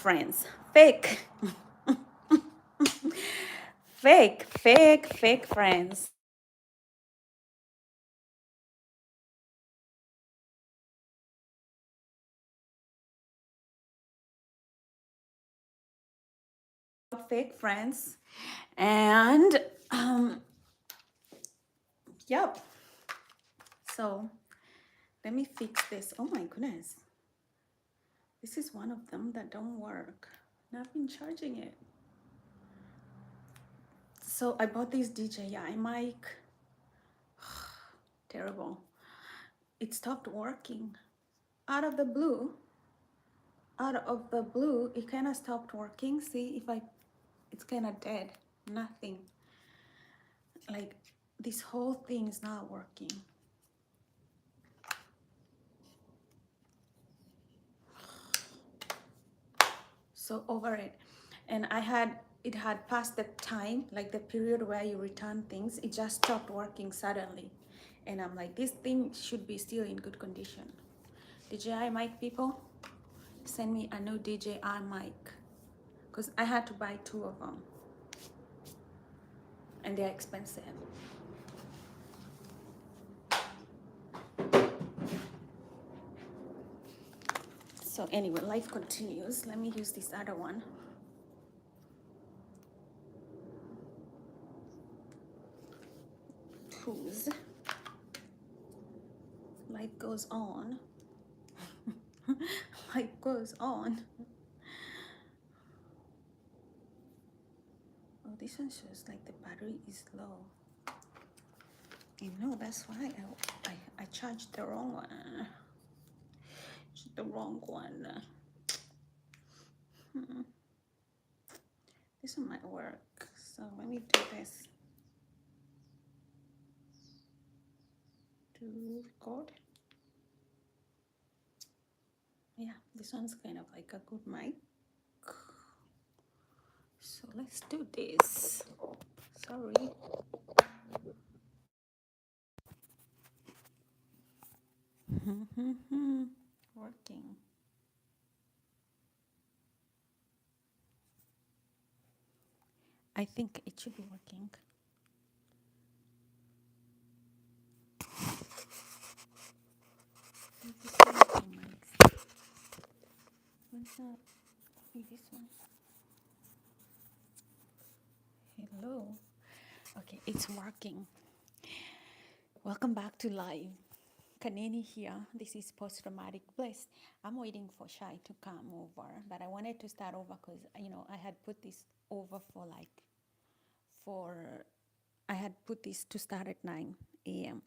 friends. Fake. Fake friends. Fake friends. And yep. So let me fix this. Oh my goodness. This is one of them that don't work. And I've been charging it. So I bought this DJI mic. Terrible. It stopped working. Out of the blue, it kind of stopped working. See if I, it's kind of dead. Nothing. Like this whole thing is not working. So over it. And it had passed the time, like the period where you return things. It just stopped working suddenly. And I'm like, this thing should be still in good condition. DJI mic people, send me a new DJI mic. Because I had to buy two of them. And they're expensive. So anyway, life continues. Let me use this other one. Whose life goes on. Life goes on. Oh, this one shows like the battery is low. You know, that's why I charged the wrong one. The wrong one. This one might work. So let me do this. To record. Yeah, this one's kind of like a good mic. So let's do this. Sorry. Working. I think it should be working. What's up? This one. Hello. Okay, it's working. Welcome back to live. Kanini here. This is Post Traumatic Bliss. I'm waiting for Shai to come over, but I wanted to start over because I had put this over I had put this to start at 9 a.m.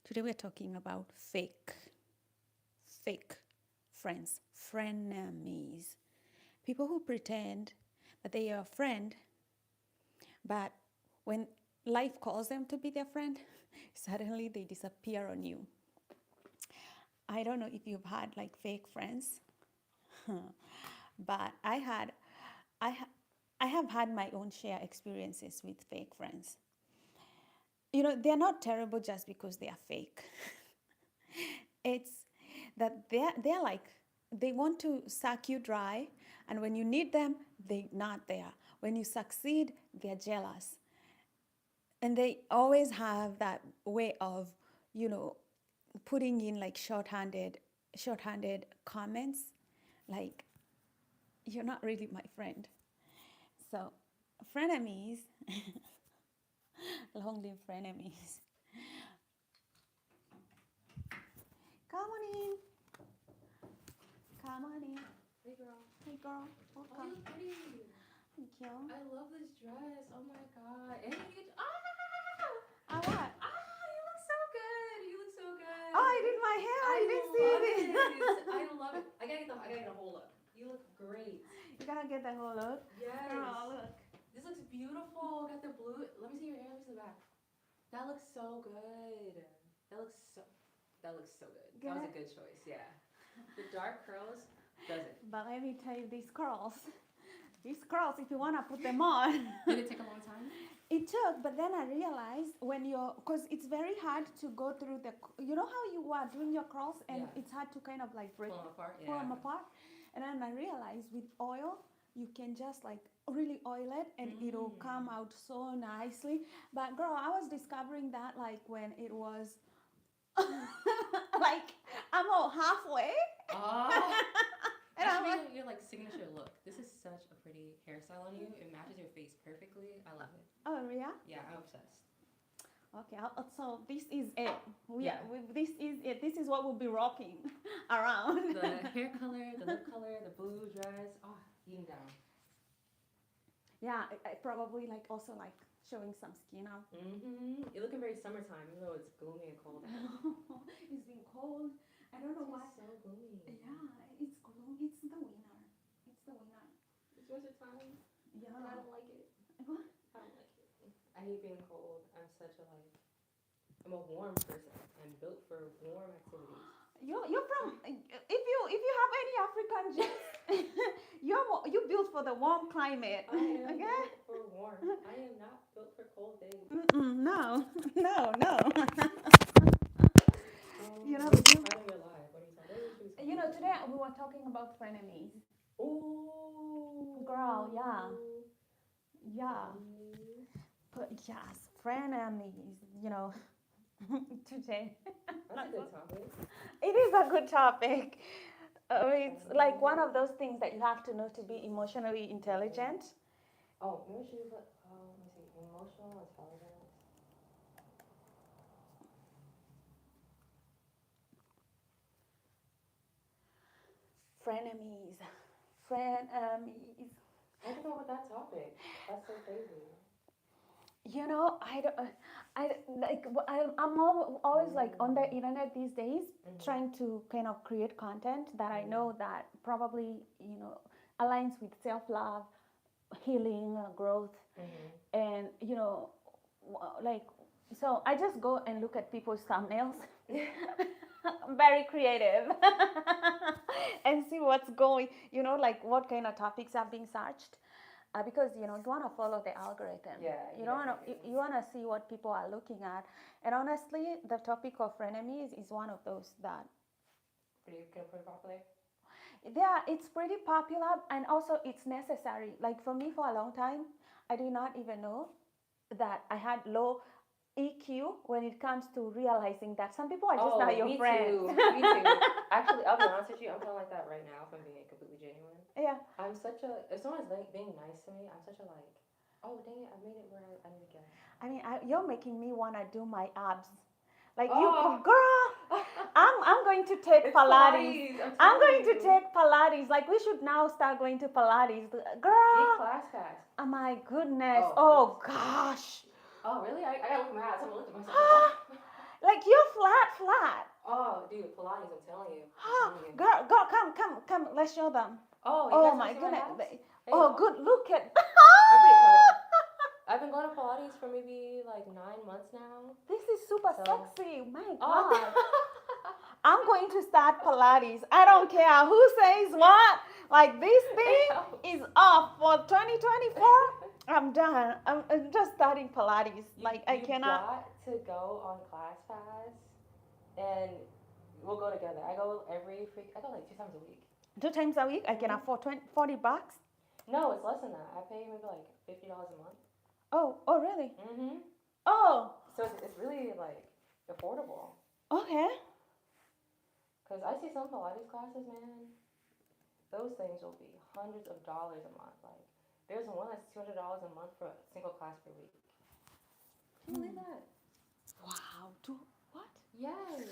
Today we're talking about fake friends, frenemies, people who pretend that they are a friend, but when life calls them to be their friend, suddenly they disappear on you. I don't know if you've had like fake friends, but I, I have had my own share experiences with fake friends. They're not terrible just because they are fake. It's that they're like, they want to suck you dry, and when you need them, they're not there. When you succeed, they're jealous. And they always have that way of, putting in like shorthanded comments, like, you're not really my friend. So, frenemies, long live frenemies. Come on in. Come on in. Hey girl. Hey girl, Oh, you welcome. look pretty. Thank you. I love this dress. Oh my god. And you What? you look so good. You look so good. Oh, I did my hair. I You didn't see love it. it. I love it. I gotta get a whole look. You look great. You gotta get the whole look. Yes. Oh, look. This looks beautiful. Got the blue. Let me see your hair. Let me see the back. That looks so good. That looks so good. That was a good choice. Yeah. The dark curls does it. But let me tell you, these curls, if you wanna put them on. Did it take a long time? It took, but then I realized because it's very hard to go through how you are doing your curls, and Yeah. it's hard to kind of like Pull them apart. pull Yeah. them apart. And then I realized with oil, you can just like really oil it and it'll come out so nicely. But girl, I was discovering that like when it was like I'm all halfway. Oh, And that I'm should like, be your like signature look. This is such a pretty hairstyle on you. It matches your face perfectly. I love it. oh yeah. Yeah, I'm obsessed. Okay, so this is it. Yeah. This is it. This is what we'll be rocking around. The hair color, the lip color, the blue dress. Oh, eating down. Yeah, I probably like also like showing some skin out. You're looking very summertime, even though it's gloomy and cold. It's been cold. I don't know why. It's so gloomy. Yeah, it's gloom. It's the winter. It's the winter. It's winter time. Yeah. And I don't like it. What? I don't like it. I hate being cold. I'm a warm person. I'm built for warm activities. You're from if you have any African genes, you built for the warm climate. I am Okay. built for warm. I am not built for cold days. No, no. You know, What's the part of your life? What are you talking about? you know, today we were talking about frenemies. Ooh. Girl, yeah. But yes, frenemies. You know, today. That's a good topic. It is a good topic. It's like one of those things that you have to know to be emotionally intelligent. Oh, maybe we should put, let me see, emotional intelligence. Frenemies. I don't know about that topic. That's so crazy. You know, I'm always like on the internet these days, trying to kind of create content that I know that probably, you know, aligns with self-love, healing, growth, and, you know, like, so I just go and look at people's thumbnails. I'm very creative. And see what's going, you know, like what kind of topics are being searched. Because you know you want to follow the algorithm. Yeah. You don't want to. You want to see what people are looking at. And honestly, the topic of frenemies is one of those that. Pretty popular. Yeah, it's pretty popular, and also it's necessary. Like for me, for a long time, I did not even know that I had low EQ when it comes to realizing that some people are just not your me friends. Too. Me too. Actually, I'll be honest with you. I'm feeling like that right now. If I'm being completely genuine. Yeah. I'm such a. If someone's being nice to me, I'm such a like. Oh dang it! I made it where I need to go. I mean, you're making me wanna do my abs. Like Oh. you, girl. I'm going to take It's Pilates. I'm going to you. take Pilates. Like we should now start going to Pilates, Big girl. class pass. Oh my goodness. Oh. Oh gosh. Oh really? I gotta look at my ass. I'm gonna look at myself. Like you're flat. Oh, dude, Pilates, I'm telling you. Girl, come. Let's show them. Oh, you Oh guys my wanna see goodness. abs? There you Oh, go. good. Look at. I'm pretty cut. I've been going to Pilates for maybe like 9 months now. This is super So- sexy. My Oh. God. I'm going to start Pilates. I don't care who says what. Like this thing is off for 2024. I'm done. I'm just starting Pilates. I cannot. You got to go on ClassPass, and we'll go together. I go like 2 times a week. 2 times a week. I can afford $40. No, it's less than that. I pay maybe like $50 a month. Oh, really? Mm-hmm. Oh, So it's really like affordable. okay. Cause I see some Pilates classes, man. Those things will be hundreds of dollars a month. Like there's one that's $200 a month for a single class per week. Can you believe that? Wow. What? Yes.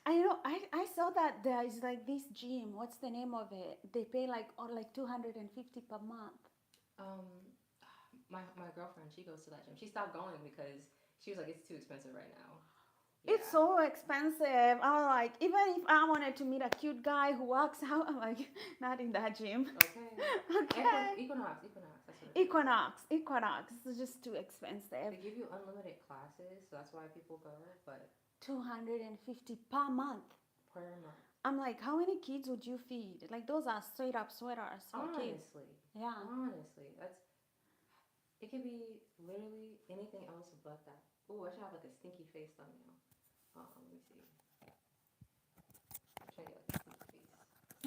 I know. I saw that there is like this gym. What's the name of it? They pay like $250 per month. My girlfriend, she goes to that gym. She stopped going because she was like, it's too expensive right now. It's so expensive. I'm like, even if I wanted to meet a cute guy who works out, I'm like, not in that gym. Okay. Okay. Equinox. That's what it is. Equinox. It's just too expensive. They give you unlimited classes, so that's why people go. But $250 per month. per month. I'm like, how many kids would you feed? Like those are straight up sweaters for kids. Honestly, Yeah. it could be literally anything else but that. Oh, I should have like a stinky face thumbnail. Let me see. I'm trying to get like a stinky face,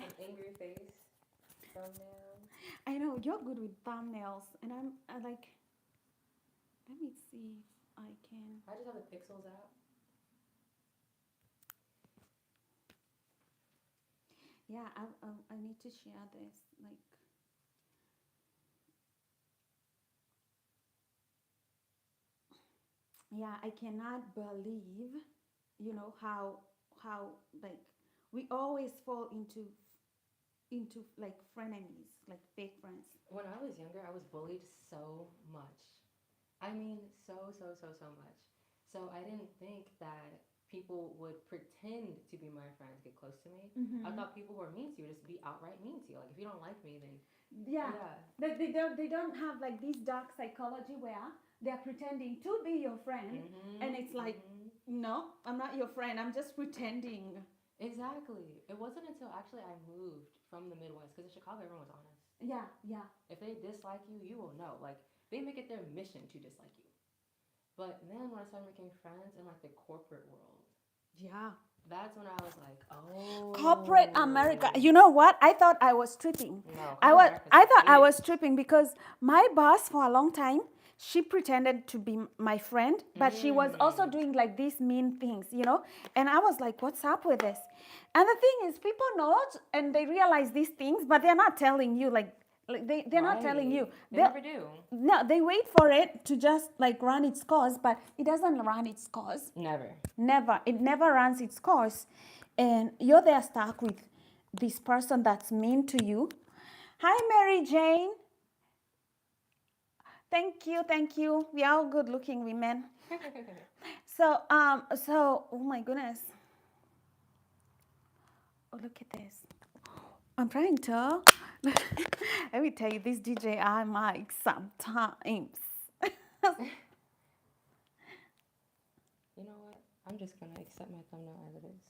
an angry face. thumbnails. I know you're good with thumbnails, and I like. Let me see if I can. I just have the Pixels app. Yeah, I need to share this. Like, yeah, I cannot believe, how like we always fall into like frenemies, like fake friends. When I was younger, I was bullied so much. I mean, so much. So I didn't think that people would pretend to be my friends, get close to me. I Mm-hmm. thought people who are mean to you would just be outright mean to you. Like, if you don't like me, then Yeah, yeah. they don't have like this dark psychology where they're pretending to be your friend, and it's like, Mm-hmm. no, I'm not your friend. I'm just pretending. Exactly. It wasn't until actually I moved from the Midwest, because in Chicago, everyone was honest. Yeah, yeah. If they dislike you, you will know. Like, they make it their mission to dislike you. But then when I started making friends in like the corporate world, Yeah. that's when I was like, oh. Corporate America. You know what? I thought I was tripping. No, I corporate was America's I thought I was big. tripping because my boss for a long time, she pretended to be my friend, but she was also Mm. doing like these mean things. And I was like, what's up with this? And the thing is, people know it and they realize these things, but they're not telling you like they're not telling you. Right. They They'll, never do. no, they wait for it to just like run its course, but it doesn't run its course. Never. Never. It never runs its course. And you're there stuck with this person that's mean to you. Hi, Mary Jane. Thank you, thank you. We are all good looking women. So, oh my goodness. Oh, look at this. I'm trying to. Let me tell you, this DJI mic sometimes. You know what? I'm just gonna accept my thumbnail as it is.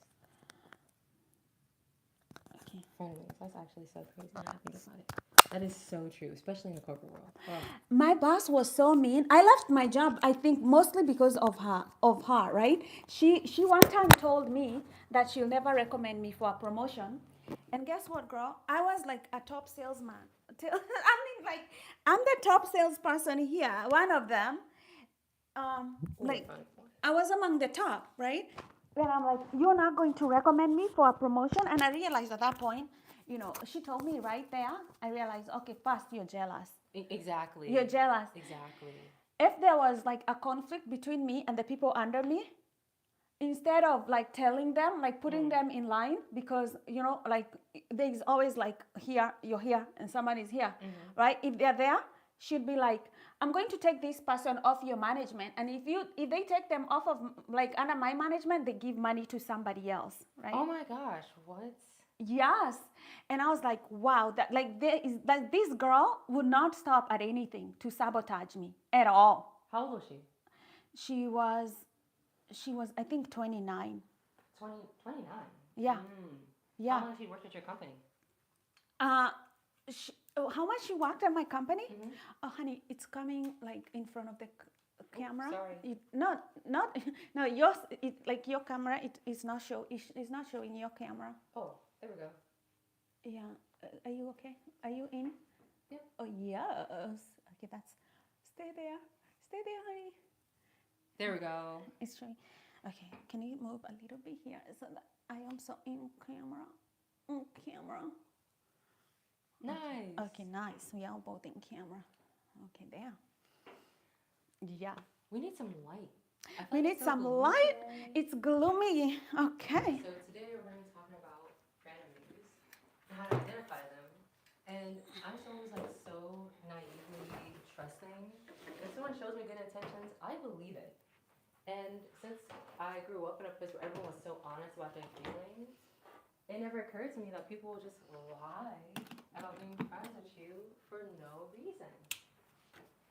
Okay. Anyways, that's actually so crazy when I think about it. That is so true, especially in the corporate world. Oh. My boss was so mean. I left my job, I think, mostly because of her, right? She one time told me that she'll never recommend me for a promotion. And guess what, girl? I was like a top salesman. Like I'm the top salesperson here, one of them. Ooh, Like fun. I was among the top, right? Then I'm like, you're not going to recommend me for a promotion? And I realized at that point, she told me right there, I realized, okay, first, you're jealous. Exactly. You're jealous. Exactly. If there was like a conflict between me and the people under me, instead of like telling them, like putting them in line, because like there's always like here, you're here, and someone is here, right? If they're there, she'd be like, I'm going to take this person off your management, and if they take them off of like under my management, they give money to somebody else, right? Oh my gosh, what? Yes. And I was like, wow, that like there is like this girl would not stop at anything to sabotage me at all. How old was she? She was I think 29. 29. Yeah. Mm. Yeah. How long has she worked at your company? Uh how much she worked at my company? Mhm. Oh honey, it's coming like in front of the camera. sorry. Not no, yours, like your camera, it's not showing your camera. Oh, there we go. Yeah. Are you okay? Are you in? Yep. Oh, yes. Okay, stay there. Stay there, honey. There we go. It's showing. Okay, can you move a little bit here so that I am so in camera? In camera. Nice. Okay, nice. We are both in camera. Okay, there. Yeah. We need some light. I feel We like need it's so some gloomy light. today. It's gloomy. Okay. So today we're going to be talking about frenemies and how to identify them. And I'm someone who's like so naively trusting. If someone shows me good intentions, I believe it. And since I grew up in a place where everyone was so honest about their feelings, it never occurred to me that people will just lie about being friends with you for no reason.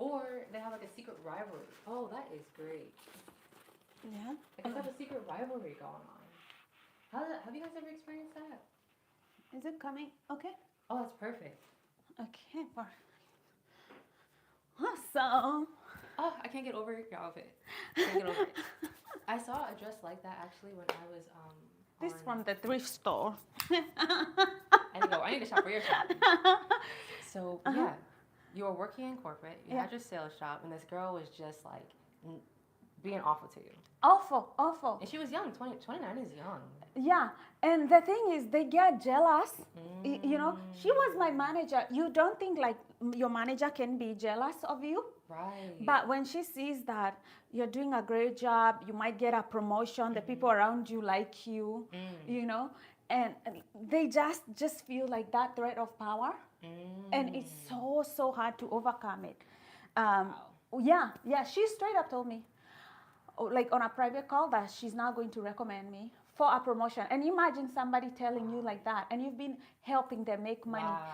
Or they have like a secret rivalry. Oh, that is great. Yeah. Like they have a secret rivalry going on. Have you guys ever experienced that? Is it coming? Okay. Oh, that's perfect. Okay. Awesome. Oh, I can't get over your outfit. Can't get over it. I saw a dress like that actually when I was This on, from the thrift store. I need to shop for your shop. So yeah, you were working in corporate. You Yeah. had your sales job, and this girl was just like n- being awful to you. Awful, awful. And she was young. 29 is young. Yeah, and the thing is, they get jealous. You know, she was my manager. You don't think like your manager can be jealous of you? Right. But when she sees that you're doing a great job, you might get a promotion, the people around you like you, you know, and they just feel like that threat of power, and it's so hard to overcome it. Yeah, she straight up told me, like on a private call, that she's now going to recommend me for a promotion. And imagine somebody telling you like that, and you've been helping them make money. Wow.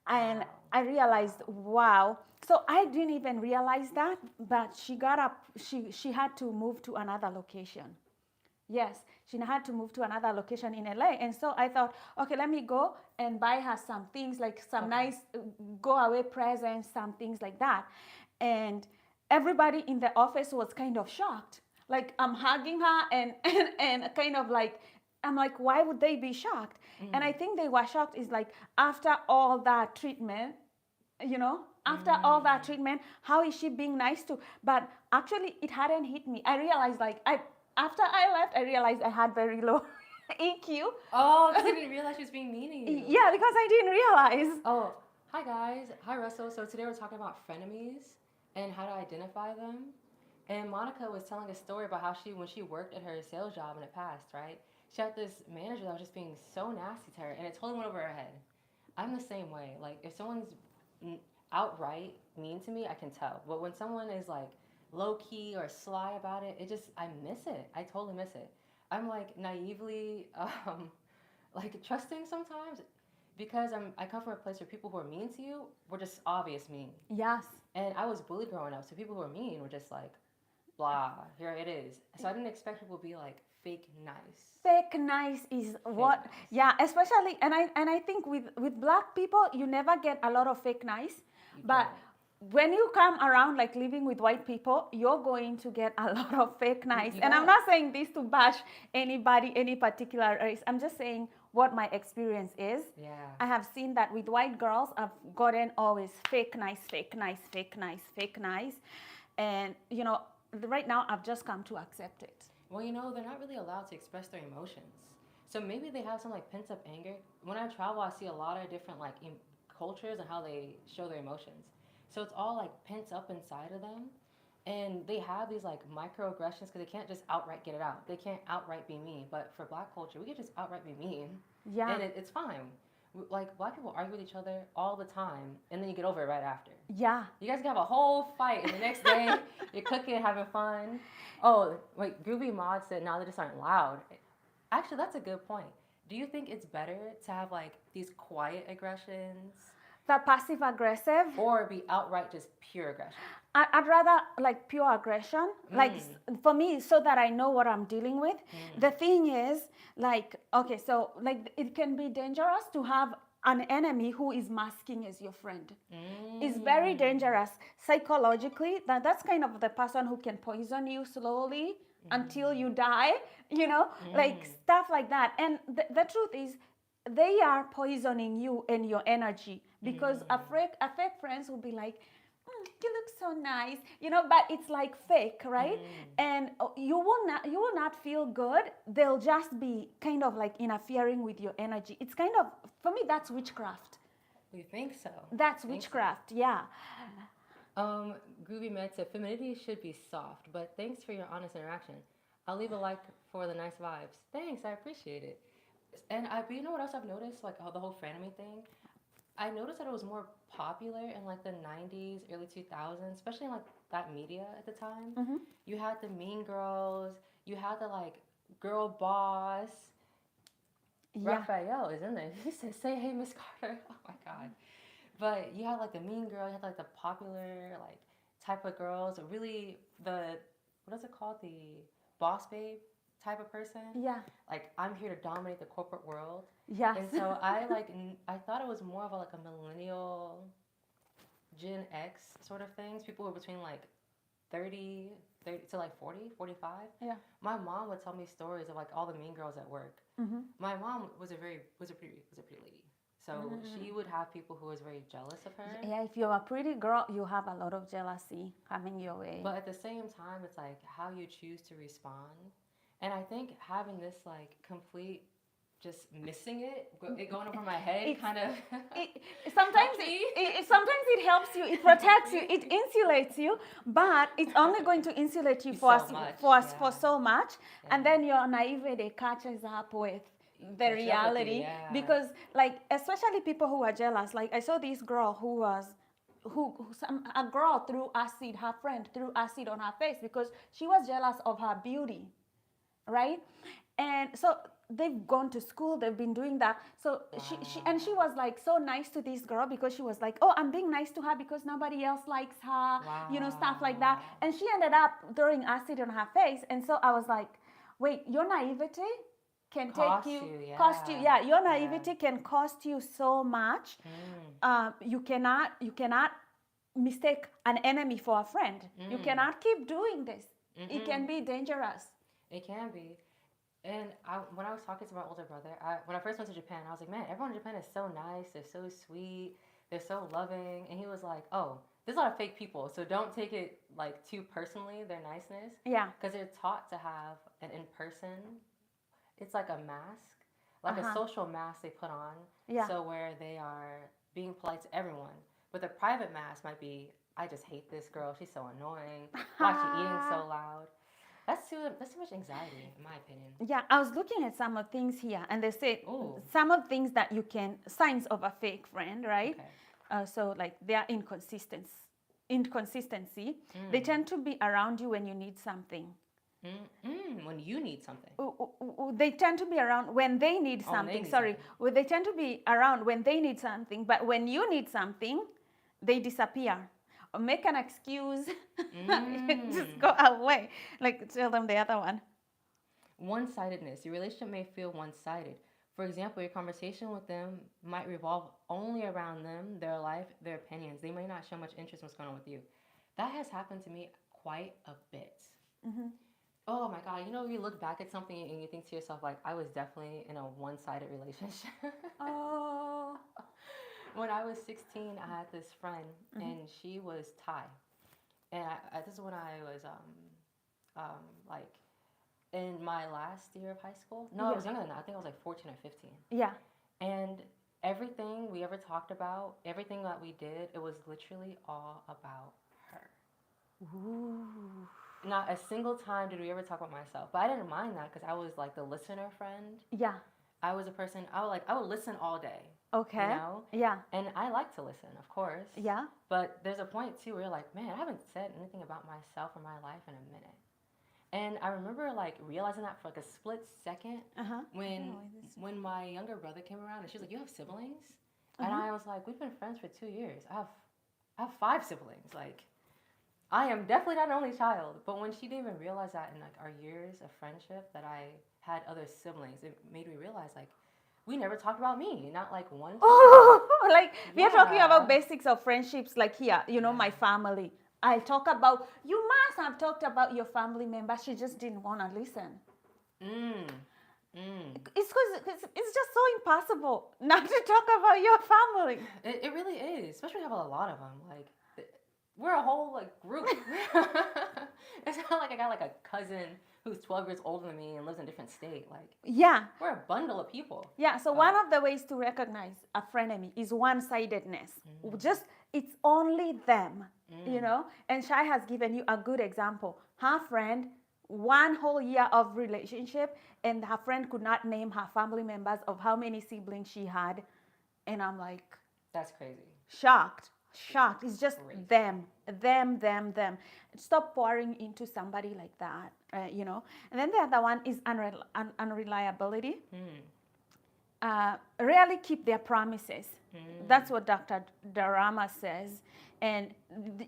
And Wow. I realized, wow. So I didn't even realize that, but she got up, she had to move to another location. Yes, she had to move to another location in LA. And so I thought, okay, let me go and buy her some things, like some nice go away presents, some things like that. And everybody in the office was kind of shocked. Like I'm hugging her and kind of like, I'm like, why would they be shocked? And I think they were shocked is like, after all that treatment, you know, after all that treatment, how is she being nice to? But actually, it hadn't hit me. I realized, like, after I left, I realized I had very low EQ. Oh, because I didn't realize she was being mean to you. Yeah, because I didn't realize. Oh, hi guys. Hi Russell. So today we're talking about frenemies and how to identify them. And Monica was telling a story about how when she worked at her sales job in the past, right? She had this manager that was just being so nasty to her, and it totally went over her head. I'm the same way. Like, if someone's outright mean to me, I can tell. But when someone is like low key or sly about it, I miss it. I totally miss it. I'm like naively, like trusting sometimes because I come from a place where people who are mean to you were just obvious mean. Yes. And I was bullied growing up, so people who were mean were just like, blah, here it is. So I didn't expect people to be like fake nice. Fake nice is what, nice. yeah, especially, and I think with black people, you never get a lot of fake nice, but when you come around like living with white people, you're going to get a lot of fake nice. And I'm not saying this to bash anybody, any particular race. I'm just saying what my experience is. Yeah. I have seen that with white girls, I've gotten always fake nice, fake nice, fake nice, fake nice. And, you know, right now I've just come to accept it. Well, you know, they're not really allowed to express their emotions. So maybe they have some like pent up anger. When I travel, I see a lot of different like cultures and how they show their emotions. So it's all like pent up inside of them. And they have these like microaggressions because they can't just outright get it out. They can't outright be mean. But for black culture, we can just outright be mean. Yeah. And it's fine. Like black people argue with each other all the time, and then you get over it right after. Yeah. You guys can have a whole fight, and the next day you're cooking, having fun. Oh, wait, Groovy Mod said, "Now they just aren't loud." Actually, that's a good point. Do you think it's better to have like these quiet aggressions, The passive aggressive, or be outright just pure aggression? I'd rather like pure aggression, like for me, so that I know what I'm dealing with. The thing is, like, okay, so like it can be dangerous to have an enemy who is masking as your friend. It's very dangerous psychologically. That's kind of the person who can poison you slowly until you die, you know, like stuff like that. And the truth is, they are poisoning you and your energy because a fake friends will be like, you look so nice, you know, but it's like fake, right? And you will not feel good. They'll just be kind of like interfering with your energy. It's kind of, for me, that's witchcraft. You think so? That's witchcraft, yeah. Groovy Med said, femininity should be soft, but thanks for your honest interaction. I'll leave a like for the nice vibes. Thanks, I appreciate it. And but you know what else I've noticed? Like the whole frenemy thing. I noticed that it was more popular in like the 90s, early 2000s, especially in like that media at the time. You had the mean girls, you had the like girl boss. Yeah. Raphael is in there. He said, say hey, Miss Carter. Oh my God. But you had like the mean girl, you had like the popular like type of girls, really what is it called? The boss babe type of person. Yeah. Like, I'm here to dominate the corporate world. Yes. And so I thought it was more of like a millennial Gen X sort of things. People who were between like 30 to like 40, 45. Yeah. My mom would tell me stories of like all the mean girls at work. My mom was a pretty lady. So she would have people who was very jealous of her. Yeah, if you're a pretty girl, you have a lot of jealousy coming your way. But at the same time, it's like how you choose to respond. And I think having this like complete, just missing it going over my head, It's- kind of. it, sometimes Help me. sometimes it helps you, it protects you, it insulates you, but it's only going to insulate you for So much, for yeah. so much, and Yeah. then your naivety catches up with the Catch up with you, reality. yeah. Because like especially people who are jealous, like I saw this girl who was a girl threw acid, her friend threw acid on her face because she was jealous of her beauty, right? And so they've gone to school, they've been doing that. So she was like so nice to this girl because she was like, oh, I'm being nice to her because nobody else likes her, stuff like that. Wow. And she ended up throwing acid on her face. And so I was like, wait, your naivety can Cost take you, you, cost you, yeah. your Yeah. naivety can cost you so much. You cannot mistake an enemy for a friend. You cannot keep doing this. It can be dangerous. It can be. And when I was talking to my older brother, when I first went to Japan, I was like, man, everyone in Japan is so nice. They're so sweet. They're so loving. And he was like, oh, there's a lot of fake people. So don't take it like too personally, their niceness. Yeah. Because they're taught to have an in-person, it's like a mask, like a social mask they put on. Yeah. So where they are being polite to everyone. But the private mask might be, I just hate this girl. She's so annoying. Why is she eating so loud? That's too much anxiety, in my opinion. Yeah, I was looking at some of things here, and they said Ooh. some of things that you can signs of a fake friend, right? Okay. So like their inconsistency. They tend to be around you when you need something. When you need something. They tend to be around when they need Oh, when they something. need Sorry, something. well, they tend to be around when they need something, but when you need something, they disappear or make an excuse, just go away. Like tell them the other one. One-sidedness. Your relationship may feel one-sided. For example, your conversation with them might revolve only around them, their life, their opinions. They may not show much interest in what's going on with you. That has happened to me quite a bit. Oh my God, you look back at something and you think to yourself, like, I was definitely in a one-sided relationship. Oh. When I was 16, I had this friend, and she was Thai. And this is when I was, like, in my last year of high school. No, I was younger than that. I think I was like 14 or 15. Yeah. And everything we ever talked about, everything that we did, it was literally all about her. Ooh. Not a single time did we ever talk about myself. But I didn't mind that because I was like the listener friend. Yeah. I was a person, I would listen all day. Okay. You know? Yeah. And I like to listen, of course. Yeah. But there's a point too where you're like, man, I haven't said anything about myself or my life in a minute. And I remember like realizing that for like a split second when my younger brother came around and she was like, you have siblings? And I was like, we've been friends for 2 years. I have 5 siblings. Like, I am definitely not an only child. But when she didn't even realize that in like our years of friendship that I had other siblings, it made me realize like we never talked about me, not like one time. Oh, like we are talking Yeah. about basics of friendships. Like here, my family. I talk about. You must have talked about your family member. She just didn't want to listen. It's because it's just so impossible not to talk about your family. It really is, especially when you have a lot of them. Like, we're a whole like group. It's not like I got like a cousin who's 12 years older than me and lives in a different state. Like, Yeah. we're a bundle of people. Yeah, so one of the ways to recognize a frenemy is one-sidedness. Just it's only them, And Shai has given you a good example. Her friend, one whole year of relationship, and her friend could not name her family members of how many siblings she had, and I'm like That's crazy. shocked. It's just Crazy. them. Stop pouring into somebody like that, And then the other one is unreliability. Rarely keep their promises. That's what Dr. Dharma says. And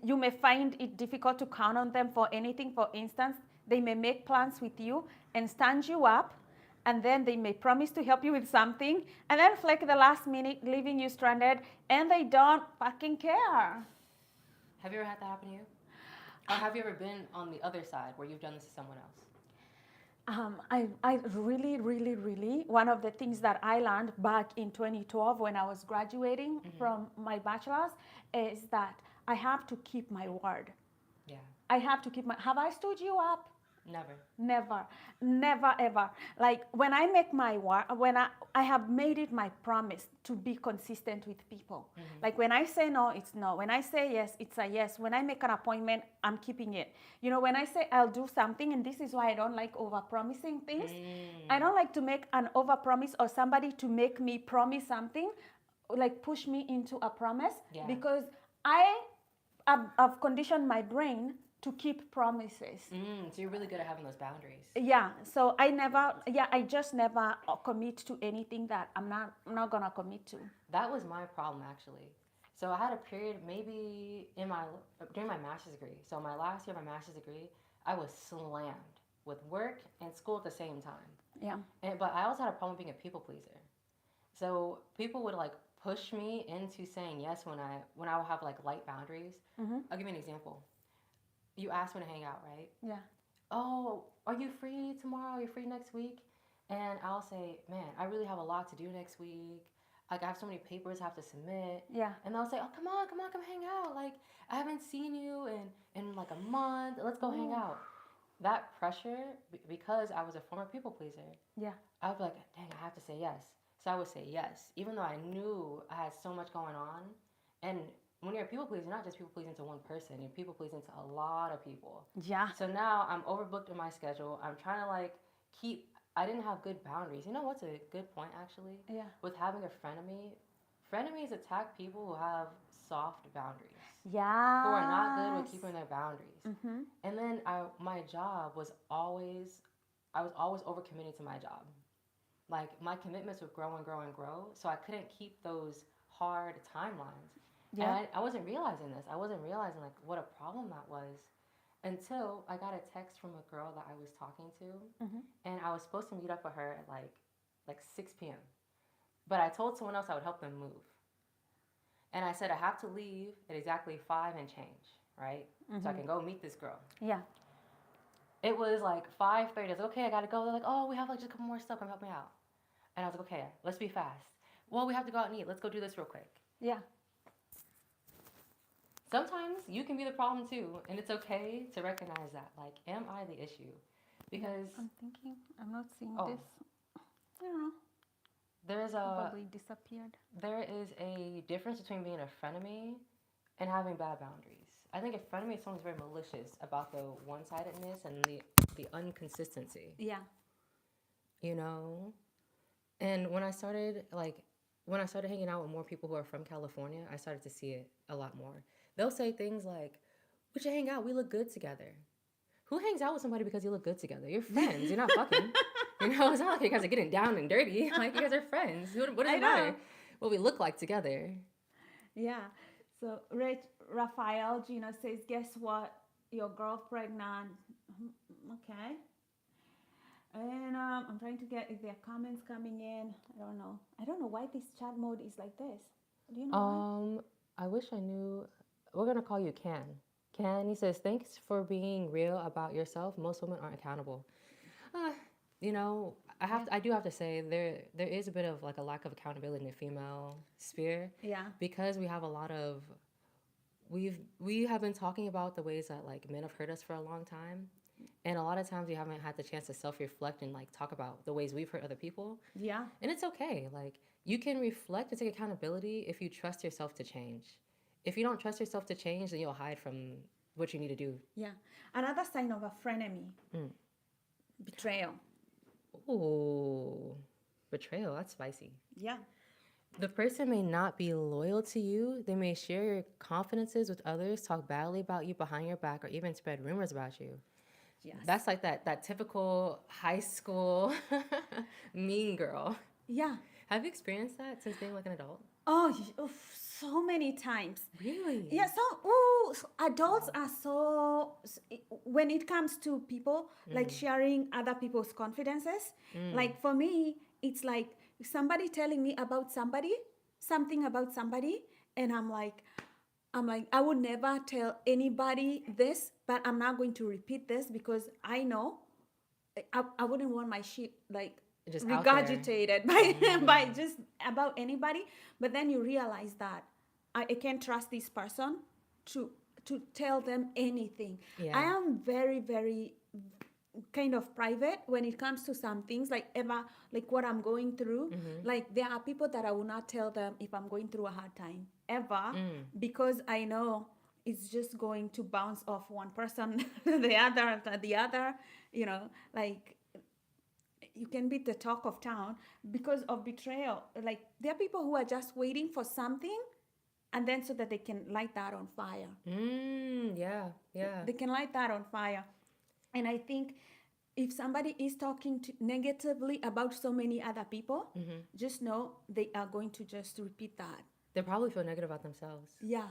you may find it difficult to count on them for anything. For instance, they may make plans with you and stand you up, and then they may promise to help you with something, and then flake the last minute, leaving you stranded, and they don't fucking care. Have you ever had that happen to you? Or have you ever been on the other side where you've done this to someone else? I really, really, really, one of the things that I learned back in 2012 when I was graduating Mm-hmm. from my bachelor's is that I have to keep my word. Yeah. I have to keep my, have I stood you up? Never. Never, never ever. Like when I make my word, I have made it my promise to be consistent with people. Mm-hmm. Like when I say no, it's no. When I say yes, it's a yes. When I make an appointment, I'm keeping it. You know, when I say I'll do something, and this is why I don't like over promising things. I Mm. don't like to make an over promise or somebody to make me promise something, like push me into a promise Yeah. because I've conditioned my brain to keep promises. So you're really good at having those boundaries. Yeah, so I just never commit to anything that I'm not gonna commit to. That was my problem actually. So I had a period maybe in my during my master's degree. So my last year of my master's degree, I was slammed with work and school at the same time. Yeah. But I also had a problem being a people pleaser. So people would like push me into saying yes when I would have like light boundaries. Mm-hmm. I'll give you an example. You asked me to hang out, right? Yeah. Oh, are you free tomorrow? Are you free next week? And I'll say, man, I really have a lot to do next week. Like I have so many papers I have to submit. Yeah. And they'll say, oh, come hang out. Like I haven't seen you in like a month. Let's go hang out. That pressure, because I was a former people pleaser, Yeah. I would be like, dang, I have to say yes. So I would say yes, even though I knew I had so much going on. And when you're a people pleaser, you're not just people pleasing to one person, you're people pleasing to a lot of people. Yeah. So now I'm overbooked in my schedule. I'm trying to like keep, I didn't have good boundaries. You know what's a good point actually? Yeah. With having a frenemy, frenemies attack people who have soft boundaries, Yeah. who are not good with keeping their boundaries. Mm-hmm. And then my job was always, I was always overcommitting to my job. Like my commitments would grow and grow and grow, so I couldn't keep those hard timelines. And Yeah. I wasn't realizing this. I wasn't realizing like what a problem that was until I got a text from a girl that I was talking to, Mm-hmm. and I was supposed to meet up with her at like 6 p.m. But I told someone else I would help them move, and I said I have to leave at exactly 5 and change, right? So I can go meet this girl. Yeah. It was like 5:30. I was like, okay, I gotta go. They're like, oh, we have like just a couple more stuff. Come help me out. And I was like, okay, let's be fast. Well, we have to go out and eat. Let's go do this real quick. Yeah. Sometimes you can be the problem too, and it's okay to recognize that. Like, am I the issue? Because I'm thinking. I'm not seeing Oh. this. I don't know. there's Probably disappeared. there is a difference between being a frenemy and having bad boundaries. I think a frenemy is someone who's very malicious about the one-sidedness and the inconsistency. Yeah. You know. And when I started hanging out with more people who are from California, I started to see it a lot more. They'll say things like, "We should hang out. We look good together." Who hangs out with somebody because you look good together? You're friends. You're not fucking. You know, it's not like you guys are getting down and dirty. Like you guys are friends. What does I it know. matter what we look like together? Yeah. So Raphael Gina says, guess what? Your girl pregnant. Okay. And I'm trying to get if there are comments coming in. I don't know. I don't know why this chat mode is like this. Do you know I wish I knew. We're gonna call you Can. Can, he says, thanks for being real about yourself. Most women aren't accountable. You know, I do have to say there is a bit of like a lack of accountability in the female sphere why? Yeah. because we have a lot of we have been talking about the ways that like men have hurt us for a long time. And a lot of times we haven't had the chance to self-reflect and like talk about the ways we've hurt other people. Yeah. And it's okay. Like you can reflect and take accountability if you trust yourself to change. If you don't trust yourself to change, then you'll hide from what you need to do. Yeah. Another sign of a frenemy. Betrayal. Ooh, betrayal, that's spicy. Yeah. The person may not be loyal to you. They may share your confidences with others, talk badly about you behind your back, or even spread rumors about you. Yes. That's like that typical high school mean girl. Yeah. Have you experienced that since being like an adult? Oh, so many times. Really? Yeah, so adults are when it comes to people like sharing other people's confidences, like for me, it's like somebody telling me about something about somebody, and I'm like, I would never tell anybody this, but I'm not going to repeat this because I know I wouldn't want my shit like Just out there. regurgitated by by Mm, just about anybody. But then you realize that I can't trust this person to tell them anything. I yeah. am very, very kind of private when it comes to some things, like ever, like what I'm going through. Mm-hmm. Like there are people that I will not tell them if I'm going through a hard time ever, Mm. because I know it's just going to bounce off one person the other after the other, you know, like you can be the talk of town because of betrayal. Like there are people who are just waiting for something, and then so that they can light that on fire. Mm, yeah, yeah. They can light that on fire. And I think if somebody is talking negatively about so many other people, Mm-hmm. just know they are going to just repeat that. They probably feel negative about themselves. Yeah.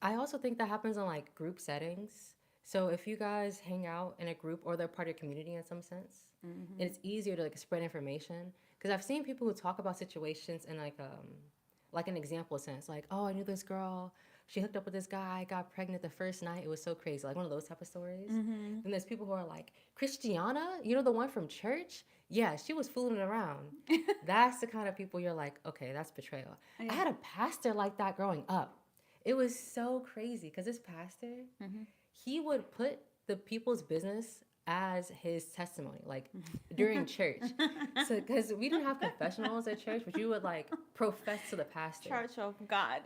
I also think that happens in like group settings. So if you guys hang out in a group or they're part of your community in some sense, it's easier to like spread information. Because I've seen people who talk about situations in like an example sense, like, oh, I knew this girl. She hooked up with this guy, got pregnant the first night. It was so crazy, like one of those type of stories. And there's people who are like, Christiana, you know the one from church? Yeah, she was fooling around. That's the kind of people you're like, okay, that's betrayal. I Yeah. had a pastor like that growing up. It was so crazy because this pastor, he would put the people's business as his testimony, like during church. So, because we didn't have confessionals at church, but you would like profess to the pastor. Church of God.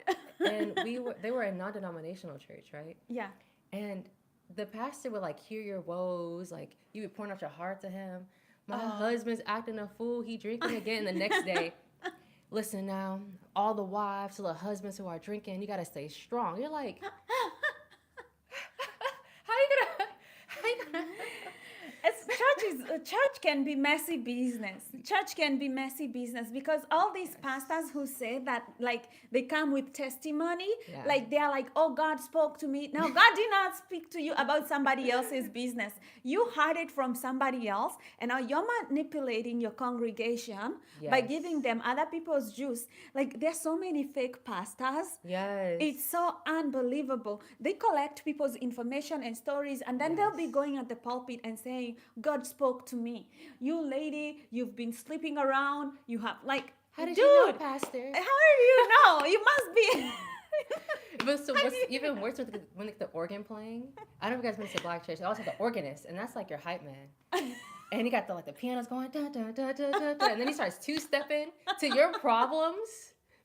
And they were a non-denominational church, right? Yeah. And the pastor would like hear your woes, like you would pour out your heart to him. My husband's acting a fool. He drinking again. The next day, listen now, all the wives, to the husbands who are drinking, you gotta stay strong. You're like, how you gonna? Church can be messy business. Church can be messy business because all these pastors who say that, like, they come with testimony, Yeah. like they're like, oh, God spoke to me. Now God did not speak to you about somebody else's business. You heard it from somebody else, and now you're manipulating your congregation by Yes. giving them other people's juice. Like, there's so many fake pastors. Yes. It's so unbelievable. They collect people's information and stories, and then they'll be Yes. going at the pulpit and saying, God spoke to me. You lady, you've been sleeping around. You have, like, How did dude, you know, Pastor? how do you know? You must be. But so what's even worse with when like, the organ playing? I don't know if you guys been to Black Church. They also have the organist, and that's like your hype man. And he got the pianos going, da, da, da, da, da, da, and then he starts two-stepping to your problems,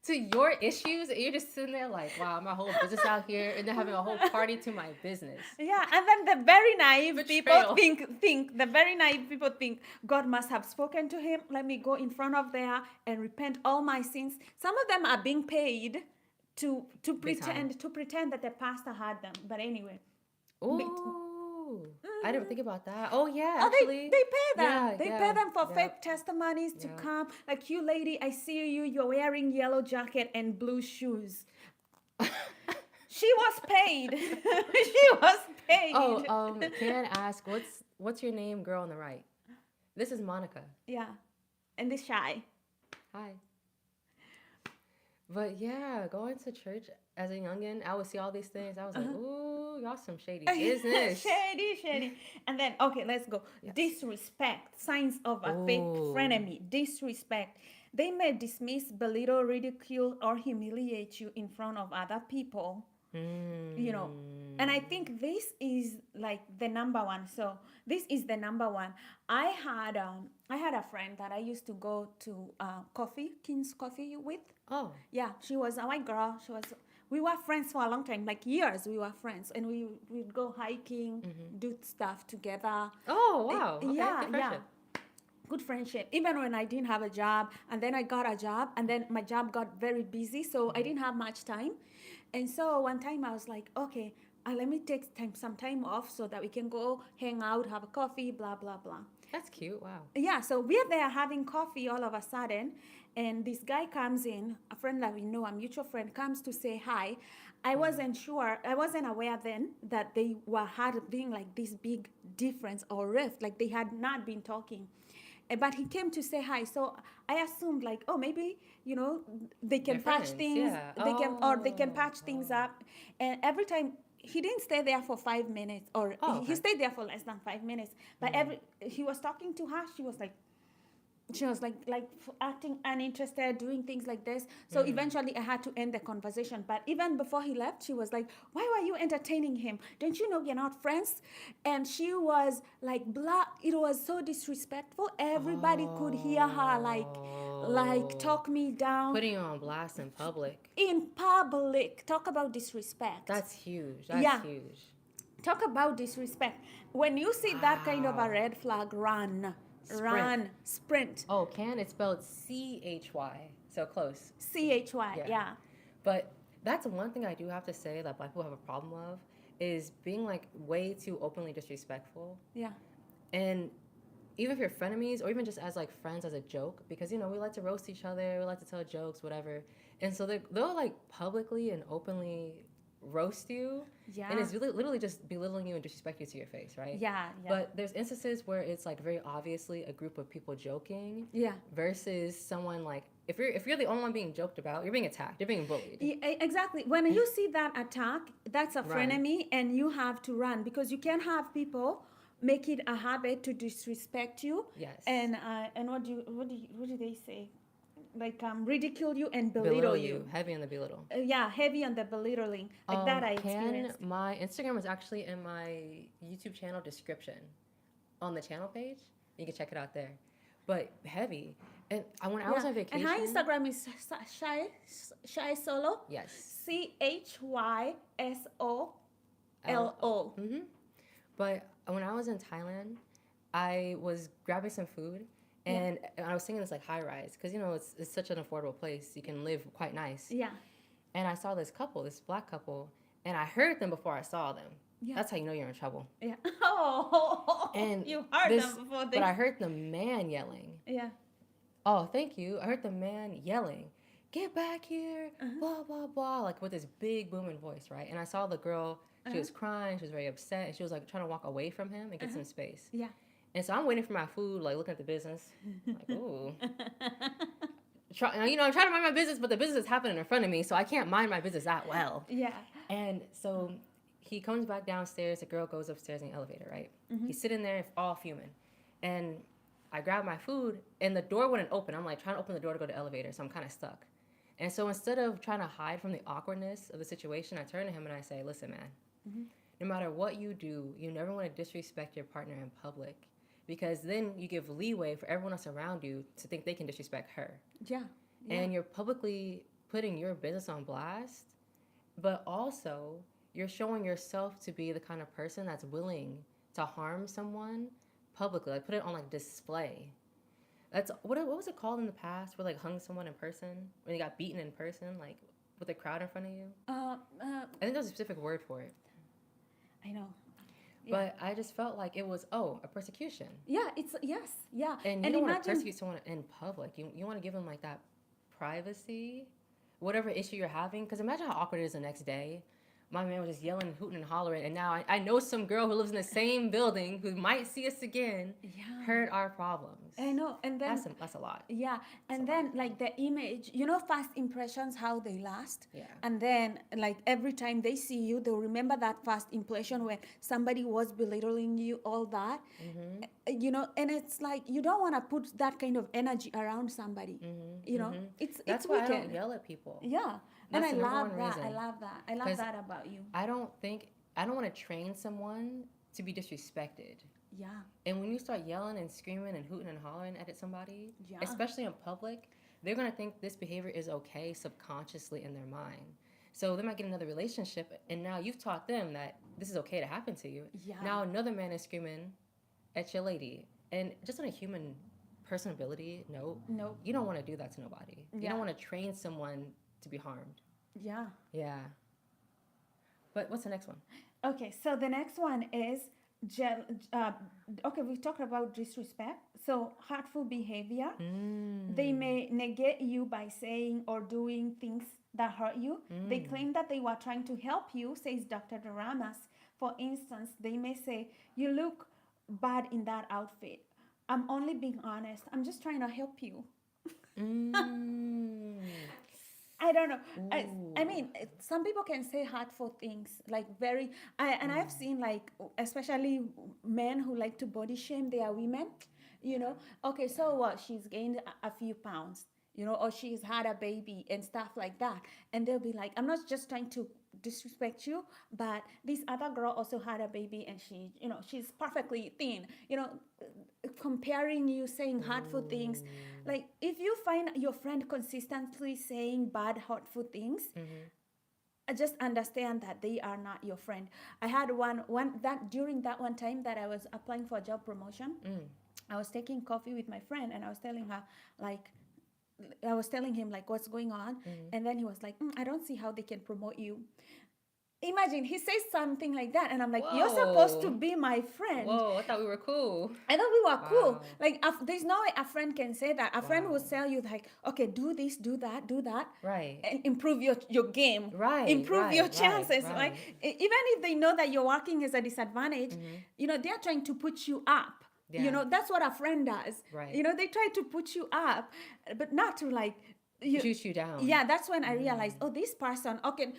to your issues, and you're just sitting there like, wow, my whole business out here, and then having a whole party to my business. Yeah, and then the very naive Betrayal. people think God must have spoken to him. Let me go in front of there and repent all my sins. Some of them are being paid to Big time. pretend that the pastor had them. But anyway, Ooh, I didn't think about that. Oh yeah, oh, actually, they pay them. Yeah, They yeah, pay them for yeah. fake testimonies to Yeah. come. Like, you lady, I see you. You're wearing yellow jacket and blue shoes. She was paid. She was paid. Oh, can I ask what's your name, girl on the right? This is Monica. Yeah, and this shy. Hi. But yeah, going to church as a youngin, I would see all these things. I was like, ooh, y'all some shady business. Shady. And then, okay, let's go. Yes. Disrespect, signs of a fake Ooh. frenemy. Disrespect. They may dismiss, belittle, ridicule, or humiliate you in front of other people. You know, and I think this is like the number one. So this is the number one. I had a friend that I used to go to King's Coffee with. Oh, Yeah, she was a white girl. We were friends for a long time, like years. We were friends, and we'd go hiking, do stuff together. oh wow. Okay, Yeah, good friendship. Good friendship. Even when I didn't have a job, and then I got a job, and then my job got very busy, so I didn't have much time. And so one time I was like, okay, let me take some time off so that we can go hang out, have a coffee, blah blah blah. That's cute. Wow. Yeah, so we're there having coffee all of a sudden, and this guy comes in, a friend that we know, a mutual friend, comes to say hi. I wasn't aware then that they were having like this big difference or rift, like they had not been talking. But he came to say hi, so I assumed like, oh, maybe they can They're patch friends, things, yeah. they can patch things up. And every time he didn't stay there for 5 minutes, or Oh, he okay. stayed there for less than 5 minutes. But he was talking to her. She was like acting uninterested, doing things like this. So eventually I had to end the conversation. But even before he left, she was like, why were you entertaining him? Don't you know we're not friends? And she was like, blah. It was so disrespectful. Everybody could hear her like Oh. talk me down Putting you on blast in public. in public. Talk about disrespect. That's huge. That's Yeah. huge. Talk about disrespect. When you see that kind of a Wow. red flag, run. Sprint. Run. Sprint. Oh, can it's spelled CHY. So close. CHY. Yeah. Yeah. But that's one thing I do have to say that Black people have a problem of is being like way too openly disrespectful. Yeah. And even if you're frenemies or even just as like friends as a joke, because you know we like to roast each other, we like to tell jokes, whatever. And so they'll like publicly and openly roast you, Yeah. and it's really literally just belittling you and disrespect you to your face, right? Yeah. Yeah. But there's instances where it's like very obviously a group of people joking yeah. versus someone like if you're the only one being joked about, you're being attacked, you're being bullied. Exactly. When you see that attack, that's a Run. frenemy, and you have to run, because you can't have people make it a habit to disrespect you. Yes. And what do they say? Like ridicule you and belittle you. heavy on the belittle. Yeah, heavy on the belittling. Like that I experienced. My Instagram is actually in my YouTube channel description on the channel page. You can check it out there. But heavy. And when I was on vacation. And her Instagram is Shy Solo. Yes. CHYSOLO. Mm-hmm. But when I was in Thailand, I was grabbing some food. And I was singing this like high rise because, you know, it's such an affordable place. You can live quite nice. Yeah. And I saw this couple, this black couple, and I heard them before I saw them. Yeah. That's how you know you're in trouble. Yeah. Oh. And you heard them before they. But I heard the man yelling. Yeah. Oh, thank you. I heard the man yelling, "Get back here!" Blah blah blah, like with this big booming voice, right? And I saw the girl. She was crying. She was very upset, and she was like trying to walk away from him and get some space. Yeah. And so I'm waiting for my food, like looking at the business, like ooh. I'm trying to mind my business, but the business is happening in front of me, so I can't mind my business that well. Yeah. And so he comes back downstairs. The girl goes upstairs in the elevator, right? He's sitting there all fuming. And I grab my food, and the door wouldn't open. I'm like trying to open the door to go to the elevator, so I'm kind of stuck. And so instead of trying to hide from the awkwardness of the situation, I turn to him and I say, listen, man, no matter what you do, you never want to disrespect your partner in public, because then you give leeway for everyone else around you to think they can disrespect her. Yeah. And you're publicly putting your business on blast, but also you're showing yourself to be the kind of person that's willing to harm someone publicly, like put it on like display. That's what was it called in the past, where like hung someone in person, when they got beaten in person, like with a crowd in front of you? I think there's a specific word for it. I know. But I just felt like it was a persecution. Yeah, it's yes, yeah. And you don't want to persecute someone in public. You want to give them like that privacy, whatever issue you're having. Because imagine how awkward it is the next day. My man was just yelling, hooting, and hollering, and now I know some girl who lives in the same building who might see us again. Yeah. Heard our problems. I know, and then That's a lot. yeah, and then like the image, first impressions, how they last. Yeah. And then like every time they see you, they'll remember that first impression when somebody was belittling you, all that. And it's like you don't want to put that kind of energy around somebody. It's That's it's why wicked. I don't yell at people. Yeah. That's And the I number love one that. reason. I love that. I love 'Cause that about you. I don't want to train someone to be disrespected. Yeah. And when you start yelling and screaming and hooting and hollering at somebody, Yeah. especially in public, they're going to think this behavior is okay subconsciously in their mind. So they might get another relationship, and now you've taught them that this is okay to happen to you. Yeah. Now another man is screaming at your lady. And just on a human personability note, No. you don't want to do that to nobody. You Yeah. don't want to train someone to be harmed. Yeah. Yeah. But what's the next one? Okay, so the next one is okay, we've talked about disrespect. So hurtful behavior. They may negate you by saying or doing things that hurt you. They claim that they were trying to help you, says Dr. Doramas. For instance, they may say, "You look bad in that outfit. I'm only being honest. I'm just trying to help you." I don't know. I Ooh. mean, some people can say hurtful things, like very. And I've seen like, especially men who like to body shame their women. You know, okay, so what? She's gained a few pounds. You know, or she's had a baby and stuff like that, and they'll be like, I'm not just trying to disrespect you, but this other girl also had a baby and she, you know, she's perfectly thin. You know, comparing you, saying hurtful things. Ooh. Like if you find your friend consistently saying bad, hurtful things, Mm-hmm. just understand that they are not your friend. I had one that during that one time that I was applying for a job promotion, Mm. I was taking coffee with my friend and I was telling her like, I was telling him like what's going on, Mm-hmm. and then he was like, I don't see how they can promote you. Imagine he says something like that, and I'm like, you're supposed to Whoa. be my friend. Whoa, I thought we were cool. I thought we were cool. Wow. Like, there's no way a friend can say that. A friend Wow. will tell you like, okay, do this, do that, Right. and improve your game, Right, improve your right, right, chances. Like, right. even if they know that you're working as a disadvantage, Mm-hmm. you know, they're trying to put you up. You Yeah. know, that's what a friend does. Right. You know, they try to put you up, but not to like you. Shoot you down. Yeah, that's when I realized, oh, this person. Okay,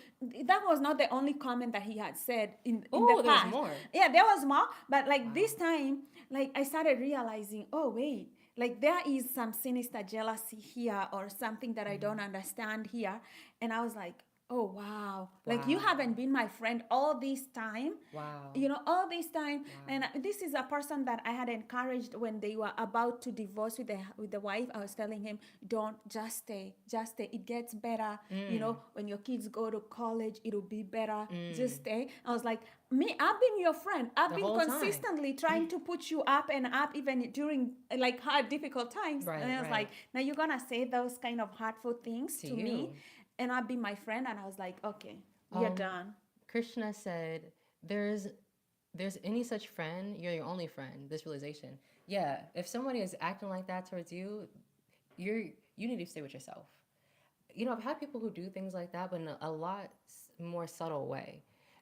that was not the only comment that he had said in the Oh, there was past. more. Yeah, there was more, but like Wow. this time, like I started realizing, oh wait, like there is some sinister jealousy here or something that I don't understand here, and I was like, oh wow, like you Wow. haven't been my friend all this time. Wow. You know, all this time. Wow. And this is a person that I had encouraged when they were about to divorce with the wife. I was telling him, don't, just stay, it gets better. You know, when your kids go to college, it'll be better. Just stay. I was like, me, I've been your friend. I've The been whole time. consistently trying to put you up and up even during like hard difficult times. Right, And I was right. like, now you're gonna say those kind of hurtful things To to me you. and I'll be my friend. And I was like, okay, you're Um, done. Krishna said, there's any such friend, you're your only friend. This realization. Yeah, if somebody is acting like that towards you, you need to stay with yourself. You know, I've had people who do things like that, but in a lot more subtle way.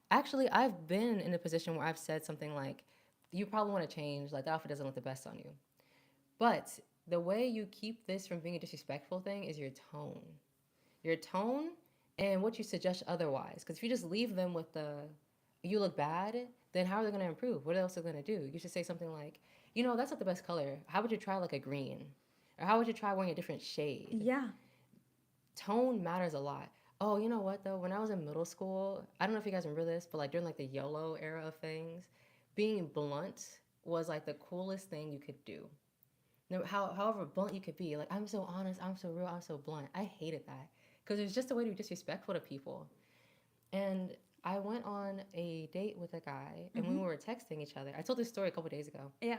Actually, I've been in a position where I've said something like, you probably want to change, like the outfit doesn't look the best on you. But the way you keep this from being a disrespectful thing is your tone and what you suggest otherwise. Because if you just leave them with the, you look bad, then how are they going to improve? What else are they going to do? You should say something like, you know, that's not the best color. How would you try like a green? Or how would you try wearing a different shade? Yeah. Tone matters a lot. Oh, you know what though? When I was in middle school, I don't know if you guys remember this, but like during like the YOLO era of things, being blunt was like the coolest thing you could do. No, however blunt you could be, like I'm so honest, I'm so real, I'm so blunt. I hated that because it was just a way to be disrespectful to people. And I went on a date with a guy, and when we were texting each other, I told this story a couple days ago. Yeah.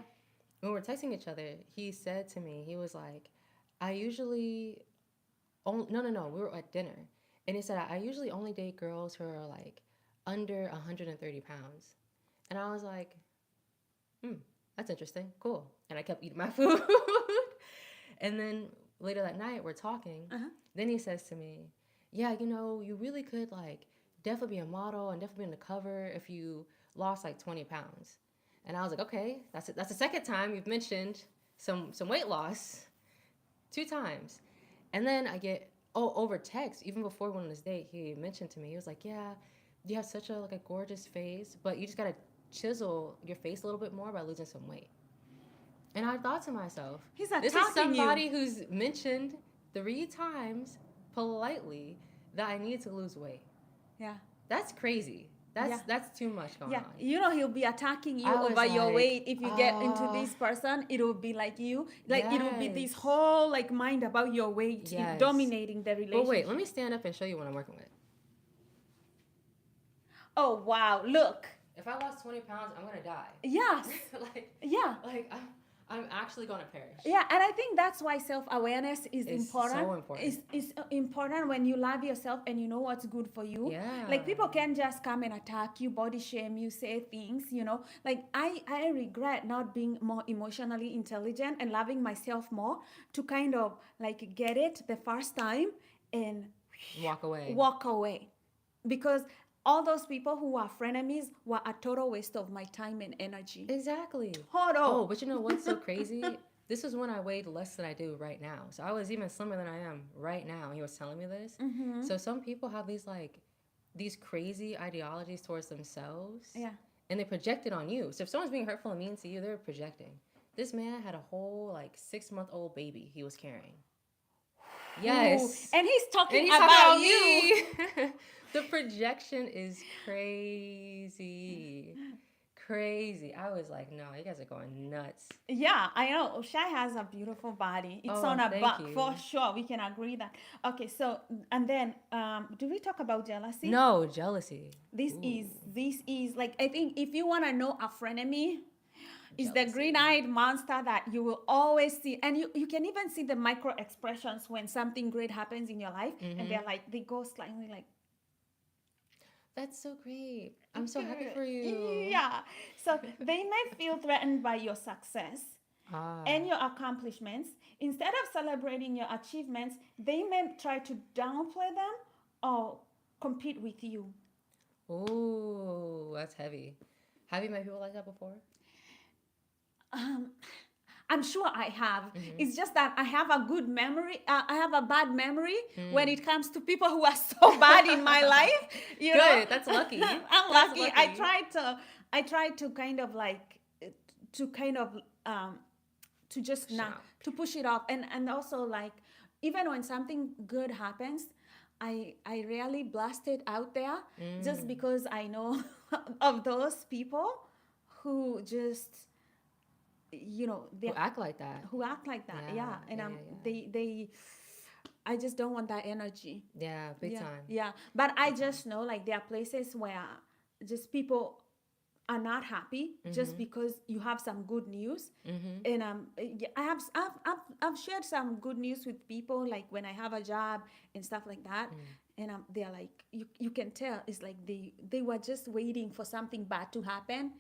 When we were texting each other, he said to me, he was like, I usually no, we were at dinner. And he said, I usually only date girls who are like under 130 pounds. And I was like, that's interesting. Cool. And I kept eating my food. And then later that night, we're talking. Then he says to me, yeah, you know, you really could like definitely be a model and definitely be on the cover if you lost like 20 pounds. And I was like, okay, that's the second time you've mentioned some weight loss, 2 times. And then I get, over text, even before we went on this date, he mentioned to me, he was like, yeah, you have such a gorgeous face, but you just got to chisel your face a little bit more by losing some weight. And I thought to myself, He's this is attacking somebody you. who's mentioned 3 times politely that I need to lose weight. Yeah. That's crazy. That's too much going Yeah. on. You know, he'll be attacking you I was over your like, weight. If you get into this person, it will be like you. Like it will be this Yes. whole like mind about your weight Yes. dominating the relationship. But wait, let me stand up and show you what I'm working with. Oh wow, look. If I lost 20 pounds, I'm gonna die. Yes. Yeah. I'm actually gonna perish. Yeah, and I think that's why self-awareness is It's important. so important. It's important when you love yourself and you know what's good for you. Yeah. Like people can just come and attack you, body shame you, say things, you know. Like I regret not being more emotionally intelligent and loving myself more to kind of like get it the first time and Walk away. walk away. Because all those people who are frenemies were a total waste of my time and energy. Exactly. Hold on. Oh, but you know what's so crazy? this is when I weighed less than I do right now. So I was even slimmer than I am right now. He was telling me this. Mm-hmm. So some people have these crazy ideologies towards themselves. Yeah. And they project it on you. So if someone's being hurtful and mean to you, they're projecting. This man had a whole 6-month-old baby he was carrying. Yes. Ooh, and he's talking And he's about, talking you. me. The projection is crazy. Crazy. I was like, no, you guys are going nuts. Yeah, I know. Shai has a beautiful body. It's Oh, on a thank buck you. for sure. We can agree that. Okay, so and then do we talk about jealousy? No, jealousy. This Ooh. is like, I think if you want to know a frenemy, is the Jealousy. green-eyed monster that you will always see, and you can even see the micro expressions when something great happens in your life, and they're like, they go slightly like, That's so great. I'm so happy for you. yeah. So they may feel threatened by your success Ah. and your accomplishments. Instead of celebrating your achievements, they may try to downplay them or compete with you. Ooh, that's heavy. Have you met people like that before? I'm sure I have. It's just that I have a good memory. I have a bad memory when it comes to people who are so bad in my life. You know? Good. That's lucky. I'm That's lucky. I tried to kind of to just not Shout. to push it off, and also like, even when something good happens, I rarely blast it out there just because I know of those people who just, you know, they Who act like that. who act like that. Yeah, Yeah, and yeah. they I just don't want that energy. Yeah, big Yeah, time. yeah. But I just know, like, there are places where just people are not happy just because you have some good news. And yeah, I've shared some good news with people, like when I have a job and stuff like that. And they're like, you can tell it's like they were just waiting for something bad to happen,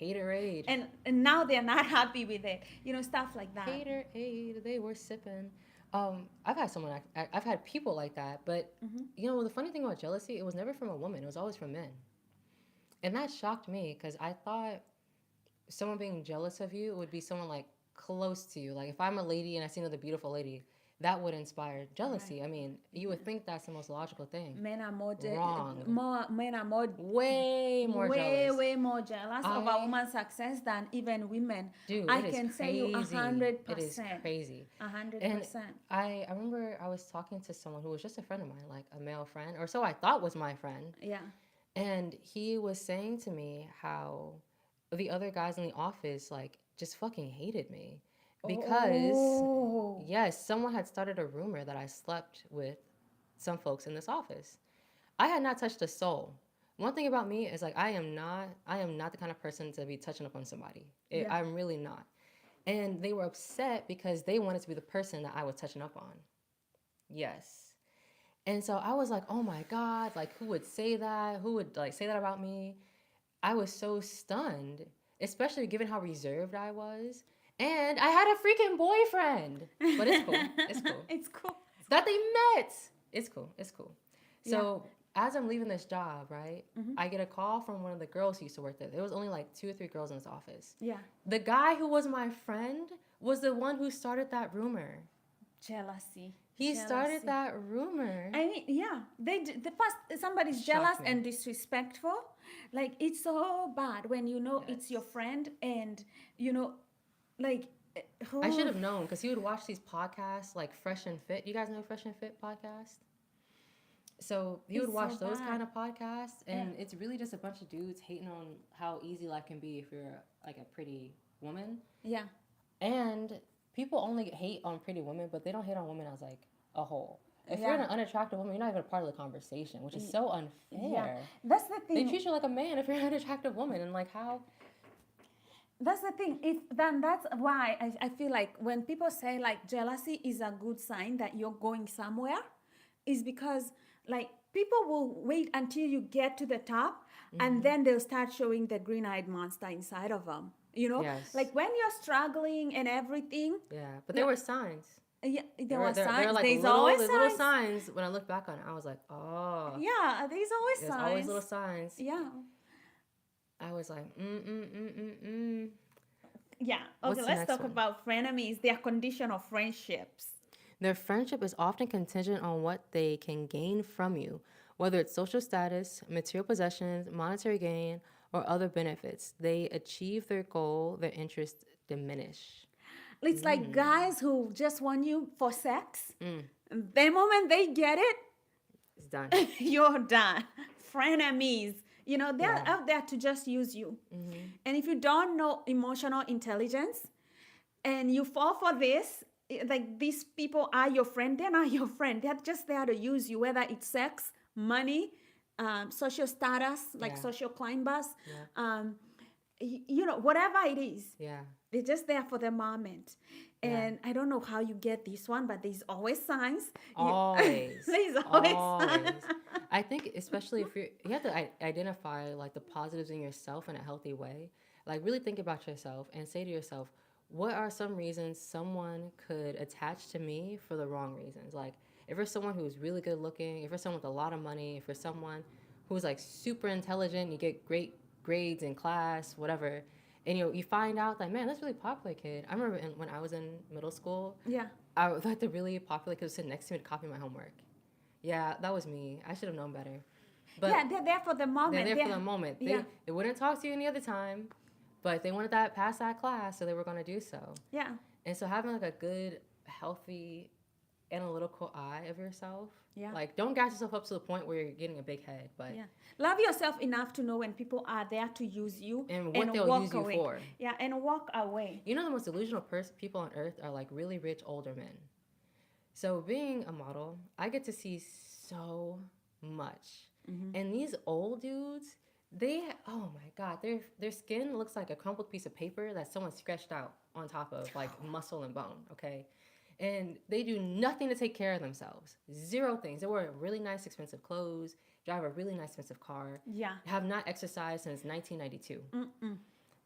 Haterade. and now they're not happy with it, you know, stuff like that. Haterade. They were sipping. I've had people like that, but you know, the funny thing about jealousy, it was never from a woman. It was always from men. And that shocked me because I thought someone being jealous of you would be someone like close to you. Like if I'm a lady and I see another beautiful lady, that would inspire jealousy. I mean, you would think that's the most logical thing. Men are more Wrong. men are more Way more jealous. way more jealous of a woman's success than even women. Dude, I it is can say you crazy. 100%. It is crazy. 100%. I remember I was talking to someone who was just a friend of mine, like a male friend, or so I thought was my friend. Yeah. And he was saying to me how the other guys in the office, like, just fucking hated me. Because, yes, someone had started a rumor that I slept with some folks in this office. I had not touched a soul. One thing about me is, like, I am not the kind of person to be touching up on somebody. I'm really not. And they were upset because they wanted to be the person that I was touching up on. Yes. And so I was like, oh my God, like, who would say that? Who would, like, say that about me? I was so stunned, especially given how reserved I was. And I had a freaking boyfriend. But it's cool. It's cool. It's cool. That they met. It's cool. It's cool. So as I'm leaving this job, right, I get a call from one of the girls who used to work there. There was only like 2 or 3 girls in this office. Yeah. The guy who was my friend was the one who started that rumor. Jealousy. He started that rumor. I mean, yeah, the first somebody's Shocked jealous me. and disrespectful. Like, it's so bad when you know it's your friend, and you know, like, I should have known because he would watch these podcasts like Fresh and Fit. You guys know Fresh and Fit podcast? So he would It's watch so those bad. kind of podcasts, and it's really just a bunch of dudes hating on how easy life can be if you're like a pretty woman. Yeah. And people only hate on pretty women, but they don't hate on women as like a whole. If you're Yeah. an unattractive woman, you're not even a part of the conversation, which is so unfair. Yeah. That's the They thing. treat you like a man if you're an unattractive woman, and like how. That's the thing. Then that's why I feel like when people say like jealousy is a good sign that you're going somewhere, is because like people will wait until you get to the top, and then they'll start showing the green-eyed monster inside of them. You know, Yes. like when you're struggling and everything. Yeah, but there were signs. Yeah, there There were were signs. like There's little, always little signs. signs. When I look back on it, I was like, oh. Yeah, there's always There's signs. always little signs. Yeah. I was like, Yeah. What's Okay, the let's next talk one? about frenemies, their condition of friendships. Their friendship is often contingent on what they can gain from you, whether it's social status, material possessions, monetary gain, or other benefits. They achieve their goal, their interests diminish. It's like guys who just want you for sex. The moment they get It's done. it, you're done. Frenemies. You know, they're Yeah. out there to just use you. And if you don't know emotional intelligence and you fall for this, like these people are your friend, they're not your friend. They're just there to use you, whether it's sex, money, social status, like Yeah. social climbers, Yeah. you know, whatever it is. Yeah. They're just there for the moment. Yeah. And I don't know how you get this one, but there's always signs. Always. There's always Always. signs. I think especially if you have to identify like the positives in yourself in a healthy way. Like really think about yourself and say to yourself, what are some reasons someone could attach to me for the wrong reasons? Like if you're someone who's really good looking, if you're someone with a lot of money, if you're someone who's like super intelligent, you get great grades in class, whatever, and you find out that man, that's a really popular kid. I remember when I was in middle school, Yeah. I thought the really popular kid was sitting next to me to copy my homework. Yeah, that was me. I should have known better. But Yeah, they're there for the moment. they're there for the moment. Yeah. They wouldn't talk to you any other time, but they wanted that pass that class, so they were going to do so. Yeah. And so having like a good, healthy, analytical eye of yourself. Yeah. Like don't gas yourself up to the point where you're getting a big head, but Yeah. Love yourself enough to know when people are there to use you and what they'll walk use you away. for. Yeah, and walk away. You know the most delusional people on earth are like really rich older men. So being a model, I get to see so much. And these old dudes, oh my god, their skin looks like a crumpled piece of paper that someone stretched out on top of like muscle and bone, okay? And they do nothing to take care of themselves. Zero things. They wear really nice expensive clothes, drive a really nice expensive car, Yeah. have not exercised since 1992.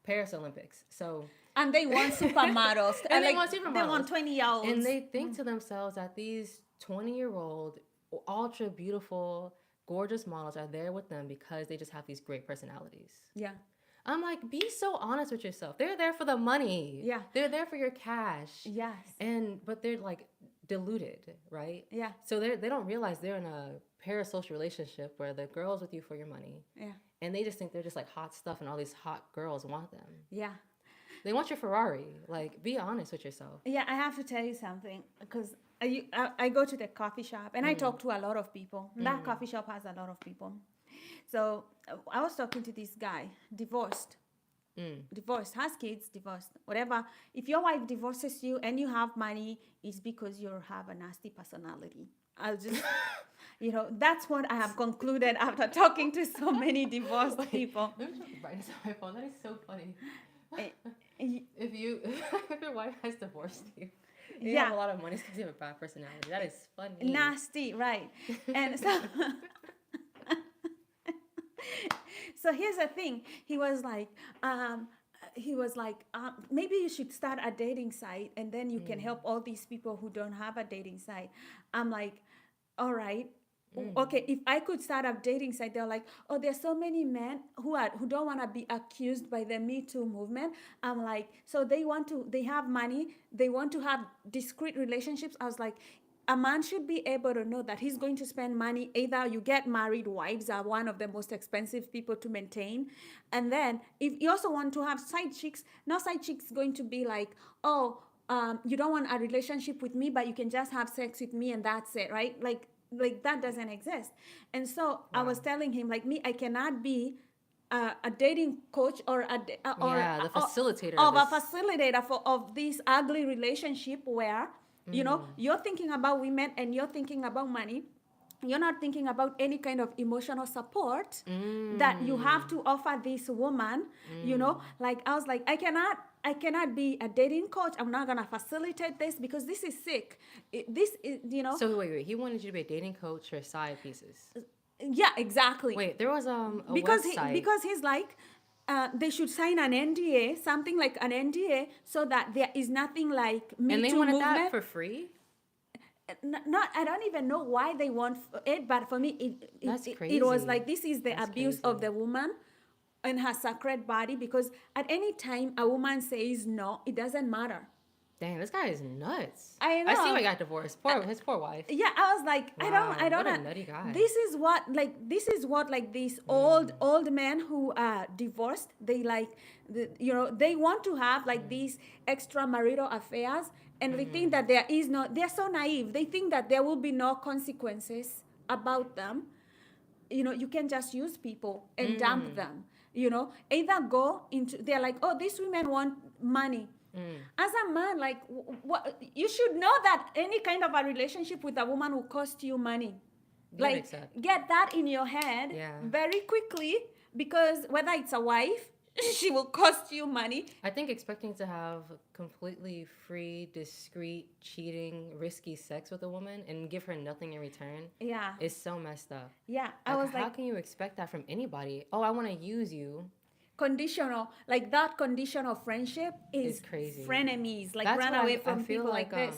Paris Olympics. So And they want supermodels. And they like, want They supermodels. want 20-year-olds. and they think to themselves that these 20-year-old, ultra beautiful, gorgeous models are there with them because they just have these great personalities. Yeah. I'm like, be so honest with yourself. They're there for the money. Yeah. They're there for your cash. Yes. But they're like deluded, right? Yeah. So they don't realize they're in a parasocial relationship where the girl's with you for your money. Yeah. And they just think they're just like hot stuff and all these hot girls want them. Yeah. They want your Ferrari. Like, be honest with yourself. Yeah, I have to tell you something because I go to the coffee shop and I talk to a lot of people. That coffee shop has a lot of people. So I was talking to this guy, divorced, has kids, divorced, whatever. If your wife divorces you and you have money, it's because you have a nasty personality. I'll just, that's what I have concluded after talking to so many divorced people. Let me try to brightness on my phone. That is so funny. Eh, If your wife has divorced you, you Yeah. have a lot of money because you have a bad personality. That is funny. Nasty, right? And so, so here's the thing. He was like, maybe you should start a dating site, and then you can help all these people who don't have a dating site. I'm like, all right. Okay, if I could start a dating site, they're like, oh, there's so many men who don't want to be accused by the Me Too movement. I'm like, so they have money, they want to have discreet relationships. I was like, a man should be able to know that he's going to spend money. Either you get married, wives are one of the most expensive people to maintain. And then if you also want to have side chicks, now side chicks going to be like, oh, you don't want a relationship with me, but you can just have sex with me and that's it, right? Like that doesn't exist. And so I was telling him, like, I cannot be a dating coach or the facilitator of of a facilitator of this ugly relationship where you're thinking about women and you're thinking about money. You're not thinking about any kind of emotional support that you have to offer this woman. Like I was like, I cannot be a dating coach. I'm not gonna facilitate this because this is sick. This is, So wait. He wanted you to be a dating coach for side pieces. Yeah, exactly. Wait, there was a because website. because he's like, they should sign an NDA, something like an NDA, so that there is nothing like Me and they Too wanted movement. that for free? Not I don't even know why they want it, but for me That's it was crazy. like, this is the That's abuse of crazy. the woman. in her sacred body, because at any time a woman says no, it doesn't matter. Dang, this guy is nuts. I I see know. why he got divorced. His poor wife. Yeah, I was like, Wow, I don't what a know. nutty guy. This is what like these old men who are divorced, they like, they want to have like these extramarital affairs, and they think that there is no, they're so naive. They think that there will be no consequences about them. You can just use people and dump them. Either go into, they're like, oh, these women want money. As a man, like, what you should know that any kind of a relationship with a woman will cost you money. You Like, accept. get that in your head Yeah. very quickly, because whether it's a wife, she will cost you money. I think expecting to have completely free, discreet, cheating, risky sex with a woman and give her nothing in return Yeah, is so messed up. yeah. I Like, was how like, can you expect that from anybody? Oh, I want to use you. conditional, like that conditional friendship is It's crazy. frenemies. Like, That's run what away I from feel people like this.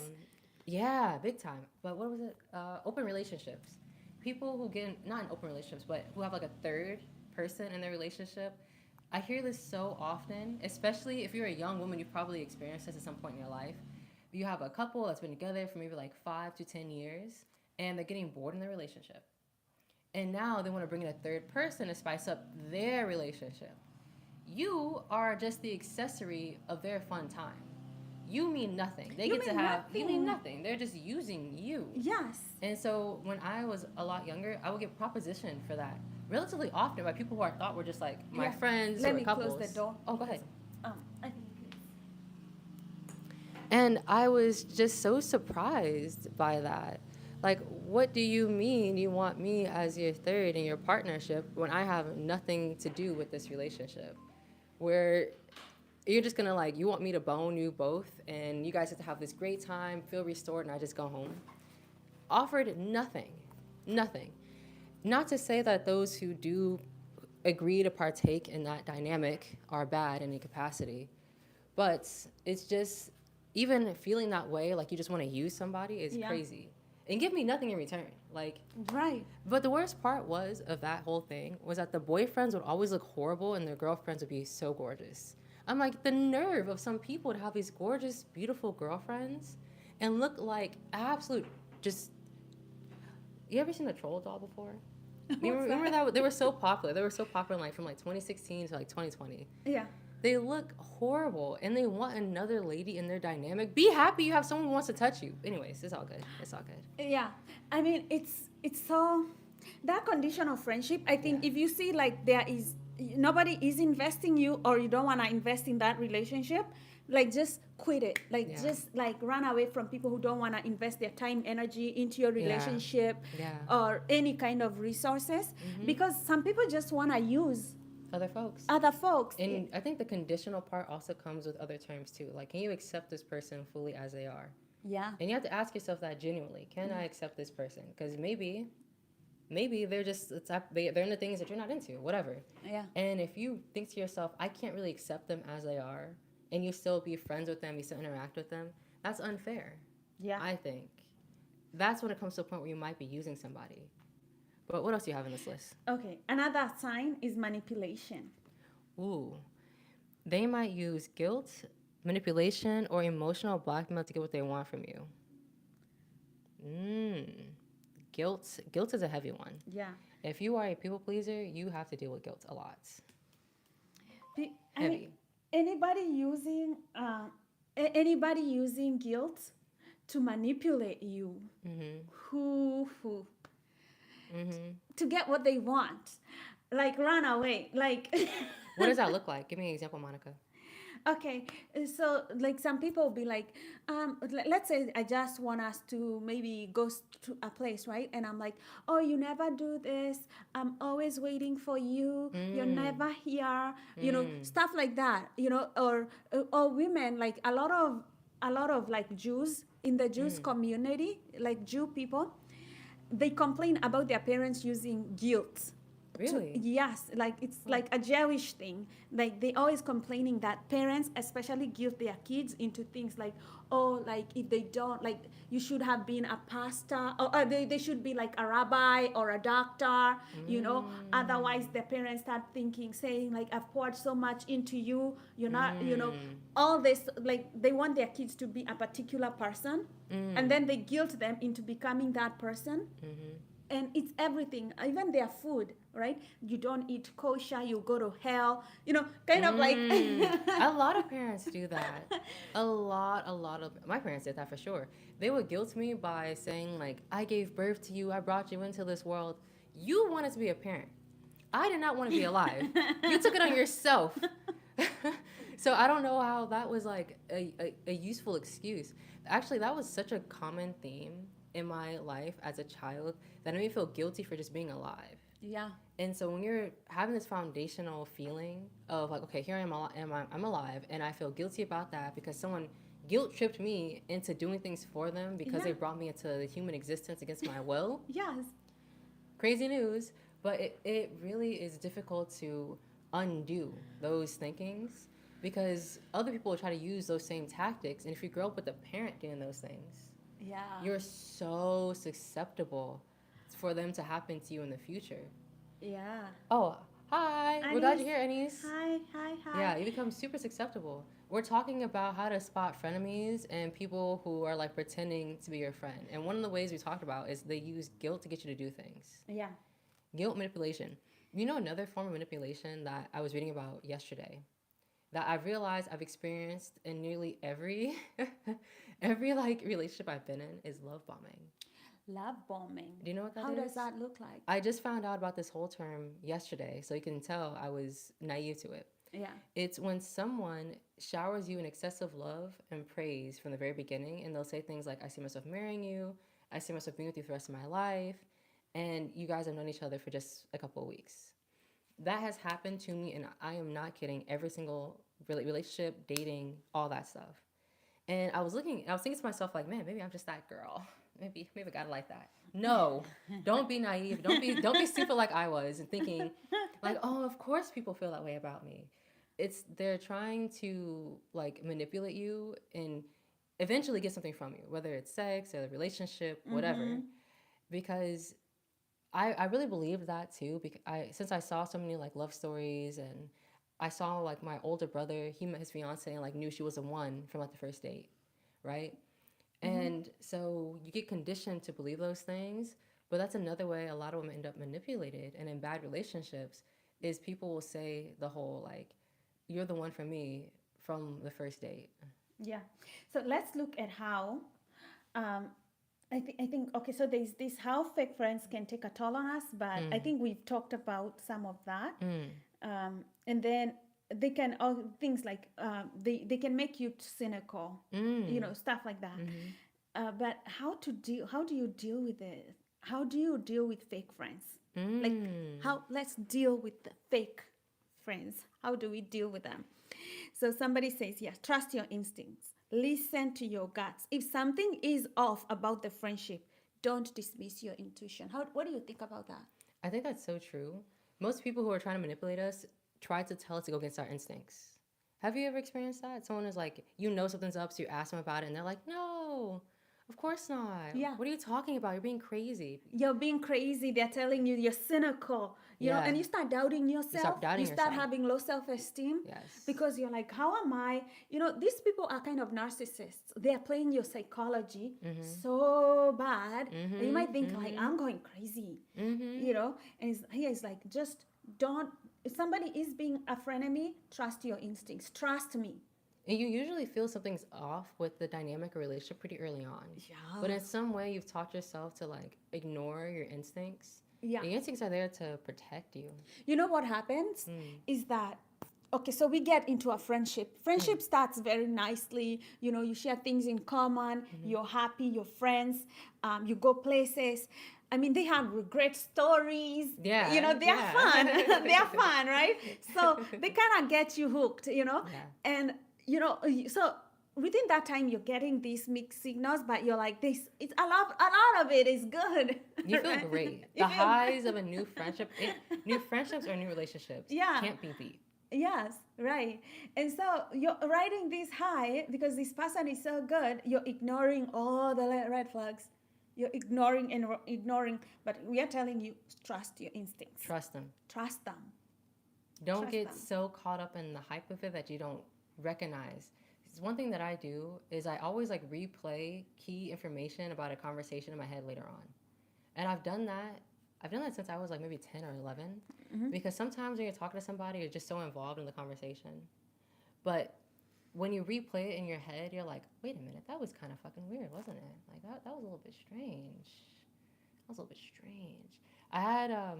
Yeah, big time. But what was it? Open relationships. People who get not in open relationships, but who have like a third person in their relationship. I hear this so often, especially if you're a young woman. You've probably experienced this at some point in your life. You have a couple that's been together for maybe like 5 to 10 years, and they're getting bored in their relationship. And now they want to bring in a third person to spice up their relationship. You are just the accessory of their fun time. You mean nothing. They You get to mean have. You mean nothing. nothing. They're just using you. Yes. And so when I was a lot younger, I would get propositioned for that relatively often by people who I thought were just like my Yeah. friends Let or me couples. close the door. Oh, go ahead. I think And I was just so surprised by that. Like, what do you mean you want me as your third in your partnership when I have nothing to do with this relationship? Where you're just gonna like, you want me to bone you both and you guys have to have this great time, feel restored, and I just go home. Offered nothing. Nothing. Not to say that those who do agree to partake in that dynamic are bad in any capacity, but it's just, even feeling that way, like you just want to use somebody, is Yeah. crazy. And give me nothing in return. Like, right. but the worst part of that whole thing was that the boyfriends would always look horrible and their girlfriends would be so gorgeous. I'm like, the nerve of some people to have these gorgeous, beautiful girlfriends and look like absolute just. You ever seen the Troll doll before? Remember that? They were so popular. They were so popular like from like 2016 to like 2020. Yeah. They look horrible and they want another lady in their dynamic. Be happy you have someone who wants to touch you. Anyways, it's all good. It's all good. Yeah. I mean, it's so, that condition of friendship, I think, Yeah. if you see like there is nobody is investing you, or you don't want to invest in that relationship, like, just quit it. Like, Yeah. just like run away from people who don't want to invest their time, energy into your Yeah. relationship, Yeah. or any kind of resources, because some people just want to use Other folks. other folks. And I think the conditional part also comes with other terms too. Like, can you accept this person fully as they are? Yeah. And you have to ask yourself that genuinely. Can I accept this person? Because maybe they're just, they're into things that you're not into, whatever. Yeah. And if you think to yourself, I can't really accept them as they are, and you still be friends with them, you still interact with them, that's unfair, Yeah. I think. That's when it comes to a point where you might be using somebody. But what else do you have in this list? Okay. Another sign is manipulation. Ooh. They might use guilt, manipulation, or emotional blackmail to get what they want from you. Guilt is a heavy one. Yeah. If you are a people pleaser, you have to deal with guilt a lot. I mean, Heavy. anybody using guilt to manipulate you, who to get what they want, like run away, like. What does that look like? Give me an example, Monica. Okay, so like some people will be like, let's say I just want us to maybe go to a place, right? And I'm like, oh, you never do this. I'm always waiting for you. You're never here. Stuff like that. Or women, like a lot of like Jews in the Jews community, like Jew people, they complain about their parents using guilt. Really? Yes, like it's like a Jewish thing. Like they always complaining that parents especially give their kids into things like, oh, like if they don't, like you should have been a pastor, or they should be like a rabbi or a doctor, you know. Otherwise the parents start thinking, saying like, I've poured so much into you, you're not, you know, all this, like they want their kids to be a particular person, and then they guilt them into becoming that person. And it's everything, even their food, right? You don't eat kosher, you go to hell, you know, kind of like. A lot of parents do that. A lot of my parents did that for sure. They would guilt me by saying like, I gave birth to you, I brought you into this world. You wanted to be a parent. I did not want to be alive. You took it on yourself. So I don't know how that was like a useful excuse. Actually, that was such a common theme in my life as a child that made me feel guilty for just being alive. Yeah. And so when you're having this foundational feeling of like, okay, here I am, I'm alive, and I feel guilty about that because someone guilt tripped me into doing things for them because Yeah. they brought me into the human existence against my will. Yes. Crazy news, but it really is difficult to undo those thinkings because other people will try to use those same tactics. And if you grow up with a parent doing those things, Yeah. you're so susceptible for them to happen to you in the future. Yeah. Oh, hi. We're glad Anise. you're here, Anise. Hi, hi, hi. Yeah, you become super susceptible. We're talking about how to spot frenemies and people who are like pretending to be your friend. And one of the ways we talked about is they use guilt to get you to do things. Yeah. Guilt manipulation. You know, another form of manipulation that I was reading about yesterday that I've realized I've experienced in nearly every like relationship I've been in is love bombing. Love bombing. Do you know what that is? How does that look like? I just found out about this whole term yesterday, so you can tell I was naive to it. Yeah. It's when someone showers you in excessive love and praise from the very beginning, and they'll say things like, I see myself marrying you, I see myself being with you for the rest of my life, and you guys have known each other for just a couple of weeks. That has happened to me, and I am not kidding, every single relationship, dating, all that stuff. And I was thinking to myself, like, man, maybe I'm just that girl. Maybe I got it like that. No, don't be naive. Don't be stupid like I was and thinking, like, oh, of course people feel that way about me. They're trying to like manipulate you and eventually get something from you, whether it's sex or a relationship, whatever. Because I really believed that too. Because since I saw so many like love stories and I saw like my older brother, he met his fiance and like knew she was the one from like the first date, right? And so you get conditioned to believe those things, but that's another way a lot of them end up manipulated. And in bad relationships is people will say the whole like, you're the one for me from the first date. Yeah. So let's look at how. I think okay. So there's this how fake friends can take a toll on us, but I think we've talked about some of that. And then they can things like they can make you cynical, you know, stuff like that. But how do you deal with it? How do you deal with fake friends? Like let's deal with the fake friends. How do we deal with them? So somebody says, yes, trust your instincts. Listen to your guts. If something is off about the friendship, don't dismiss your intuition. What do you think about that? I think that's so true. Most people who are trying to manipulate us try to tell us to go against our instincts. Have you ever experienced that? Someone is like, you know something's up, so you ask them about it, and they're like, no, of course not. Yeah. What are you talking about? You're being crazy. You're being crazy. They're telling you you're cynical. You know, and you start doubting yourself. You start having low self-esteem. Yes. Because you're like, how am I? You know, these people are kind of narcissists. They're playing your psychology so bad. And you might think like, I'm going crazy. You know, and it's like, just don't. If somebody is being a frenemy, trust your instincts. Trust me. And you usually feel something's off with the dynamic or relationship pretty early on. Yeah. But in some way, you've taught yourself to like ignore your instincts. Yeah. Your instincts are there to protect you. You know what happens is that, okay, so we get into a friendship. Friendship starts very nicely. You know, you share things in common. You're happy. You're friends. You go places. I mean, they have great stories. Yeah. You know, they're fun. They're fun, right? So they kind of get you hooked, you know? Yeah. And, you know, so within that time you're getting these mixed signals, but you're like this. It's a lot of it is good. You feel right? great. You The feel highs of a new friendship, new friendships or new relationships yeah. can't be beat. Yes, right. And so you're riding this high because this person is so good, you're ignoring all the red flags. You're ignoring and ignoring, but we are telling you trust your instincts. Trust them. Trust them. Don't Trust get them. so caught up in the hype of it that you don't recognize. 'Cause one thing that I do is I always like replay key information about a conversation in my head later on. And I've done that. I've done that since I was like maybe 10 or 11. Because sometimes when you're talking to somebody, you're just so involved in the conversation. But when you replay it in your head, you're like, wait a minute, that was kind of fucking weird, wasn't it? Like, that was a little bit strange. That was a little bit strange. I had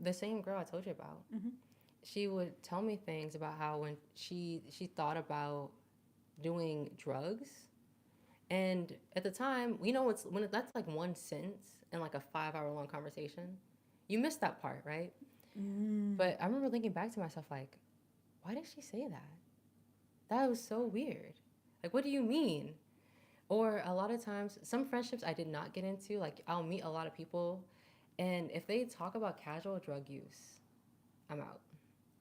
the same girl I told you about. She would tell me things about how when she thought about doing drugs, and at the time, you know, when that's like one sentence in like a 5 hour long conversation, you miss that part, right? But I remember thinking back to myself like, why did she say that? That was so weird. Like, what do you mean? Or a lot of times, some friendships I did not get into, like I'll meet a lot of people, and if they talk about casual drug use, I'm out.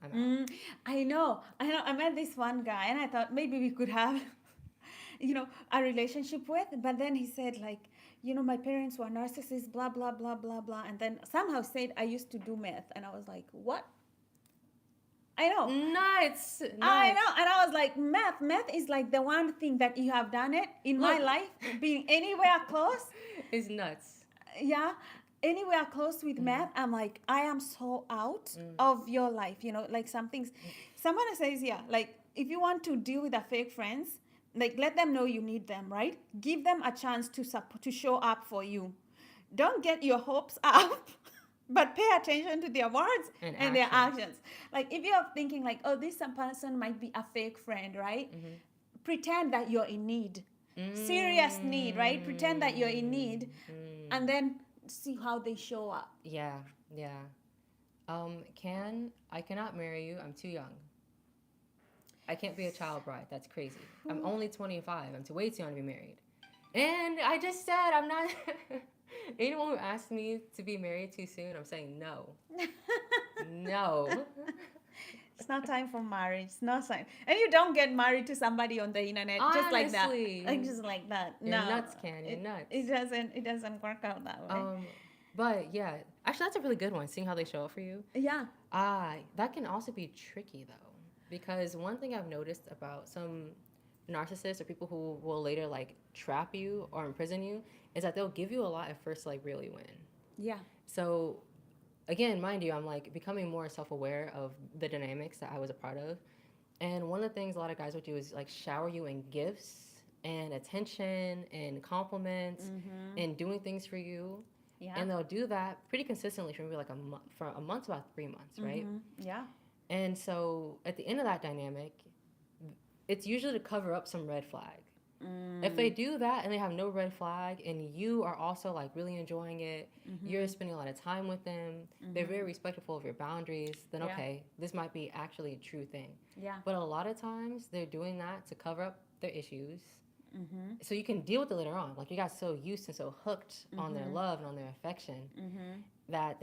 I'm out. I know. I met this one guy, and I thought maybe we could have, a relationship with. But then he said like, my parents were narcissists, blah blah blah blah blah, and then somehow said I used to do meth, and I was like, what? I know. Nuts. I know, and I was like, meth is like the one thing that you have done it in my Look. life, being anywhere close. It's nuts. Yeah, anywhere close with meth, I'm like, I am so out of your life. Like some things. Someone says, yeah, like if you want to deal with the fake friends, like let them know you need them, right? Give them a chance to show up for you. Don't get your hopes up. But pay attention to their words and their actions. Like if you're thinking like, oh, this person might be a fake friend, right? Pretend that you're in need. Serious need, right? Pretend that you're in need and then see how they show up. Yeah, yeah. I cannot marry you. I'm too young. I can't be a child bride. That's crazy. I'm only 25. I'm way too young to be married. And I just said I'm not. Anyone who asks me to be married too soon, I'm saying no. No. It's not time for marriage. It's not time. And you don't get married to somebody on the internet just like that. Honestly. Like just like that. You're No. nuts, Ken. You're nuts. It doesn't work out that way. But yeah, actually, that's a really good one. Seeing how they show up for you. Yeah. That can also be tricky though, because one thing I've noticed about some narcissists or people who will later like trap you or imprison you is that they'll give you a lot at first to like really win. Yeah. So again, mind you, I'm like becoming more self-aware of the dynamics that I was a part of. And one of the things a lot of guys would do is like shower you in gifts and attention and compliments and doing things for you. Yeah. And they'll do that pretty consistently for maybe like from a month to about 3 months, right? Yeah. And so at the end of that dynamic, it's usually to cover up some red flag. If they do that and they have no red flag and you are also like really enjoying it, you're spending a lot of time with them, they're very respectful of your boundaries, then okay, this might be actually a true thing. Yeah. But a lot of times they're doing that to cover up their issues. So you can deal with it later on. Like you got so used and so hooked on their love and on their affection that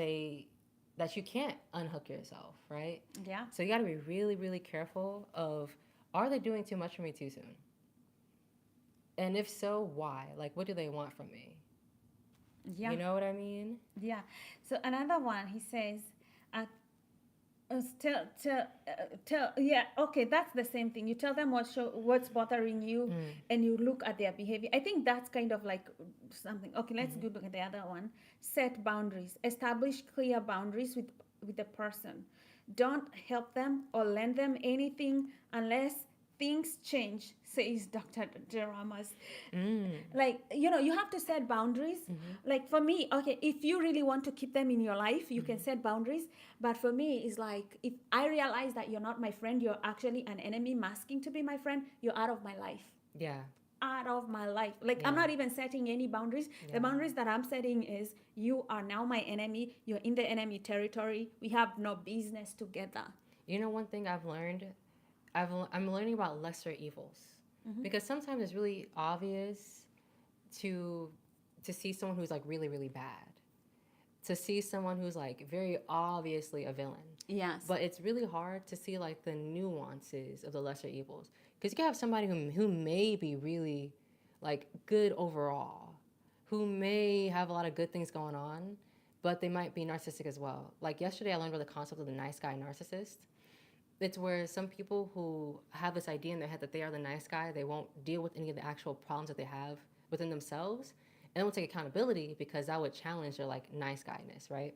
you can't unhook yourself, right? Yeah. So you got to be really, really careful of, are they doing too much for me too soon? And if so, why? Like, what do they want from me? Yeah. You know what I mean? Yeah. So another one, he says, yeah, okay, that's the same thing. You tell them what's bothering you and you look at their behavior. I think that's kind of like something. Okay, let's go look at the other one. Set boundaries. Establish clear boundaries with the person. Don't help them or lend them anything unless things change, says Dr. Deramas. Like, you have to set boundaries. Like for me, okay, if you really want to keep them in your life, you can set boundaries. But for me, it's like, if I realize that you're not my friend, you're actually an enemy masking to be my friend, you're out of my life. Yeah. Out of my life. Like, I'm not even setting any boundaries. The boundaries that I'm setting is, you are now my enemy. You're in the enemy territory. We have no business together. You know, one thing I've learned, I'm learning about lesser evils. because sometimes it's really obvious to see someone who's like really really bad, to see someone who's like very obviously a villain. Yes. But it's really hard to see like the nuances of the lesser evils, because you can have somebody who may be really like good overall, who may have a lot of good things going on, but they might be narcissistic as well. Like yesterday I learned about the concept of the nice guy narcissist. It's where some people who have this idea in their head that they are the nice guy, they won't deal with any of the actual problems that they have within themselves, and they won't take accountability because that would challenge their like nice guyness, right?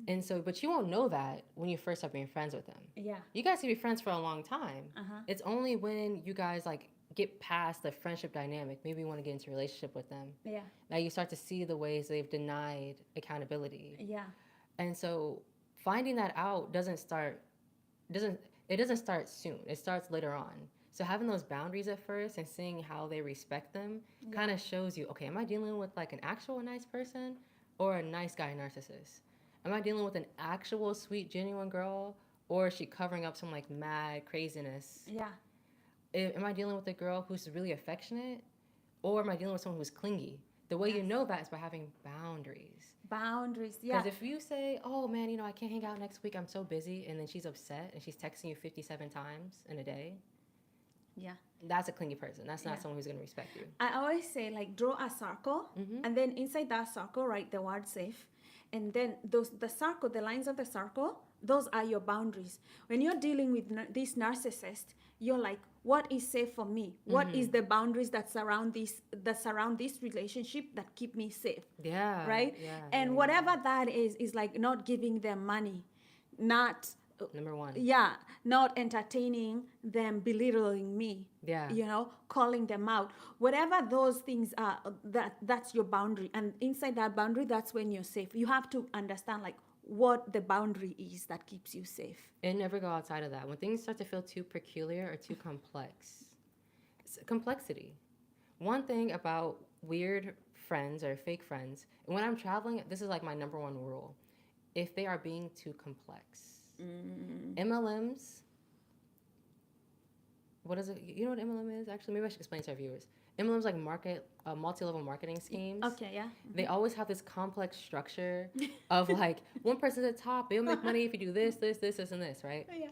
And so, but you won't know that when you first start being friends with them. Yeah. You guys can be friends for a long time. Uh-huh. It's only when you guys like get past the friendship dynamic, maybe you want to get into a relationship with them, Yeah. that you start to see the ways they've denied accountability. Yeah. And so finding that out doesn't start soon. It starts later on. So having those boundaries at first and seeing how they respect them kind of shows you, okay, am I dealing with like an actual nice person or a nice guy narcissist? Am I dealing with an actual sweet, genuine girl, or is she covering up some like mad craziness? Yeah. Am I dealing with a girl who's really affectionate, or am I dealing with someone who's clingy? The way you know that is by having boundaries. Boundaries. Yeah. Because if you say, oh man, I can't hang out next week, I'm so busy, and then she's upset and she's texting you 57 times in a day, Yeah. that's a clingy person. That's not Yeah. someone who's going to respect you. I always say, like, draw a circle, and then inside that circle write the word safe, and then the lines of the circle, those are your boundaries. When you're dealing with this narcissist, you're like, what is safe for me? What is the boundaries that surround this relationship that keep me safe? Yeah. Right? Yeah. And whatever that is like not giving them money, not Number one. yeah, not entertaining them, belittling me. Yeah. Calling them out. Whatever those things are, that's your boundary. And inside that boundary, that's when you're safe. You have to understand like what the boundary is that keeps you safe. And never go outside of that. When things start to feel too peculiar or too complex, it's complexity. One thing about weird friends or fake friends, and when I'm traveling, this is like my number one rule. If they are being too complex. MLMs, what is it? You know what MLM is? Actually, maybe I should explain to our viewers. MLMs like multi-level marketing schemes. Okay, yeah. They always have this complex structure of like one person at the top, they'll make money if you do this, this, this, this, and this, right? Yeah.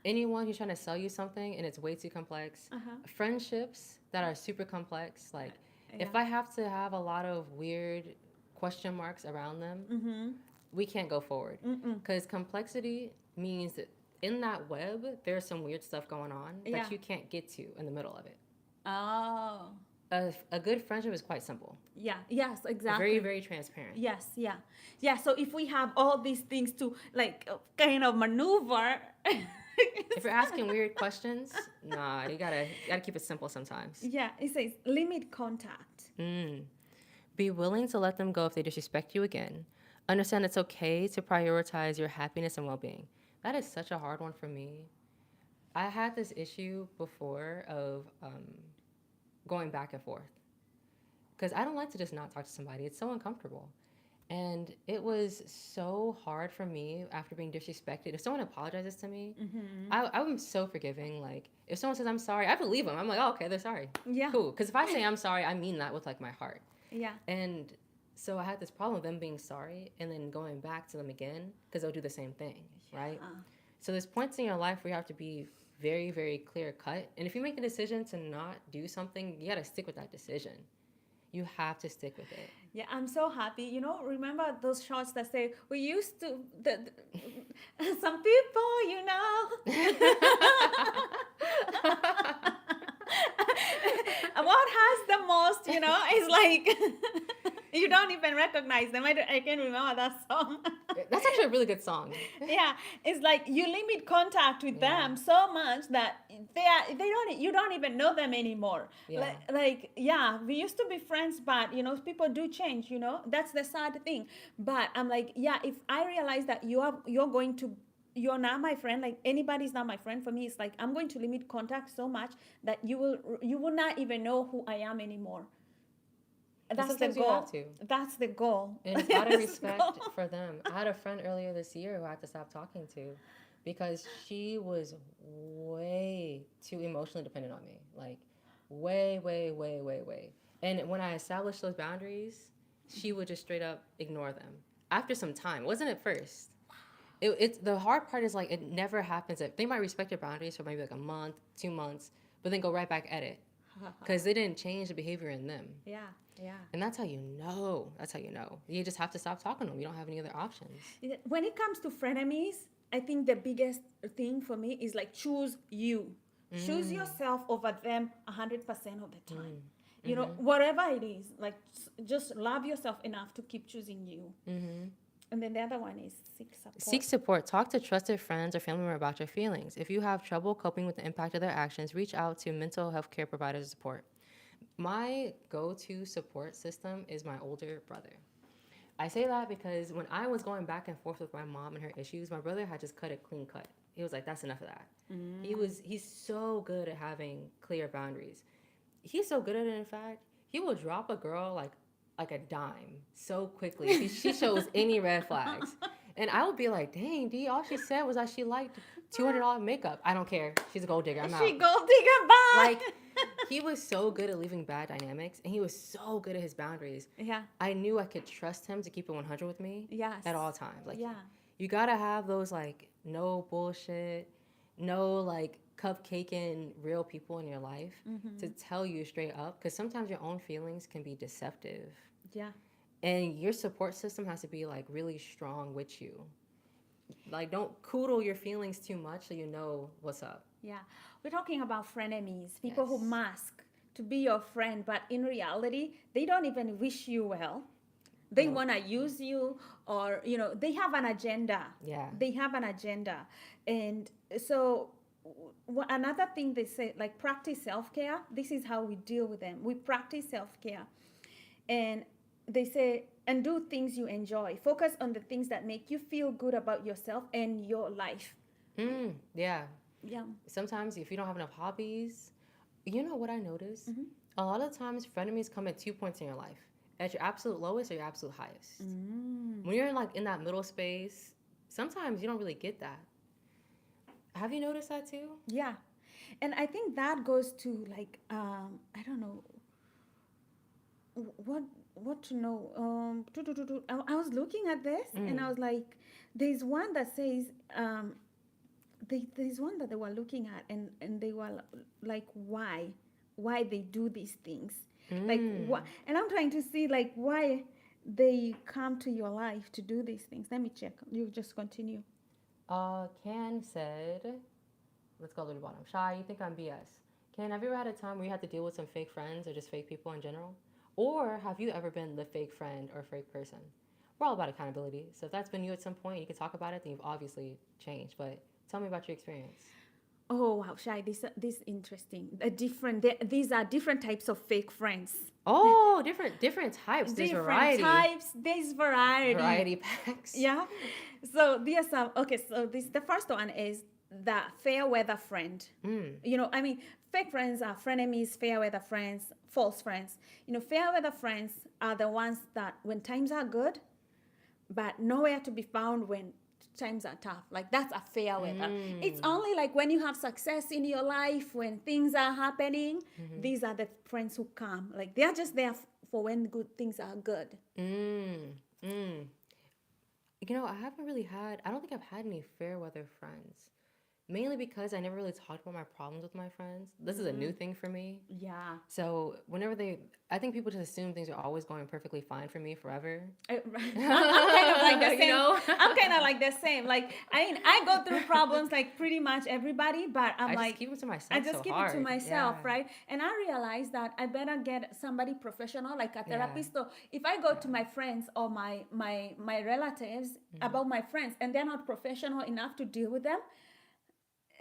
Anyone who's trying to sell you something and it's way too complex. Friendships that are super complex, like if I have to have a lot of weird question marks around them, we can't go forward. Because complexity means that in that web, there's some weird stuff going on that you can't get to in the middle of it. Oh. A good friendship is quite simple. Yeah. Yes, exactly. Very, very transparent. Yes, yeah. Yeah, so if we have all these things to like kind of maneuver. If you're asking weird questions, nah, you gotta keep it simple sometimes. Yeah, it says limit contact. Be willing to let them go if they disrespect you again. Understand it's okay to prioritize your happiness and well-being. That is such a hard one for me. I had this issue before of going back and forth. Because I don't like to just not talk to somebody. It's so uncomfortable. And it was so hard for me after being disrespected. If someone apologizes to me, I'm so forgiving. Like, if someone says I'm sorry, I believe them. I'm like, oh, okay, they're sorry. Yeah. Cool. Because if I say I'm sorry, I mean that with like my heart. Yeah. And so I had this problem with them being sorry and then going back to them again because they'll do the same thing, right? So there's points in your life where you have to be very, very clear cut. And if you make a decision to not do something, you got to stick with that decision. You have to stick with it. Yeah, I'm so happy. Remember those shots that say, we used to, some people, what has the most, is like, you don't even recognize them. I can't remember that song. That's actually a really good song. Yeah, it's like you limit contact with them so much that you don't even know them anymore. Yeah. We used to be friends, but people do change. That's the sad thing. But I'm like, if I realize that you're not my friend, like anybody's not my friend, for me it's like I'm going to limit contact so much that you will not even know who I am anymore. That's the goal. You have to. That's the goal. And out of respect for them. I had a friend earlier this year who I had to stop talking to because she was way too emotionally dependent on me. Like, way, way, way, way, way. And when I established those boundaries, she would just straight up ignore them. After some time, it wasn't at first. It's the hard part is like it never happens. They might respect your boundaries for maybe like a month, 2 months, but then go right back at it because they didn't change the behavior in them. Yeah, yeah. And that's how you know. That's how you know. You just have to stop talking to them. You don't have any other options. When it comes to frenemies, I think the biggest thing for me is like choose you. Choose yourself over them 100% of the time. You know, whatever it is, like just love yourself enough to keep choosing you. And then the other one is seek support. Seek support. Talk to trusted friends or family member about your feelings. If you have trouble coping with the impact of their actions, reach out to mental health care providers support. My go-to support system is my older brother. I say that because when I was going back and forth with my mom and her issues, my brother had just cut it clean cut. He was like, that's enough of that. He's so good at having clear boundaries. He's so good at it, in fact, he will drop a girl like a dime so quickly if she shows any red flags. And I would be like, dang, D, all she said was that she liked $200 makeup. I don't care. She's a gold digger. I'm out. She gold digger, bye. Like, he was so good at leaving bad dynamics, and he was so good at his boundaries. Yeah. I knew I could trust him to keep it 100 with me Yes. at all times. Like, Yeah. you gotta have those, like, no bullshit, no, like, cupcaking real people in your life to tell you straight up, because sometimes your own feelings can be deceptive. Yeah. And your support system has to be, like, really strong with you. Like, don't coodle your feelings too much so you know what's up. Yeah. We're talking about frenemies, people who Yes. mask to be your friend, but in reality, they don't even wish you well. They No. want to use you, or, you know, they have an agenda. Yeah. They have an agenda. And so, another thing they say, like, practice self care. This is how we deal with them. We practice self care. And they say, and do things you enjoy. Focus on the things that make you feel good about yourself and your life. Yeah. Yeah. Sometimes if you don't have enough hobbies, you know what I notice? A lot of times frenemies come at 2 points in your life. At your absolute lowest or your absolute highest. When you're like in that middle space, sometimes you don't really get that. Have you noticed that too? Yeah. And I think that goes to like I don't know what to know. I was looking at this and I was like, there's one that says there's one that they were looking at and they were like why they do these things. Like what, and I'm trying to see like why they come to your life to do these things. Let me check. You just continue. Ken said, let's go to the bottom. Shy, you think I'm BS. Ken, have you ever had a time where you had to deal with some fake friends or just fake people in general? Or have you ever been the fake friend or fake person? We're all about accountability. So if that's been you at some point, you can talk about it, then you've obviously changed. But tell me about your experience. Oh wow, Shai, this interesting. These are different types of fake friends. Oh, different types. There's Different variety. types. There's variety. Variety packs. Yeah. So there's some. Okay. So the first one is the fair weather friend. You know, I mean, fake friends are frenemies. Fair weather friends, false friends. You know, fair weather friends are the ones that when times are good, but nowhere to be found when times are tough. Like that's a fair weather. It's only like when you have success in your life, when things are happening, these are the friends who come. Like they're just there for when good things are good. You know, I don't think I've had any fair weather friends. Mainly because I never really talked about my problems with my friends. This is a new thing for me. Yeah. So whenever I think people just assume things are always going perfectly fine for me forever. I'm kind of like the same. You know? I'm kind of like the same. Like I go through problems like pretty much everybody, but I like just keep it to myself. I just keep it to myself, Yeah. right? And I realized that I better get somebody professional, like a therapist. So if I go to my friends or my relatives about my friends, and they're not professional enough to deal with them,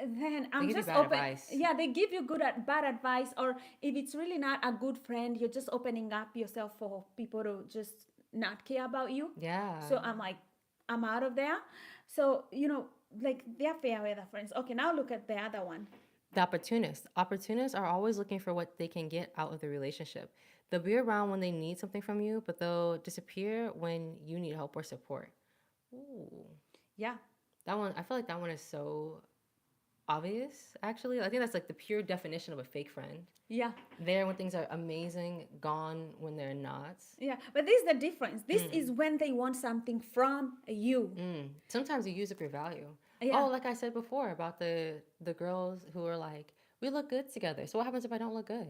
then I'm give you just bad open. advice. Yeah, they give you bad advice, or if it's really not a good friend, you're just opening up yourself for people to just not care about you. Yeah. So I'm like, I'm out of there. So, you know, like they're fair weather friends. Okay, now look at the other one. The opportunists. Opportunists are always looking for what they can get out of the relationship. They'll be around when they need something from you, but they'll disappear when you need help or support. Ooh. Yeah. That one, I feel like that one is so obvious, actually. I think that's like the pure definition of a fake friend. Yeah. There when things are amazing, gone when they're not. Yeah. But this is the difference. This is when they want something from you. Sometimes you use up your value. Yeah. Oh, like I said before about the girls who are like, we look good together. So what happens if I don't look good?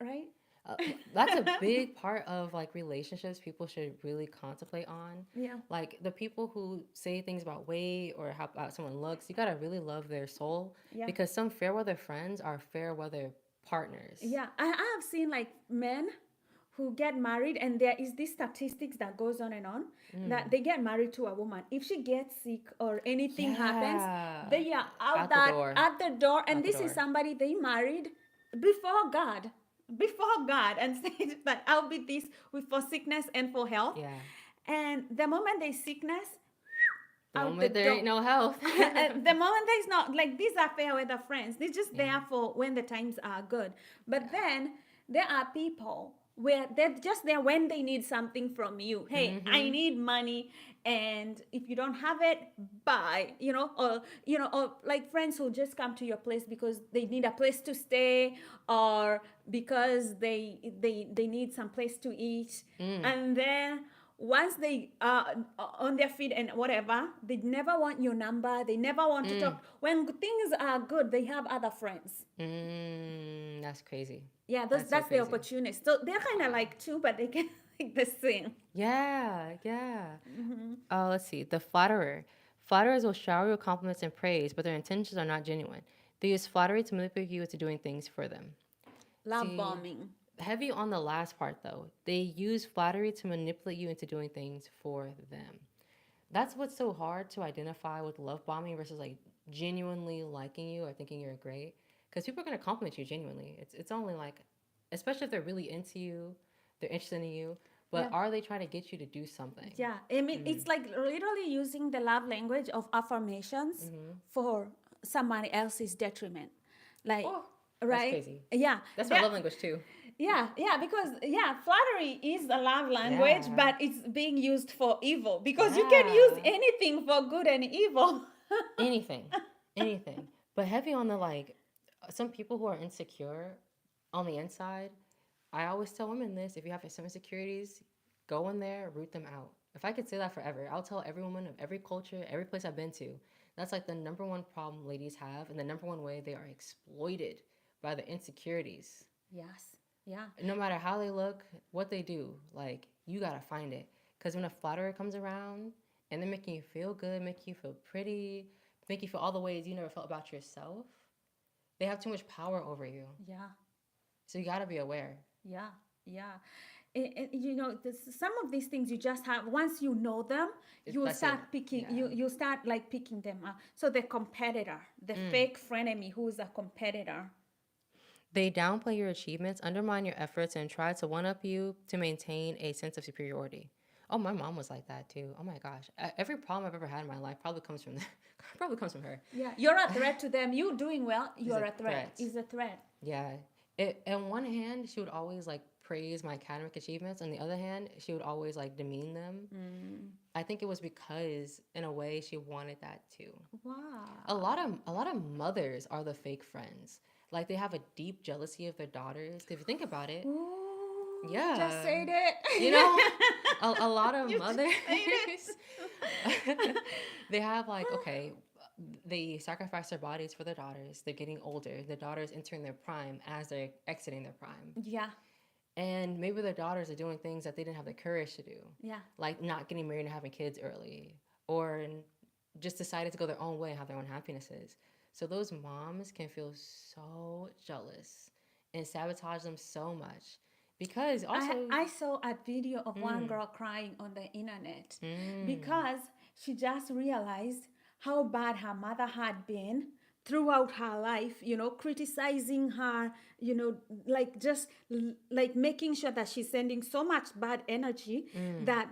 Right? Uh, that's a big part of like relationships people should really contemplate on. Yeah. Like the people who say things about weight or how about someone looks, you gotta really love their soul Yeah. because some fair weather friends are fair weather partners. Yeah. I have seen like men who get married, and there is this statistics that goes on and on that they get married to a woman. If she gets sick or anything happens, Yeah. they are out Out the that door. at the door. And Out the this is door. somebody they married before God, and said that I'll be this with for sickness and for health. Yeah. And the moment there's sickness, The out moment the there door. ain't no health. And the moment there's not, like, these are fair weather friends. They're just there for when the times are good. But then there are people where they're just there when they need something from you. Hey, I need money, and if you don't have it, buy. Or like friends who just come to your place because they need a place to stay, or because they need some place to eat, and then once they are on their feet and whatever, they never want your number. They never want to talk. When things are good, they have other friends. That's crazy. Yeah, That's so that's the crazy. opportunist. So they're kind of like two, but they can like the same. Yeah, yeah. Let's see. The flatterer. Flatterers will shower you with compliments and praise, but their intentions are not genuine. They use flattery to manipulate you into doing things for them. Love See, bombing. Heavy on the last part, though. They use flattery to manipulate you into doing things for them. That's what's so hard to identify with love bombing versus like genuinely liking you or thinking you're great. Because people are going to compliment you genuinely. It's only like, especially if they're really into you, they're interested in you. But Yeah. are they trying to get you to do something? Yeah, I mean, it's like literally using the love language of affirmations for someone else's detriment. Like, Oh, that's right? crazy. Yeah. That's my love language too. Yeah, because flattery is a love language, Yeah. but it's being used for evil because you can use Yeah. anything for good and evil. Anything. Anything. But heavy on the like, some people who are insecure on the inside, I always tell women this: if you have some insecurities, go in there, root them out. If I could say that forever, I'll tell every woman of every culture, every place I've been to. That's like the number one problem ladies have, and the number one way they are exploited by the insecurities. Yes. Yeah. No matter how they look, what they do, like you gotta find it. Because when a flatterer comes around and they're making you feel good, making you feel pretty, make you feel all the ways you never felt about yourself, they have too much power over you. Yeah. So you gotta be aware. Yeah. Yeah. Some of these things you just have, once you know them, you will That's start it. picking, Yeah. you start like picking them up. So the competitor, the fake frenemy who is a competitor. They downplay your achievements, undermine your efforts, and try to one-up you to maintain a sense of superiority. Oh, my mom was like that too. Oh my gosh, every problem I've ever had in my life probably comes from probably comes from her. Yeah. You're a threat to them. You doing well, you're a a threat. threat. Is a threat. Yeah. On one hand, she would always like praise my academic achievements. On the other hand, she would always like demean them. I think it was because, in a way, she wanted that too. Wow. A lot of mothers are the fake friends. Like they have a deep jealousy of their daughters. If you think about it, Ooh, Yeah. Just said it. you know, a lot of You just mothers, said they have like, okay, they sacrifice their bodies for their daughters. They're getting older. The daughters entering their prime as they're exiting their prime. Yeah. And maybe their daughters are doing things that they didn't have the courage to do, Yeah. like not getting married and having kids early, or just decided to go their own way and have their own happinesses. So those moms can feel so jealous and sabotage them so much because also I saw a video of one girl crying on the internet because she just realized how bad her mother had been throughout her life, criticizing her, like just like making sure that she's sending so much bad energy that,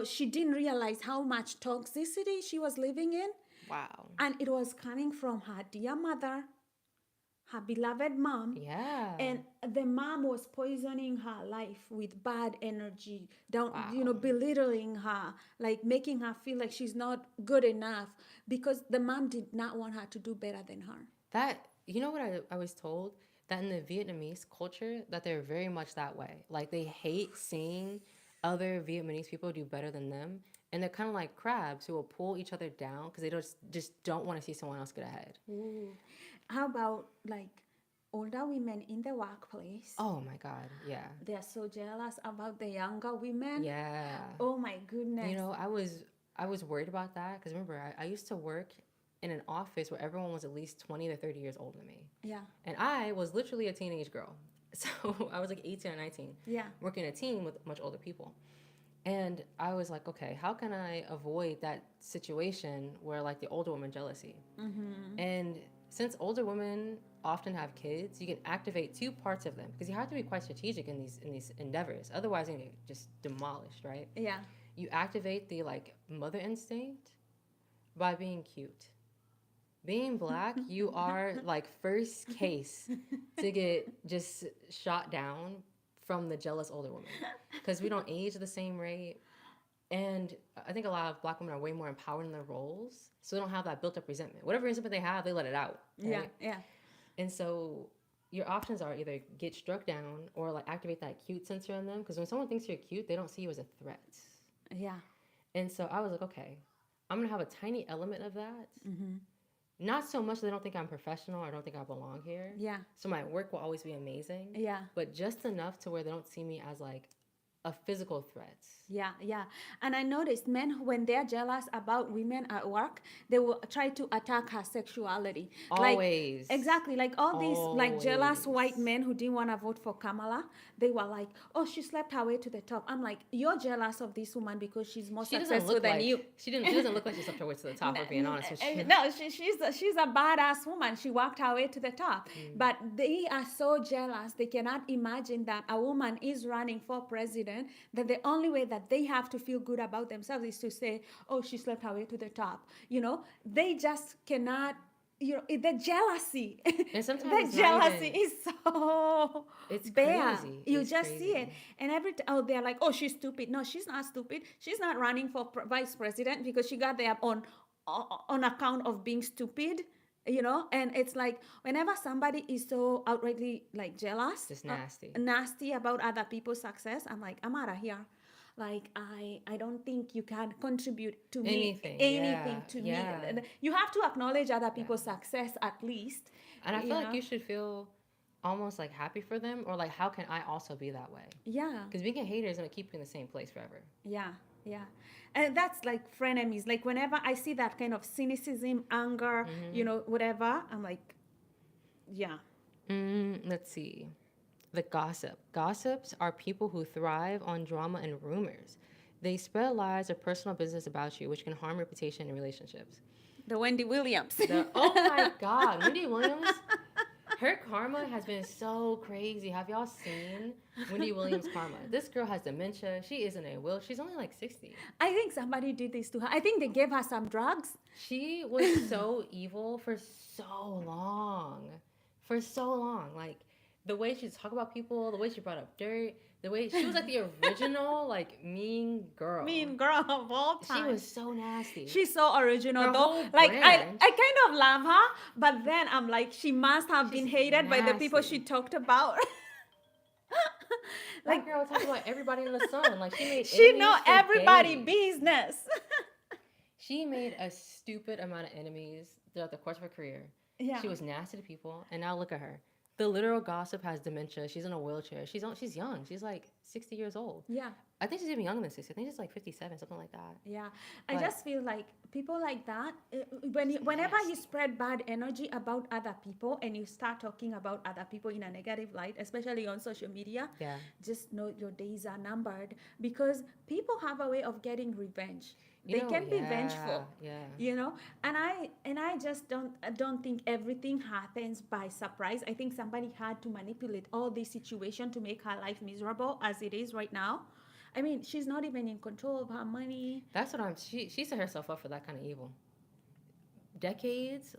she didn't realize how much toxicity she was living in. wow. And it was coming from her dear mother, her beloved mom. Yeah. And the mom was poisoning her life with bad energy, down, Wow. belittling her, like making her feel like she's not good enough because the mom did not want her to do better than her. That, you know what I was told? That in the Vietnamese culture, that they're very much that way. Like they hate seeing other Vietnamese people do better than them. And they're kind of like crabs who will pull each other down because they just don't want to see someone else get ahead. Ooh. How about like older women in the workplace? Oh my God. Yeah. They are so jealous about the younger women. Yeah. Oh my goodness. You know, I was worried about that because remember, I used to work in an office where everyone was at least 20 to 30 years older than me. Yeah. And I was literally a teenage girl. So I was like 18 or 19, Yeah. working in a team with much older people. And I was like, okay, how can I avoid that situation where like the older woman jealousy? And since older women often have kids, you can activate two parts of them because you have to be quite strategic in these endeavors. Otherwise, you're gonna get just demolished, right? Yeah. You activate the like mother instinct by being cute. Being black, you are like first case to get just shot down from the jealous older woman because we don't age at the same rate. And I think a lot of black women are way more empowered in their roles, so they don't have that built-up resentment. Whatever resentment they have, they let it out. Right? Yeah. Yeah. And so your options are either get struck down or like activate that cute sensor in them because when someone thinks you're cute, they don't see you as a threat. Yeah. And so I was like, okay, I'm gonna have a tiny element of that. Not so much that they don't think I'm professional or don't think I belong here. Yeah. So my work will always be amazing. Yeah. But just enough to where they don't see me as like a physical threat. Yeah, yeah. And I noticed men, when they're jealous about women at work, they will try to attack her sexuality. Always. Like, exactly. Like all these like jealous Always. white men who didn't want to vote for Kamala, they were like, oh, she slept her way to the top. I'm like, you're jealous of this woman because she's more She doesn't successful look than like you. she doesn't look like she slept her way to the top. We're being honest with you. No, she's a badass woman. She worked her way to the top. But they are so jealous. They cannot imagine that a woman is running for president, that the only way that they have to feel good about themselves is to say, oh, she slept her way to the top. You know, they just cannot, the jealousy. And sometimes The it's not jealousy even- is so It's bare. crazy. You It's just see it. crazy. And they're like, oh, she's stupid. No, she's not stupid. She's not running for vice president because she got there on account of being stupid. And it's like whenever somebody is so outrightly like jealous, Just nasty. nasty about other people's success, I'm like, I'm out of here. Like I don't think you can contribute to Anything, me anything yeah, to yeah. me. You have to acknowledge other people's success at least. And I feel like know? you should feel almost like happy for them or like how can I also be that way? Yeah. Because being a hater is gonna keep you in the same place forever. Yeah, yeah. And that's like frenemies. Like whenever I see that kind of cynicism, anger, whatever, I'm like, yeah. Let's see. The gossip. Gossips are people who thrive on drama and rumors. They spread lies or personal business about you, which can harm reputation and relationships. The Wendy Williams. Oh my God, Wendy Williams. Her karma has been so crazy. Have y'all seen Wendy Williams' karma? This girl has dementia. She is in a wheel. She's only like 60. I think somebody did this to her. I think they gave her some drugs. She was so evil for so long. For so long. Like, the way she talked about people, the way she brought up dirt, the way she was like the original, like, mean girl. Mean girl of all time. She was so nasty. She's so original Her though. whole Like I brand. kind of love her, but then I'm like, she must have been She's hated by the people nasty. she talked about. That girl talked about everybody in the sun. Like, she made She enemies know for everybody days. business. She made a stupid amount of enemies throughout the course of her career. Yeah. She was nasty to people, and now look at her. The literal gossip has dementia. She's in a wheelchair. She's young. She's like 60 years old. Yeah. I think she's even younger than 60. I think she's like 57, something like that. Yeah, I But- just feel like people like that, whenever you spread bad energy about other people and you start talking about other people in a negative light, especially on social media, Yeah. just know your days are numbered because people have a way of getting revenge. You They know, can be yeah, vengeful. Yeah. And I just don't think everything happens by surprise. I think somebody had to manipulate all this situation to make her life miserable as it is right now. I mean, she's not even in control of her money. That's what she set herself up for that kind of evil. decades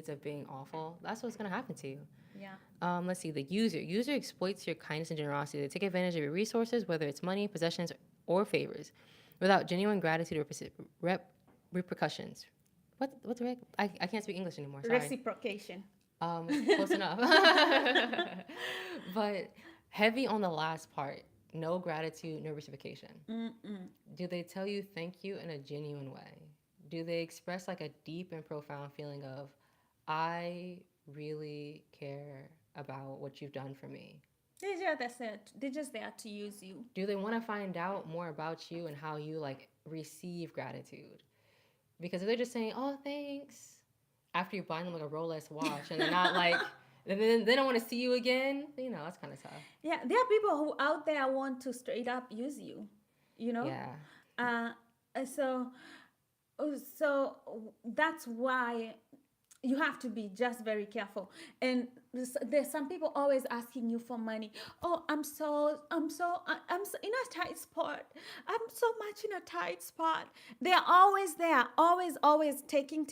of being awful, that's what's gonna happen to you. Yeah. Let's see. The user exploits your kindness and generosity. They take advantage of your resources, whether it's money, possessions, or favors, without genuine gratitude or repercussions. What's the I can't speak English anymore. Sorry. Reciprocation. Close enough. But heavy on the last part. No gratitude, no reciprocation. Do they tell you thank you in a genuine way? Do they express like a deep and profound feeling of, I really care about what you've done for me? They're just there to use you. Do they want to find out more about you and how you like receive gratitude? Because if they're just saying, oh, thanks, after you buy them like a Rolex watch and they're not like, and then they don't want to see you again, you know, that's kind of tough. Yeah, there are people who out there want to straight up use you, you know? Yeah. So that's why you have to be just very careful. And there's some people always asking you for money. Oh, I'm so in a tight spot. I'm so much in a tight spot. They're always there, always taking,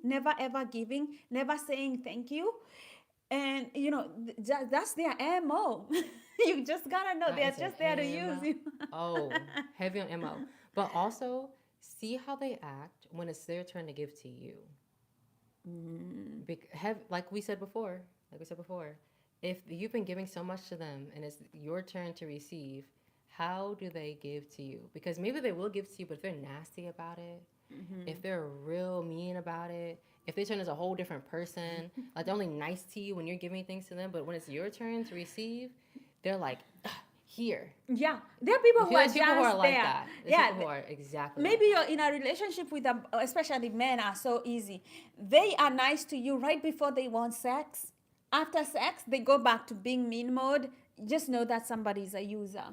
never ever giving, never saying thank you. And you know, that's their MO. You just gotta know they're just there to use you. Oh, heavy on MO. But also see how they act when it's their turn to give to you. Like we said before, if you've been giving so much to them and it's your turn to receive, how do they give to you? Because maybe they will give to you, but if they're nasty about it, if they're real mean about it, if they turn as a whole different person, like they're only nice to you when you're giving things to them, but when it's your turn to receive, they're like, here. Yeah, there are people who are just like there. That. There's people who are exactly. Maybe like you're in a relationship with them, especially men are so easy. They are nice to you right before they want sex. After sex, they go back to being mean mode. Just know that somebody's a user.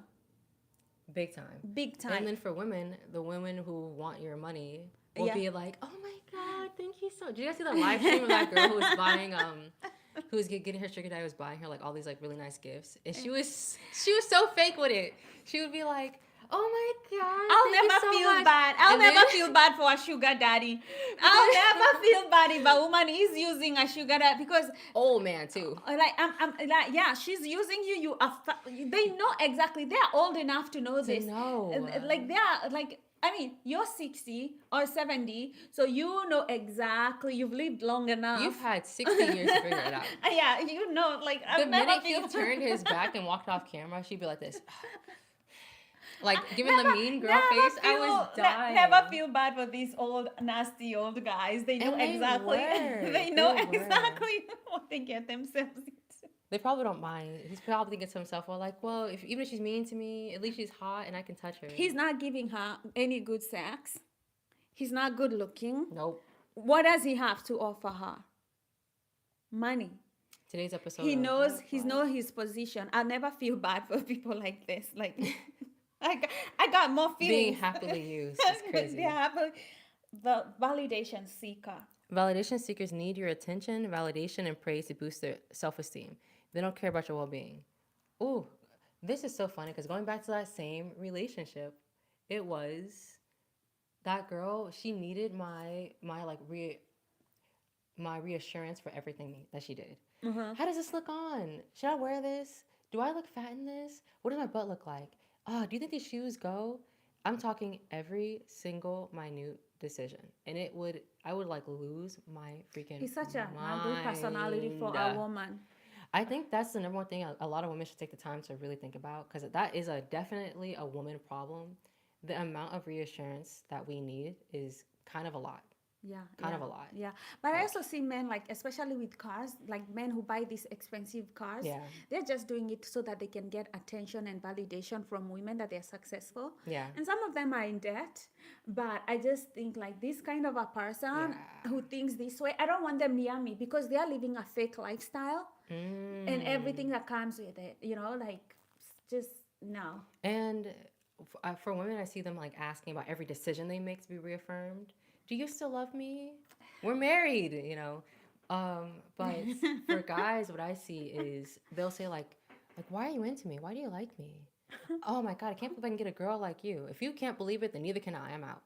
Big time. Big time. And then for women, the women who want your money will be like, oh my God, thank you so much. Did you guys see the live stream of that girl who was buying who was getting her sugar daddy was buying her like all these like really nice gifts, and she was so fake with it. She would be like, oh my God, I'll never feel bad. I'll never feel bad for a sugar daddy. I'll never feel bad if a woman is using a sugar daddy, because old man too. Like I'm like, yeah, she's using you. You are. They know exactly. They are old enough to know this. Like they are like. I mean, you're 60 or 70, so you know exactly. You've lived long enough. You've had 60 years to figure it out. Yeah, you know, like the minute he turned his back and walked off camera, she'd be like this, like giving the mean girl face. I was dying. Never feel bad for these old, nasty old guys. They know exactly. They know exactly what they get themselves into. They probably don't mind. He's probably thinking to himself, well, like, well, even if she's mean to me, at least she's hot and I can touch her. He's not giving her any good sex. He's not good looking. Nope. What does he have to offer her? Money. Today's episode. He knows his position. I'll never feel bad for people like this. Like, I got more feelings. Being happily used is crazy. The validation seeker. Validation seekers need your attention, validation, and praise to boost their self-esteem. They don't care about your well-being. Ooh, this is so funny because going back to that same relationship, it was that girl. She needed my reassurance for everything that she did. Mm-hmm. How does this look on? Should I wear this? Do I look fat in this? What does my butt look like? Oh, do you think these shoes go? I'm talking every single minute decision, and I would like lose my freaking He's such a good personality for a woman. I think that's the number one thing a lot of women should take the time to really think about, because that is definitely a woman problem. The amount of reassurance that we need is kind of a lot. Yeah. Kind of a lot. Yeah. But I also see men, like, especially with cars, like men who buy these expensive cars, they're just doing it so that they can get attention and validation from women that they're successful. Yeah. And some of them are in debt. But I just think, like, this kind of a person who thinks this way, I don't want them near me, because they are living a fake lifestyle and everything that comes with it, you know, like, just no. And for women, I see them like asking about every decision they make to be reaffirmed. Do you still love me? We're married, you know. But for guys, what I see is they'll say like, why are you into me? Why do you like me? Oh my God, I can't believe I can get a girl like you. If you can't believe it, then neither can I. I'm out.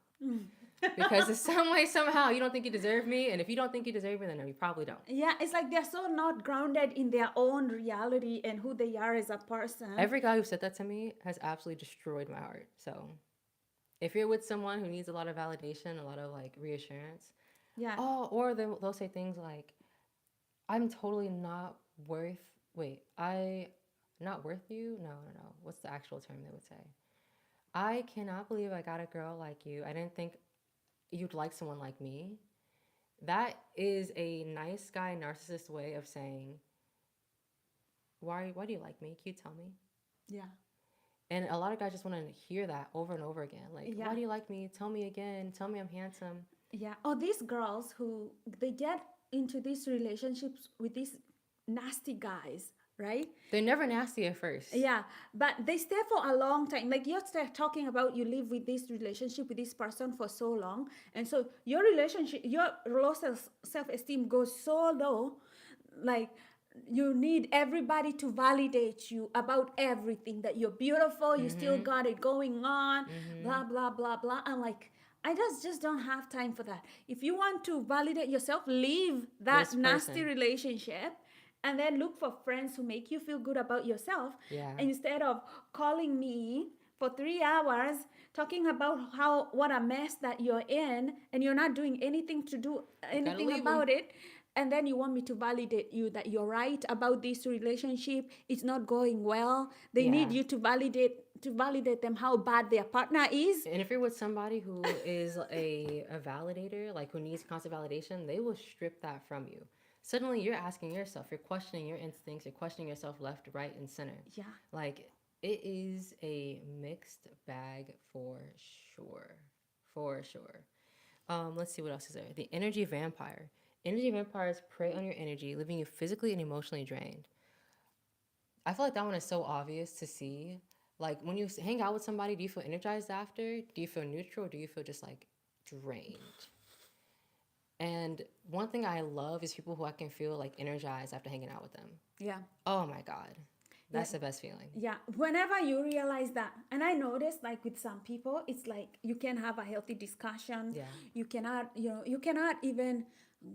because in some way, somehow, you don't think you deserve me. And if you don't think you deserve me, then you probably don't. Yeah, it's like they're so not grounded in their own reality and who they are as a person. Every guy who said that to me has absolutely destroyed my heart. So if you're with someone who needs a lot of validation, a lot of like reassurance, Yeah. or they'll say things like, I'm totally not worth, not worth you? No. What's the actual term they would say? I cannot believe I got a girl like you. I didn't think you'd like someone like me. That is a nice guy narcissist way of saying, why do you like me? Can you tell me? Yeah. And a lot of guys just want to hear that over and over again. Like, Yeah. why do you like me? Tell me again. Tell me I'm handsome. Yeah. Or these girls who they get into these relationships with these nasty guys, right? They're never nasty at first. Yeah, but they stay for a long time. Like you're talking about, you live with this relationship with this person for so long, and so your relationship, your low self-esteem goes so low, like you need everybody to validate you about everything, that you're beautiful, you still got it going on, blah blah blah blah. I'm like, I just don't have time for that. If you want to validate yourself, leave that This nasty person. relationship and then look for friends who make you feel good about yourself. Yeah. Instead of calling me for 3 hours talking about what a mess that you're in, and you're not doing anything to do anything leave 'em. about it, and then you want me to validate you that you're right about this relationship, it's not going well. They need Yeah. you to validate them how bad their partner is. And if you're with somebody who is a validator, like who needs constant validation, they will strip that from you. Suddenly you're asking yourself, you're questioning your instincts, you're questioning yourself left, right, and center. Yeah. Like, it is a mixed bag for sure. For sure. Let's see what else is there. The energy vampire. Energy vampires prey on your energy, leaving you physically and emotionally drained. I feel like that one is so obvious to see. Like, when you hang out with somebody, do you feel energized after? Do you feel neutral? Or do you feel just like drained? And one thing I love is people who I can feel like energized after hanging out with them. Yeah. Oh my God. That's the best feeling. Yeah, whenever you realize that, and I noticed like with some people, it's like you can have a healthy discussion. Yeah. You cannot, you cannot even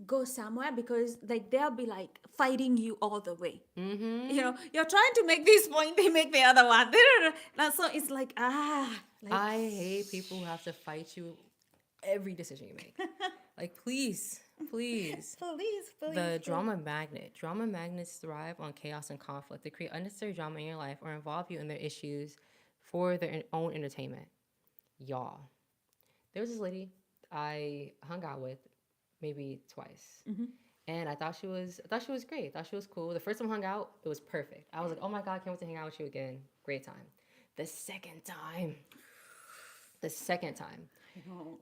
go somewhere because like they'll be like fighting you all the way. Mm-hmm. You know, you're trying to make this point, they make the other one. And so it's like like, I hate people who have to fight you every decision you make. Like, please. please. The drama magnet. Drama magnets thrive on chaos and conflict. They create unnecessary drama in your life or involve you in their issues for their own entertainment. Y'all. There was this lady I hung out with maybe twice. And I thought she was great. I thought she was cool. The first time we hung out, it was perfect. I was like, oh my God, can't wait to hang out with you again. Great time. The second time,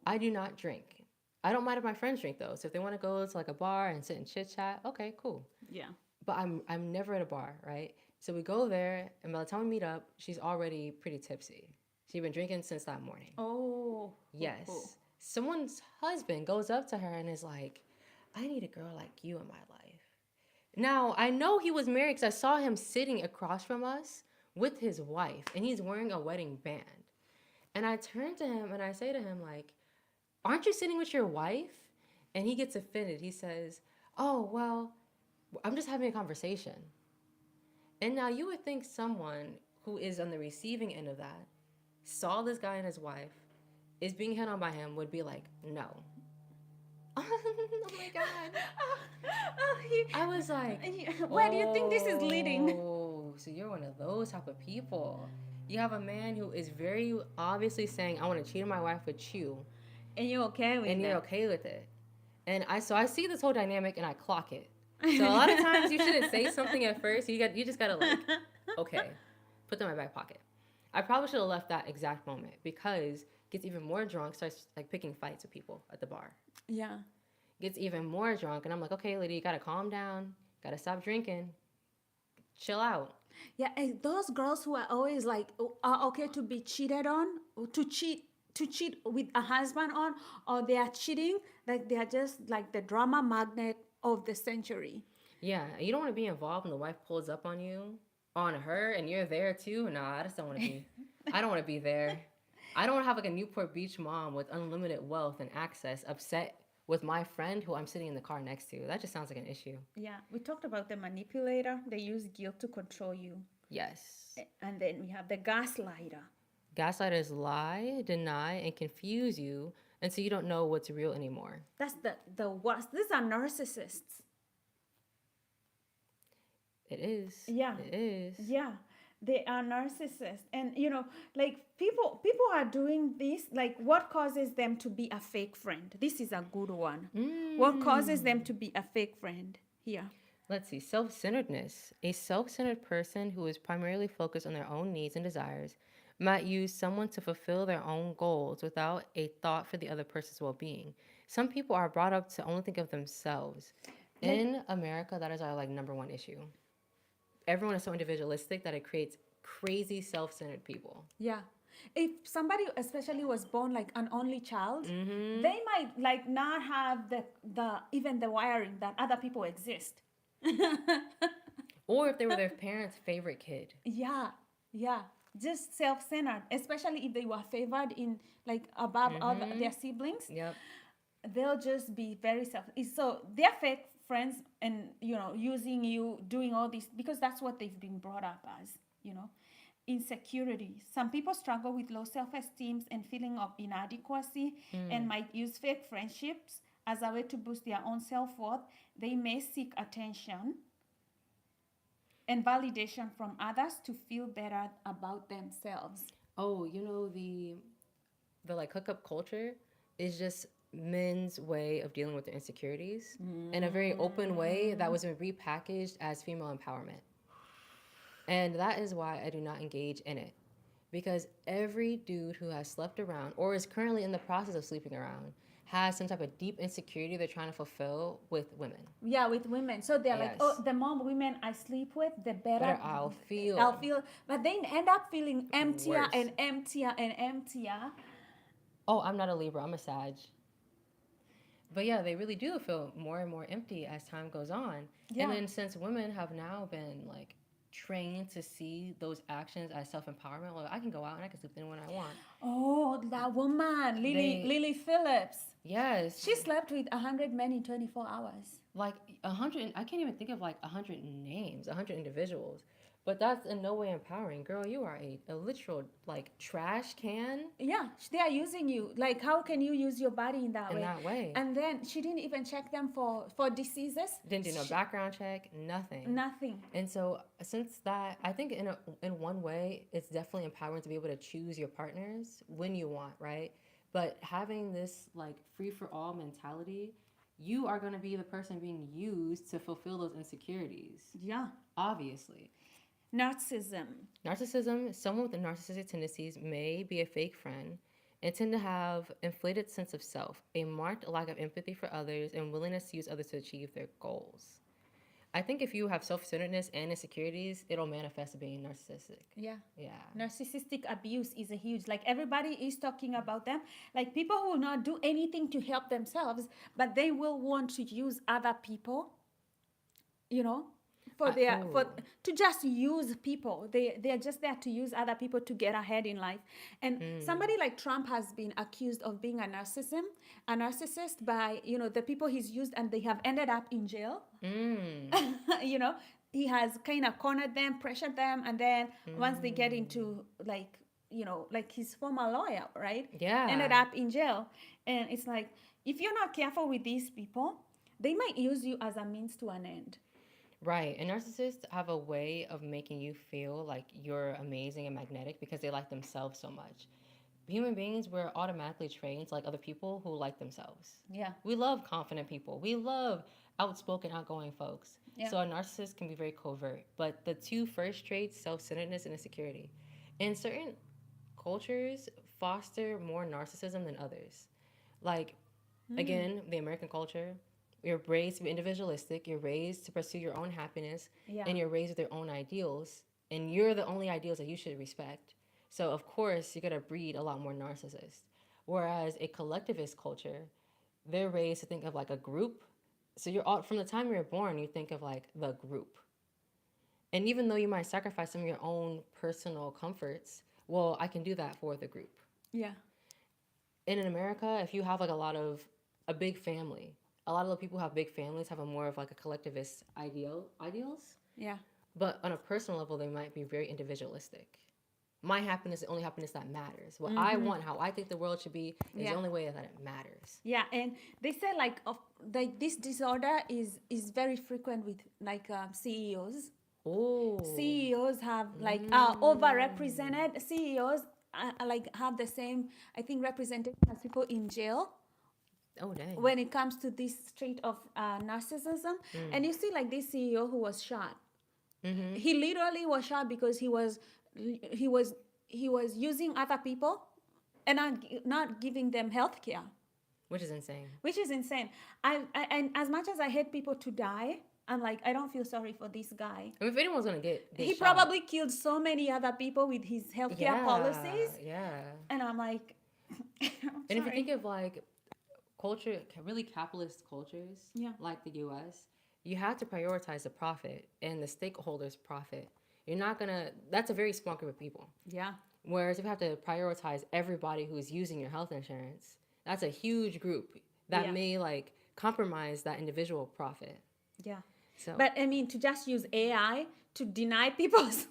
I do not drink. I don't mind if my friends drink though. So if they want to go to like a bar and sit and chit chat, okay, cool. Yeah. But I'm never at a bar, right? So we go there, and by the time we meet up, she's already pretty tipsy. She'd been drinking since that morning. Oh. Yes. Oh. Someone's husband goes up to her and is like, I need a girl like you in my life. Now, I know he was married because I saw him sitting across from us with his wife, and he's wearing a wedding band. And I turn to him and I say to him, like, aren't you sitting with your wife? And he gets offended. He says, oh, well, I'm just having a conversation. And now you would think someone who is on the receiving end of that, saw this guy and his wife, is being hit on by him, would be like, no. Oh my God. I was like, Where do you think this is leading? Oh, so you're one of those type of people. You have a man who is very obviously saying, I want to cheat on my wife with you. And you're okay with And it. you're okay with it. And I see this whole dynamic and I clock it. So a lot of times you shouldn't say something at first. You just gotta like, okay, put them in my back pocket. I probably should have left that exact moment because gets even more drunk, starts like picking fights with people at the bar. Yeah. Gets even more drunk, and I'm like, okay, lady, you gotta calm down, gotta stop drinking, chill out. Yeah, and those girls who are always like are okay to be cheated on, to cheat with a husband on, or they are cheating, like they are just like the drama magnet of the century. Yeah, you don't want to be involved when the wife pulls up on you, on her, and you're there too. Nah, I just don't want to be. I don't want to be there. I don't have like a Newport Beach mom with unlimited wealth and access upset with my friend who I'm sitting in the car next to. That just sounds like an issue. Yeah, we talked about the manipulator. They use guilt to control you. Yes. And then we have the gaslighter. Gaslighters lie, deny, and confuse you until you don't know what's real anymore. That's the worst. These are narcissists. It is. Yeah. It is. Yeah, they are narcissists. And like people are doing this. Like, what causes them to be a fake friend? This is a good one. What causes them to be a fake friend? Here. Let's see. Self-centeredness. A self-centered person who is primarily focused on their own needs and desires might use someone to fulfill their own goals without a thought for the other person's well-being. Some people are brought up to only think of themselves. In America, that is our like number one issue. Everyone is so individualistic that it creates crazy self-centered people. Yeah. If somebody especially was born like an only child, they might like not have the even the wiring that other people exist. Or if they were their parents' favorite kid. Yeah. Yeah. Just self-centered, especially if they were favored in like above their siblings. Yep. They'll just be very so they're fake friends, and using you, doing all this because that's what they've been brought up as. Insecurity. Some people struggle with low self-esteem and feeling of inadequacy and might use fake friendships as a way to boost their own self-worth. They may seek attention and validation from others to feel better about themselves. Oh, the like hookup culture is just men's way of dealing with their insecurities in a very open way that was repackaged as female empowerment. And that is why I do not engage in it. Because every dude who has slept around or is currently in the process of sleeping around has some type of deep insecurity they're trying to fulfill with women. Yeah, with women. So they're like, Yes. oh, the more women I sleep with, the better I'll feel. I'll feel. But they end up feeling emptier Worse. and emptier and emptier. Oh, I'm not a Libra, I'm a Sag. But yeah, they really do feel more and more empty as time goes on. Yeah. And then since women have now been like trained to see those actions as self-empowerment, well, I can go out and I can sleep with anyone I want. Oh, that woman, Lily Phillips. Yes. She slept with 100 men in 24 hours. Like 100, I can't even think of like 100 names, 100 individuals. But that's in no way empowering. Girl, you are a literal like trash can Yeah, they are using you. Like, how can you use your body in that in way? that way. And then she didn't even check them for diseases. Didn't do no background check, nothing. Nothing. And so since that, I think in one way, it's definitely empowering to be able to choose your partners when you want, right? But having this like free for all mentality, you are going to be the person being used to fulfill those insecurities. Yeah. Obviously. Narcissism. Narcissism, someone with narcissistic tendencies may be a fake friend and tend to have inflated sense of self, a marked lack of empathy for others, and willingness to use others to achieve their goals. I think if you have self-centeredness and insecurities, it'll manifest being narcissistic. Yeah. Yeah. Narcissistic abuse is a huge, like everybody is talking about them. Like people who will not do anything to help themselves, but they will want to use other people, for to just use people. They're just there to use other people to get ahead in life. And somebody like Trump has been accused of being a narcissist by the people he's used, and they have ended up in jail. He has kind of cornered them, pressured them, and then once they get into like his former lawyer, right? Yeah. Ended up in jail. And it's like, if you're not careful with these people, they might use you as a means to an end. Right. And narcissists have a way of making you feel like you're amazing and magnetic because they like themselves so much. Human beings, we're automatically trained to like other people who like themselves. Yeah. We love confident people. We love outspoken, outgoing folks. Yeah. So a narcissist can be very covert. But the two first traits, self-centeredness and insecurity, in certain cultures foster more narcissism than others. Like, again, the American culture, you're raised to be individualistic. You're raised to pursue your own happiness. Yeah. And you're raised with your own ideals. And you're the only ideals that you should respect. So, of course, you're going to breed a lot more narcissists. Whereas a collectivist culture, they're raised to think of like a group. So you're all, from the time you're born, you think of like the group. And even though you might sacrifice some of your own personal comforts, well, I can do that for the group. Yeah. And in America, if you have like a big family, a lot of the people who have big families have a more of like a collectivist ideals. Yeah. But on a personal level, they might be very individualistic. My happiness is the only happiness that matters. What I want, how I think the world should be, is Yeah. the only way that it matters. Yeah, and they say like this disorder is very frequent with like CEOs. Oh. CEOs have like overrepresented. CEOs like have the same, I think, representation as people in jail Oh, dang. when it comes to this trait of narcissism. And you see like this CEO who was shot. He literally was shot because he was using other people and not giving them health care, Which is insane. which is insane. And as much as I hate people to die, I'm like, I don't feel sorry for this guy. I mean, if anyone's gonna get He shot, probably killed so many other people with his healthcare policies, Yeah. and I'm like, I'm And if you sorry. think of like culture, really capitalist cultures, Yeah. like the U.S., you have to prioritize the profit and the stakeholders' profit. You're not gonna. That's a very small group of people. Yeah, Whereas if you have to prioritize everybody who's using your health insurance, that's a huge group that Yeah. may like compromise that individual profit. yeah. So, But I mean, to just use AI to deny people's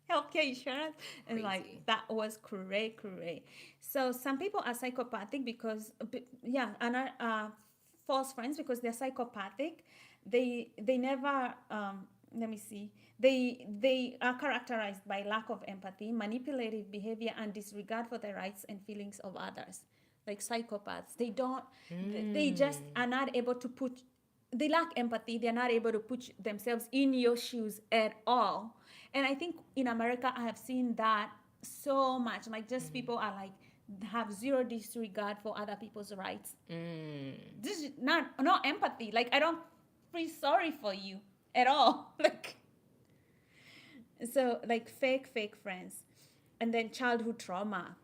healthcare insurance, and Crazy. like that was cray. So some people are psychopathic because, yeah, and are false friends because they're psychopathic. They never let me see. They are characterized by lack of empathy, manipulative behavior, and disregard for the rights and feelings of others. Like psychopaths, they don't. They just are not able to put. They lack empathy. They're not able to put themselves in your shoes at all. And I think in America, I have seen that so much. Like just people are like have zero disregard for other people's rights. This is not no empathy. Like I don't feel sorry for you at all. Like so like fake friends. And then childhood trauma.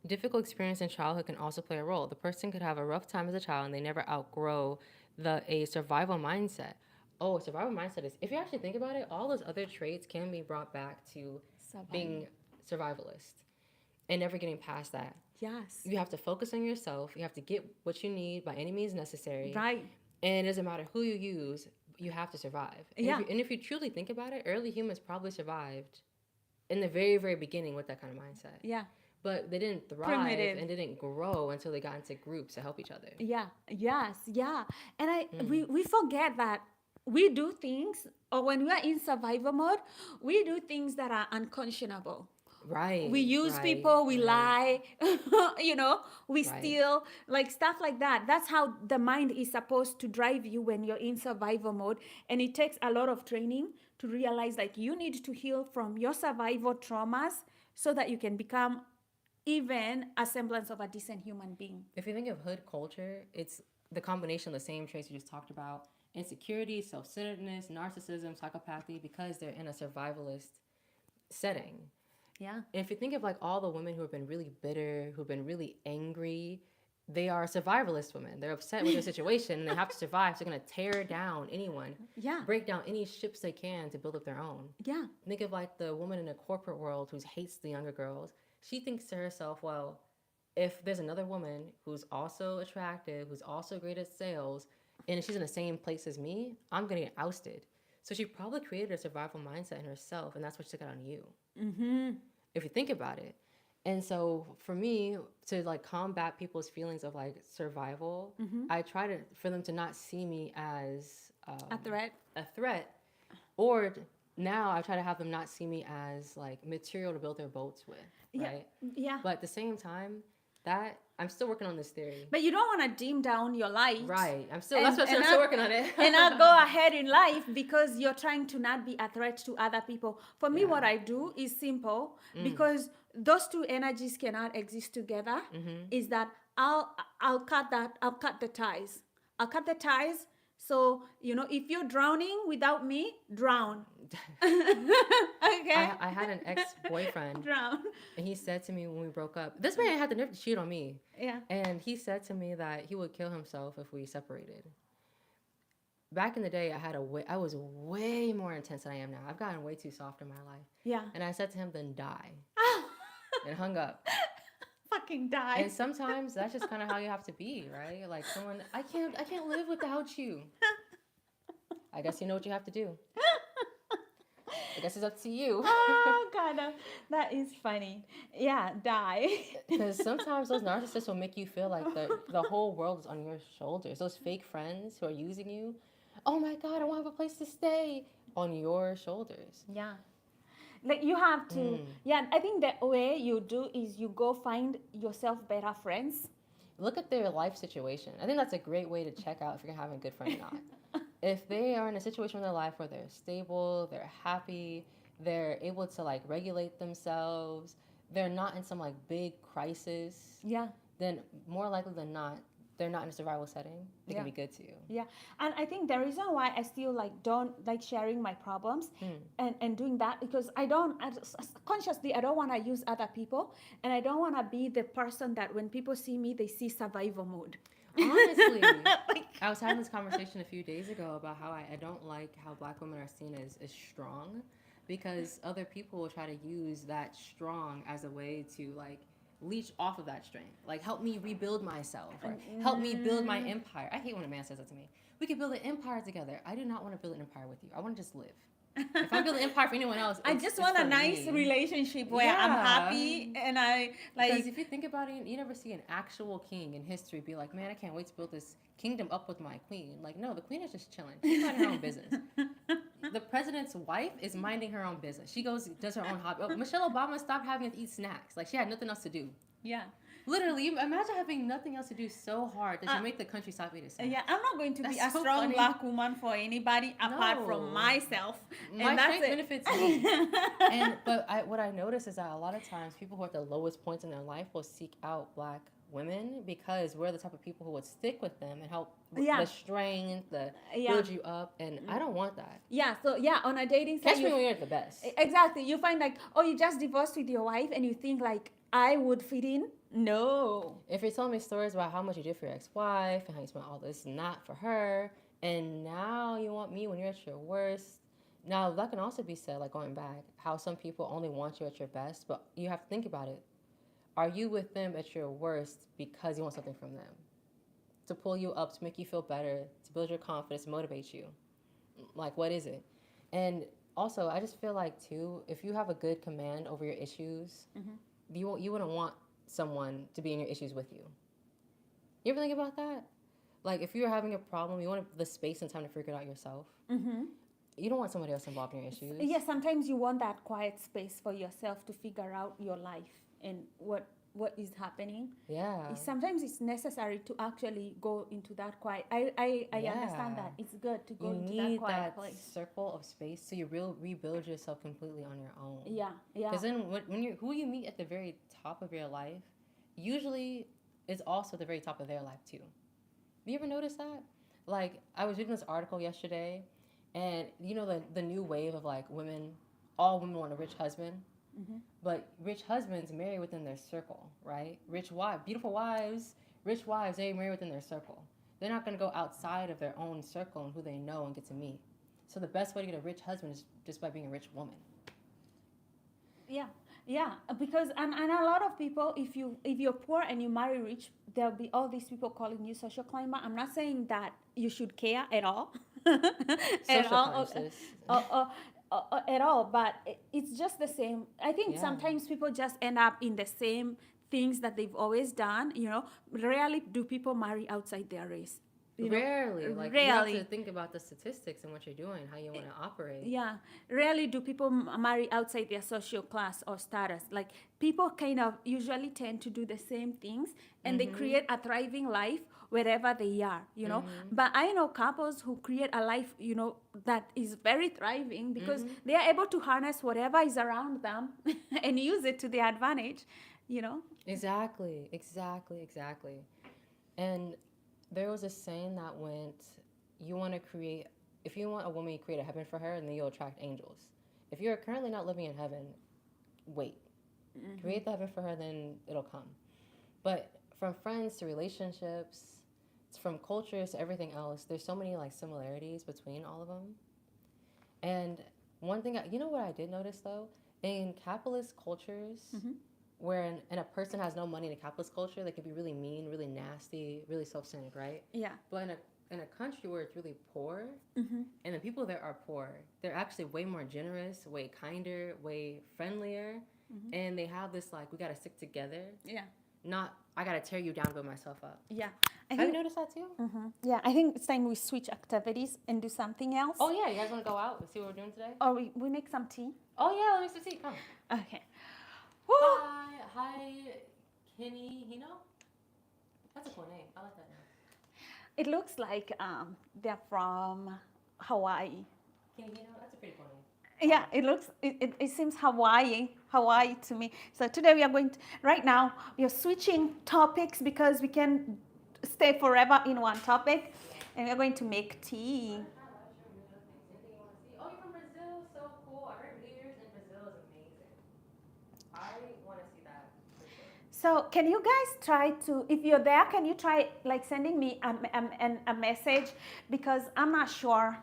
difficult experience in childhood can also play a role. The person could have a rough time as a child and they never outgrow a survival mindset. Oh, survival mindset is, if you actually think about it, all those other traits can be brought back to being survivalist and never getting past that. Yes. You have to focus on yourself. You have to get what you need by any means necessary. Right. And it doesn't matter who you use, you have to survive. And Yeah. If you truly think about it, early humans probably survived in the very, very beginning with that kind of mindset. Yeah. But they didn't thrive Primitive. and didn't grow until they got into groups to help each other. Yeah. Yes. Yeah. And we forget that we do things, or when we are in survival mode, we do things that are unconscionable. Right. We use right, people, we right. lie, we Right. steal, like stuff like that. That's how the mind is supposed to drive you when you're in survival mode. And it takes a lot of training to realize like you need to heal from your survival traumas so that you can become even a semblance of a decent human being. If you think of hood culture, it's the combination of the same traits we just talked about: insecurity, self-centeredness, narcissism, psychopathy, because they're in a survivalist setting. Yeah. And if you think of like all the women who have been really bitter, who've been really angry, they are survivalist women. They're upset with their situation and they have to survive. So they're going to tear down anyone, Yeah. break down any ships they can to build up their own. Yeah. Think of like the woman in the corporate world who hates the younger girls. She thinks to herself, well, if there's another woman who's also attractive, who's also great at sales, and she's in the same place as me, I'm going to get ousted. So she probably created a survival mindset in herself, and that's what she took out on you. Mm-hmm. If you think about it. And so for me to like combat people's feelings of like survival, I try for them to not see me as A threat. a threat, or now I try to have them not see me as like material to build their boats with, Yeah. right? Yeah. But at the same time, that I'm still working on this theory. But you don't want to dim down your light. Right. I'm And- still I'm and still I- working on it. And not go ahead in life because you're trying to not be a threat to other people. For me, Yeah. what I do is simple because those two energies cannot exist together. Is that I'll cut the ties. I'll cut the ties. So if you're drowning without me, drown. Okay. I had an ex-boyfriend, Drown. and he said to me when we broke up, this man had the nerve to cheat on me. Yeah. And he said to me that he would kill himself if we separated. Back in the day, I was way more intense than I am now. I've gotten way too soft in my life. Yeah. And I said to him, then die. And hung up. fucking die. And sometimes that's just kind of how you have to be, right? Like someone, I can't live without you. I guess you know what you have to do. I guess it's up to you. Oh God, that is funny. Yeah, die. Because sometimes those narcissists will make you feel like the whole world is on your shoulders. Those fake friends who are using you. Oh my God, I won't have a place to stay on your shoulders. Yeah. Like you have to, yeah, I think the way you do is you go find yourself better friends. Look at their life situation. I think that's a great way to check out if you're having a good friend or not. If they are in a situation in their life where they're stable, they're happy, they're able to like regulate themselves, they're not in some like big crisis, Yeah. then more likely than not, they're not in a survival setting. They can Yeah. be good to you. Yeah, and I think the reason why I still like don't like sharing my problems and doing that because consciously I don't want to use other people and I don't want to be the person that when people see me they see survival mode. Honestly, Like, I was having this conversation a few days ago about how I don't like how Black women are seen as strong because other people will try to use that strong as a way to like leech off of that strength. Like help me rebuild myself or help me build my empire. I hate when a man says that to me. We can build an empire together. I do not want to build an empire with you. I want to just live. If I build an empire for anyone else, I just want a nice relationship where I'm Yeah. happy and I Because like if you think about it, you never see an actual king in history be like, man, I can't wait to build this kingdom up with my queen. Like, no, the queen is just chilling. She's minding her own business. The president's wife is minding her own business. She goes, does her own hobby. Oh, Michelle Obama stopped having to eat snacks. Like, she had nothing else to do. yeah. Literally, imagine having nothing else to do so hard that you make the country stop eating snacks. Yeah, I'm not going to be a That's so strong funny. Black woman for anybody apart No. from myself. My And that's strength it. benefits me. What I notice is that a lot of times people who are at the lowest points in their life will seek out Black women because we're the type of people who would stick with them and help with Yeah. the strength, the Yeah. build you up. And I don't want that. Yeah, so yeah, on a dating site, Catch me when you're at the best. exactly. You find like, oh, you just divorced with your wife, and you think like, I would fit in. No. If you're telling me stories about how much you did for your ex-wife and how you spent all this and that for her, and now you want me when you're at your worst. Now that can also be said, like going back, how some people only want you at your best, but you have to think about it. Are you with them at your worst because you want something from them? To pull you up, to make you feel better, to build your confidence, motivate you. Like, what is it? And also, I just feel like, too, if you have a good command over your issues, you wouldn't want someone to be in your issues with you. You ever think about that? Like, if you're having a problem, you want the space and time to figure it out yourself. You don't want somebody else involved in your issues. Yeah, sometimes you want that quiet space for yourself to figure out your life and what is happening. Yeah. Sometimes it's necessary to actually go into that quiet. I understand that. It's good to go You into that need quiet that place. circle of space so you rebuild yourself completely on your own. Yeah, yeah. Because then when you who you meet at the very top of your life, usually is also the very top of their life too. Have you ever noticed that? Like, I was reading this article yesterday, and you know the new wave of like all women want a rich husband, but rich husbands marry within their circle, right? Beautiful wives, rich wives, they marry within their circle. They're not going to go outside of their own circle and who they know and get to meet. So the best way to get a rich husband is just by being a rich woman. Yeah, because and a lot of people, if you're poor and you marry rich, there'll be all these people calling you social climber. I'm not saying that you should care at all, Social conscious. At all. But it's just the same. I think Yeah. sometimes people just end up in the same things that they've always done. You know, rarely do people marry outside their race. You know? Rarely. Like, you Rarely. have to think about the statistics and what you're doing, how you want to operate. Yeah, rarely do people marry outside their social class or status. Like people kind of usually tend to do the same things and they create a thriving life wherever they are, you know. But I know couples who create a life, you know, that is very thriving because they are able to harness whatever is around them and use it to their advantage, you know. Exactly. And there was a saying that went, if you want a woman, you create a heaven for her, and then you'll attract angels. If you're currently not living in heaven, wait. Create the heaven for her, then it'll come. But from friends to relationships, from cultures to everything else, there's so many like similarities between all of them. And one thing, you know what I did notice though? In capitalist cultures, where and a person has no money in a capitalist culture, they can be really mean, really nasty, really self-centered, right? Yeah. But in a country where it's really poor, Mm-hmm. and the people there are poor, they're actually way more generous, way kinder, way friendlier, Mhm. and they have this like we gotta stick together, Yeah. not I gotta tear you down to build myself up. Yeah. I Have you think. noticed that too? Yeah. I think it's time we switch activities and do something else. Oh yeah, you guys want to go out and see what we're doing today? Or we make some tea. Oh yeah, let me see. Come. Okay. Woo! Hi, Kenny Hino. That's a cool name. I like that name. It looks like they're from Hawaii. Kenny Hino. That's a pretty cool name. Yeah, it seems Hawaii to me. So today we are going to, right now we are switching topics because we can stay forever in one topic, and we're going to make tea. Oh, you're from Brazil. So cool. I heard New Year's in Brazil is amazing. I want to see that for sure. So can you guys try to, if you're there, can you try like sending me a message, because I'm not sure,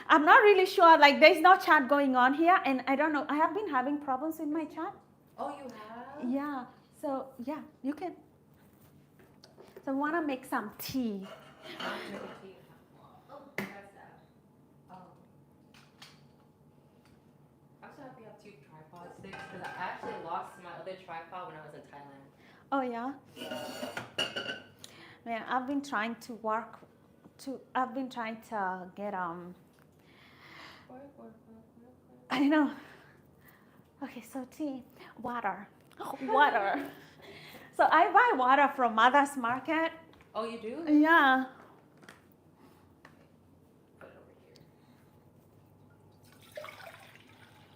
I'm not really sure, like there's no chat going on here, and I don't know, I have been having problems with my chat. Oh, you have? Yeah, so yeah, you can. So I want to make some tea. Oh, that's that. I'm so happy you have 2 tripod sticks because I actually lost my other tripod when I was in Thailand. Oh yeah? Man, I've been trying to get, I know. Okay, so tea, water. So I buy water from Mother's Market. Oh, you do? Yeah. Put it over here.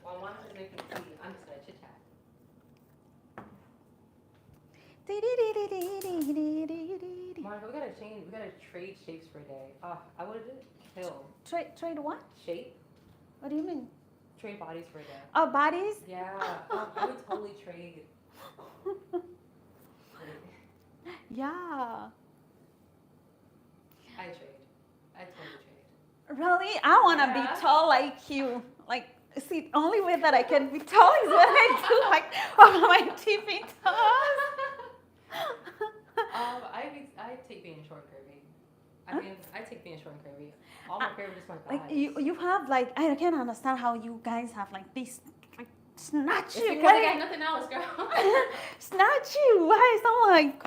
While Monica's making tea, I'm just gonna chit chat. Monica, we gotta trade shapes for a day. I would kill. Trade what? Shape? What do you mean? Trade bodies for a day. Oh, bodies? Yeah, I would totally trade. Yeah. I totally trade. Really? I want to Yeah. be tall like you. Like, see, only way that I can be tall is when I do like my tippy toes. I take being short and curvy. I take being short and curvy. All my curvy just my thighs. Like you have like, I can't understand how you guys have like this like snatchy. It's because I got nothing else, girl. Snatchy. Why? So like.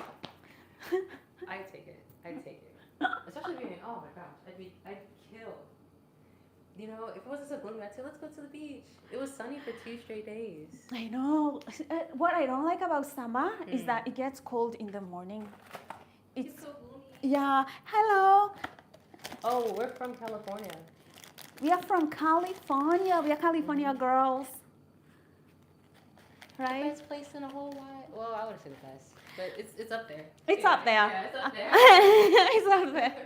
I take it. Especially being, oh my gosh, I'd kill. If it wasn't so gloomy, I'd say, let's go to the beach. It was sunny for 2 straight days. I know. What I don't like about summer is that it gets cold in the morning. It's so gloomy. Yeah. Hello. Oh, we're from California. We are from California. We are California girls. Right? Best place in the whole wide. Well, I wouldn't say the best, but it's up there. It's up there. Yeah, it's up there. It's up there.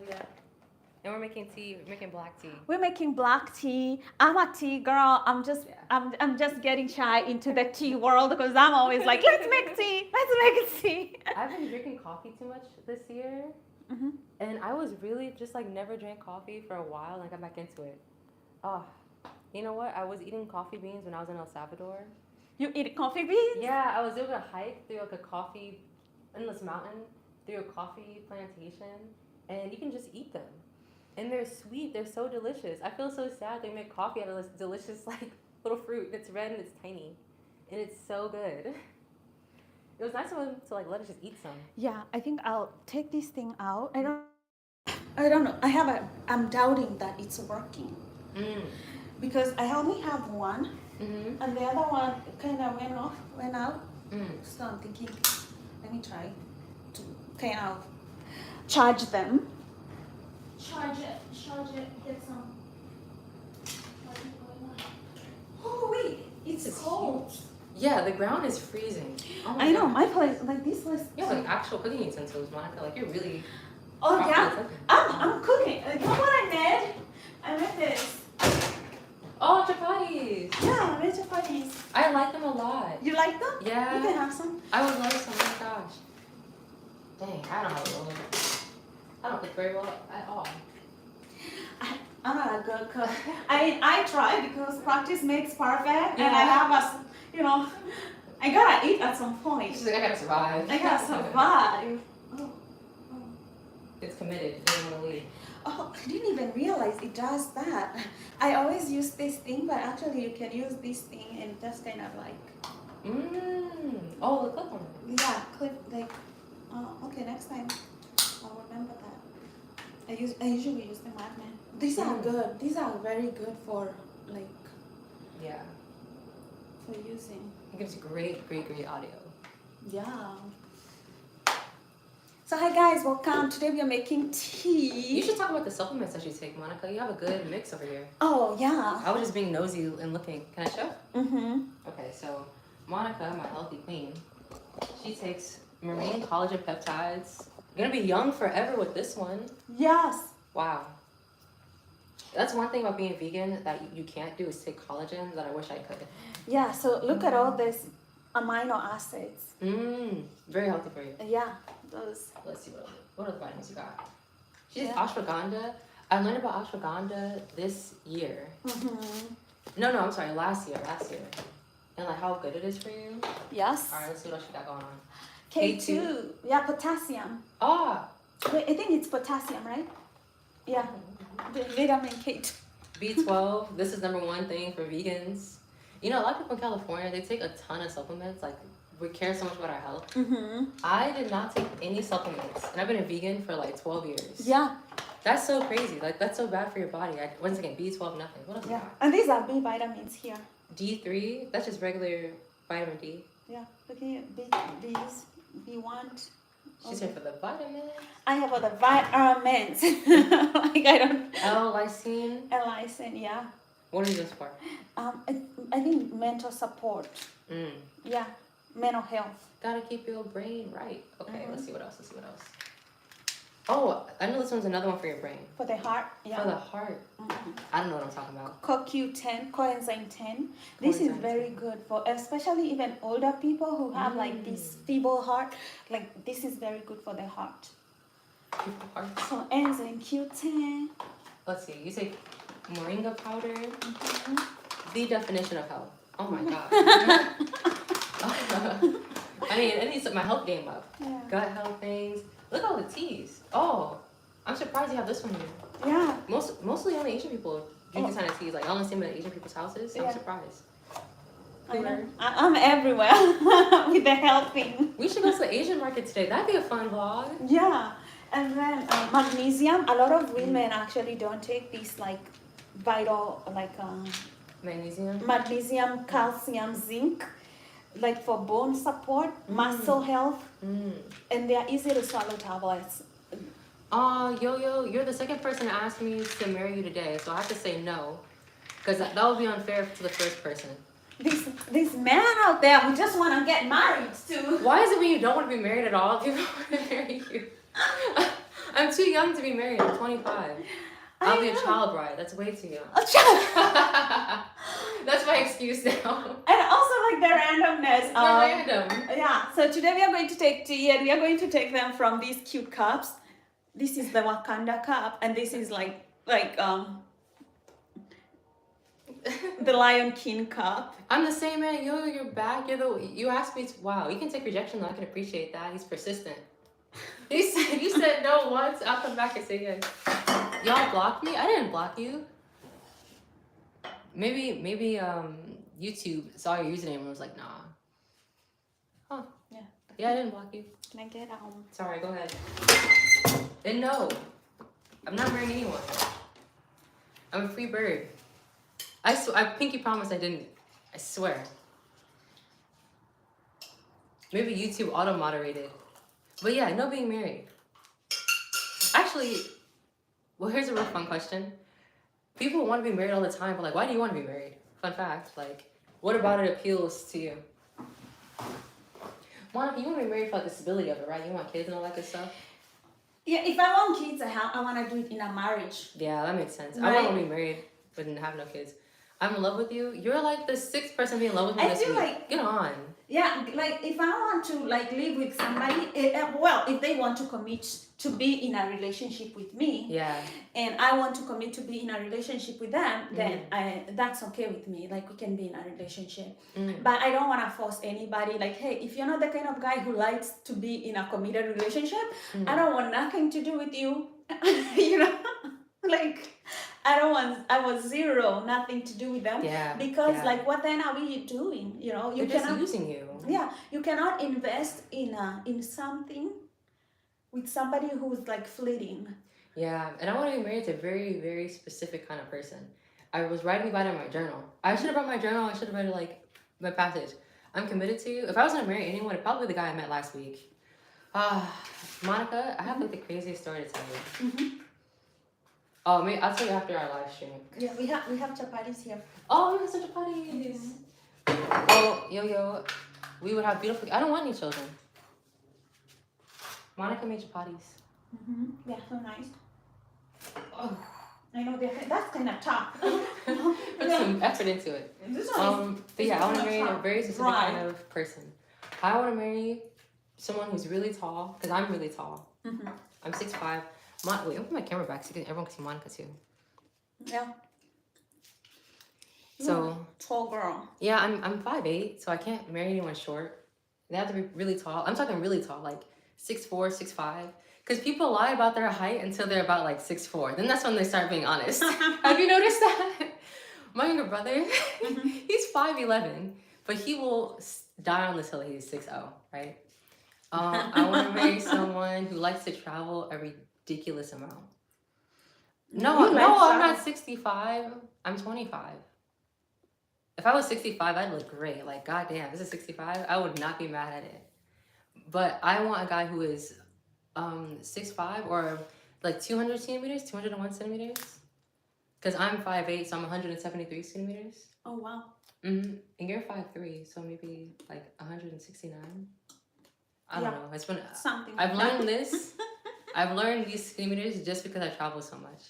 Yeah. And we're making tea. We're making black tea. We're making black tea. I'm a tea girl. I'm just Yeah. I'm just getting shy into the tea world because I'm always like, let's make tea. Let's make tea. I've been drinking coffee too much this year, Mm-hmm. and I was really just like never drank coffee for a while, and I got back into it. Oh, you know what? I was eating coffee beans when I was in El Salvador. You eat coffee beans? Yeah, I was able to hike through like a coffee, in this mountain, through a coffee plantation, and you can just eat them. And they're sweet, they're so delicious. I feel so sad they make coffee out of this delicious like little fruit. It's red and it's tiny, and it's so good. It was nice of them to like let us just eat some. Yeah, I think I'll take this thing out. I don't know. I'm doubting that it's working because I only have one, Mm-hmm. and the other one kind of went out. Mm. So I'm thinking, let me try to kind of charge them. Charge it, get some. What is going on? Oh wait, it's cold. Yeah, the ground is freezing. Oh my I know, God. my place, like this place. You have like actual cooking utensils, Monica. Like you're really. Oh properly yeah, cooking. I'm cooking. You know what I made? I made this. Oh, chapatis. Yeah, I made chapatis. I like them a lot. You like them? Yeah. You can have some. I would love some. Oh my gosh. Dang, I don't know how to roll. I don't cook very well at all. I'm not a good cook. I try because practice makes perfect, and I Yeah. have I gotta eat at some point. She's like, I gotta survive. I gotta survive. Oh, oh. It's committed. It doesn't want to leave. Oh, I didn't even realize it does that. I always use this thing, but actually you can use this thing and just kind of like, Oh, the clip on it. yeah, clip like. Okay, next time I'll remember that. I usually use the Madman. These are good. These are very good for like Yeah. for using. It gives great audio. Yeah. So hi guys, welcome. Today we are making You tea. should talk about the supplements that you take, Monica. You have a good mix over here. Oh yeah. I was just being nosy and looking. Can I show? Mm-hmm. Okay, so Monica, my healthy queen, she takes marine collagen peptides. You're gonna be young forever with this one. Yes. Wow. That's one thing about being vegan that you can't do is take collagen that I wish I could. Yeah, so look at all these amino acids. Very healthy for you. Yeah, those. Let's see what other vitamins you got. She did Yeah. ashwagandha. I learned about ashwagandha this year. Mm-hmm. No, I'm sorry, last year. And like how good it is for you. Yes. All right, let's see what else you got going on. K2. Yeah, potassium. Ah, Wait, I think it's potassium, right? Yeah, the vitamin K2. B12. This is number one thing for vegans. You know, a lot of people in California, they take a ton of supplements. Like, we care so much about our health. Mm-hmm. I did not take any supplements, and I've been a vegan for like 12 years. Yeah, That's so crazy. Like, that's so bad for your body. Once again, B12, nothing. What else? yeah. And these are B vitamins here. D3, that's just regular vitamin D. Yeah, look at these B1. She's here for the vitamins. I have other vitamins. Like I don't. L-lysine. Lysine, yeah. What is this for? I think mental support. Yeah, mental health. Gotta keep your brain right. Okay, Mhm. let's see what else. Oh, I know this one's another one for your brain. For the heart, yeah. For the heart. Mhm. I don't know what I'm talking about. CoQ10, coenzyme 10. This is Coenzyme very 10. good for especially even older people who have like this feeble heart. Like this is very good for the heart. Keep the heart. So enzyme Q10. Let's see. You take moringa powder. Mhm. The definition of health. Oh my god. I mean, it needs my health game up. Yeah. Gut health things. Look at all the teas. Oh, I'm surprised you have this one here. Yeah. Mostly only Asian people drink this kind of teas. Like I only see them at Asian people's houses. So Yeah. I'm surprised. I know. I'm everywhere with the health thing. We should go to the Asian market today. That'd be a fun vlog. Yeah. And then magnesium. A lot of women actually don't take these like vital like Magnesium. magnesium, calcium, zinc, like for bone support, muscle health, and they are easy to swallow tablets. Yo, you're the second person to ask me to marry you today, so I have to say no, because that would be unfair to the first person. These men out there who just want to get married to. Why is it when you don't want to be married at all, people want to marry you? I'm too young to be married. I'm 25. I'll be a child bride. That's way too young. A child. That's my excuse now. And also like the randomness. They're random. Yeah. So today we are going to take tea, and we are going to take them from these cute cups. This is the Wakanda cup, and this is like the Lion King cup. I'm the same man. Yo, you're back. You asked me. Wow, you can take rejection though. I can appreciate that. He's persistent. You said no once. I'll come back and say yes. Y'all blocked me? I didn't block you. Maybe YouTube saw your username and was like, nah. Huh. Yeah, I didn't block you. Can I get Sorry, go ahead. And no, I'm not marrying anyone. I'm a free bird. I pinky promise I didn't. I swear. Maybe YouTube auto-moderated. But yeah, no being married. Actually, well, here's a real fun question. People want to be married all the time, but like, why do you want to be married? Fun fact. Like, what about it appeals to you? Monica, you want to be married for like the stability of it, right? You want kids and all that good stuff? Yeah, if I want kids, I want to do it in a marriage. Yeah, that makes sense. I Right. want to be married but not have no kids. I'm in love with you. You're like the sixth person to be in love with me I this feel week. like Get on. yeah, like if I want to like live with somebody, well, if they want to commit to be in a relationship with me, Yeah. and I want to commit to be in a relationship with them, then Mm. that's okay with me. Like we can be in a relationship, Mm. but I don't want to force anybody. Like, hey, if you're not the kind of guy who likes to be in a committed relationship, I don't want nothing to do with you. You know, like I want zero, nothing to do with them. Yeah. Because yeah. like, what then are we doing? You know, you They're just cannot. using you. Yeah, you cannot invest in something with somebody who's like fleeting. Yeah, and I want to be married to a very, very specific kind of person. I was writing about it in my journal. I should have brought my journal. I should have read like my passage. I'm committed to you. If I was gonna marry anyone, probably the guy I met last week. Monica, I have like the craziest story to tell you. Mm-hmm. Oh, maybe I'll tell you after our live stream. Yeah, we have chapatis here. Oh, we have such a party. Oh, yo, we would have beautiful. I don't want any children. Monica made chapatis. Mm-hmm. Yeah, so nice. Oh. I know that's kind of tough. Put some effort into it. This one But yeah, I want to kinda marry a tough. very specific Right. kind of person. I want to marry someone who's really tall, because I'm really tall. Mm-hmm. I'm 6'5". Wait, open my camera back so everyone can see Monica too. Yeah. So Tall girl. yeah, I'm 5'8", so I can't marry anyone short. They have to be really tall. I'm talking really tall, like 6'4", 6'5". Because people lie about their height until they're about like 6'4". Then that's when they start being honest. Have you noticed that? My younger brother, he's 5'11", but he will die on this hill. He's 6'0", right? I want to marry someone who likes to travel a ridiculous amount. No, You no, like I'm not travel. 65. I'm 25. If I was 65, I'd look great. Like, goddamn, this is 65. I would not be mad at it. But I want a guy who is 6'5" or like 200 centimeters, 201 centimeters. Because I'm 5'8", so I'm 173 centimeters. Oh wow. Mm-hmm. And you're 5'3", so maybe like 169. I don't Yeah. know. It's been Something. I've like learned that. this. I've learned these centimeters just because I travel so much.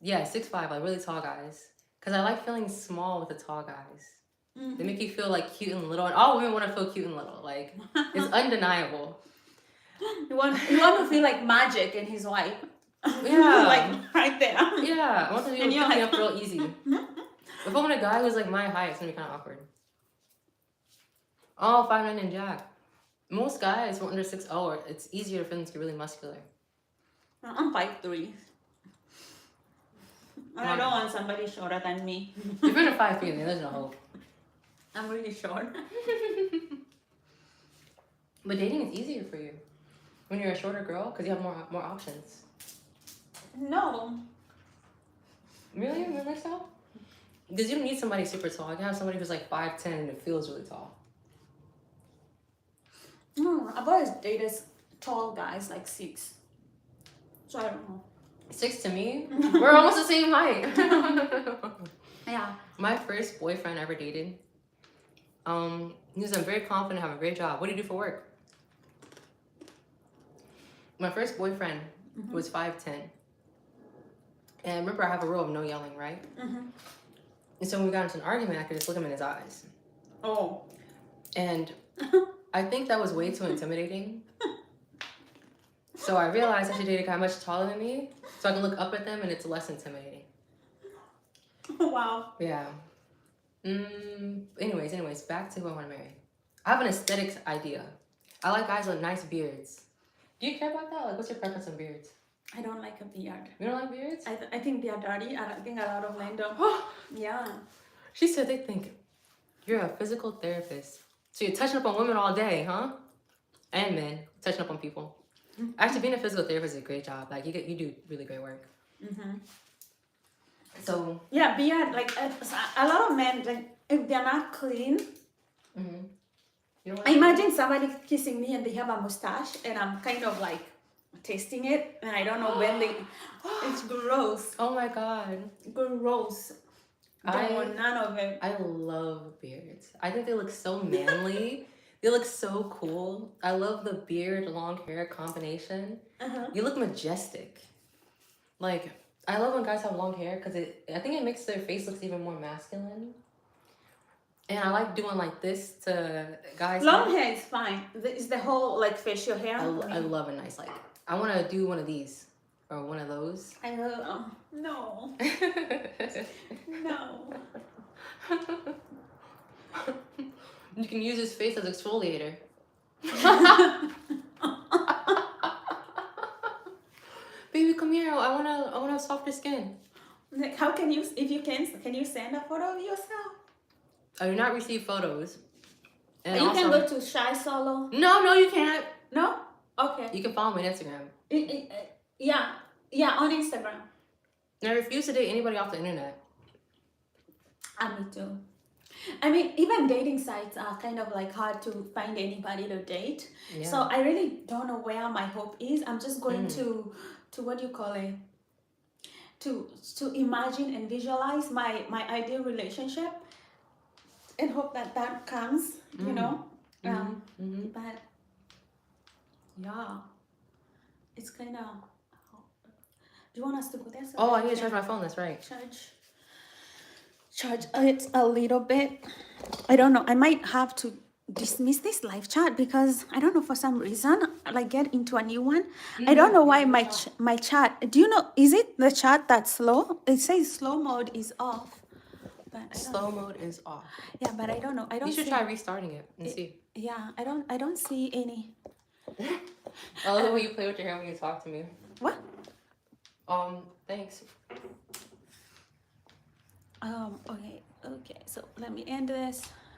Yeah, 6'5", like really tall guys. Because I like feeling small with the tall guys. They make you feel like cute and little, and all women want to feel cute and little. Like, it's undeniable. You want to feel like Magic and his wife. Yeah. Like right there. Yeah, I want to be And able you're to pick me like- up real easy. If I want a guy who's like my height, it's gonna be kind of awkward. Oh, 5'9" and Jack. Most guys who are under 6'0", or it's easier for them to get really muscular. I'm 5'3". And I don't want somebody shorter than me. If you're under 5'3", then there's no hope. I'm really short. But dating is easier for you when you're a shorter girl because you have more options. No. Really? You really so? Because you don't need somebody super tall. You can have somebody who's like 5'10" and it feels really tall. No, I've always dated tall guys like 6. So I don't know. 6 to me, we're almost the same height. Yeah. My first boyfriend I ever dated, he was very confident, have a great job. What do you do for work? My first boyfriend was 5'10". And remember, I have a rule of no yelling, right? And so when we got into an argument, I could just look him in his eyes. Oh. And I think that was way too intimidating. So I realized I should date a guy much taller than me so I can look up at them and it's less intimidating. Wow. Yeah. Anyways, back to who I want to marry. I have an aesthetics idea. I like guys with nice beards. Do you care about that? Like, what's your preference on beards? I don't like a beard. You don't like beards? I think they are dirty. I think a lot of men don't. Yeah. She said they think you're a physical therapist. So you're touching up on women all day, huh? And men, touching up on people. Actually, being a physical therapist is a great job. Like, you do really great work. So, Yeah, beard, like a lot of men, like if they're not clean. you know I imagine somebody kissing me and they have a mustache and I'm kind of like tasting it and I don't know when they. It's gross. Oh my God. Gross. Don't want none of it. I love beards. I think they look so manly. They look so cool. I love the beard, long hair combination. You look majestic. Like, I love when guys have long hair because I think it makes their face looks even more masculine. And I like doing like this to guys. Long hair is fine. It's the whole like facial hair. I love a nice like. I want to do one of these or one of those. I love. No. No. You can use his face as exfoliator. Baby, come here. I wanna softer skin. Like, how can you? If you can you send a photo of yourself? I do not receive photos. And You also, can go to Shy Solo. No, you can't. No. Okay. You can follow me on Instagram. Yeah, on Instagram. And I refuse to date anybody off the internet. Me too. I mean, even dating sites are kind of like hard to find anybody to date. Yeah. So I really don't know where my hope is. I'm just going to what do you call it? To imagine and visualize my ideal relationship, and hope that comes. You know. But yeah, it's kind of. Do you want us to go there? So Oh, I that need to can charge my phone. That's right. charge it a little bit. I don't know. I might have to dismiss this live chat because I don't know, for some reason, like get into a new one. I don't know why my chat. Do you know? Is it the chat that's slow? It says slow mode is off. But I don't Slow mode is off. Yeah, but I don't know. I don't. You should see, try restarting it and see. Yeah, I don't see any. I love the way you play with your hair when you talk to me. What? Thanks. Okay. So let me end this.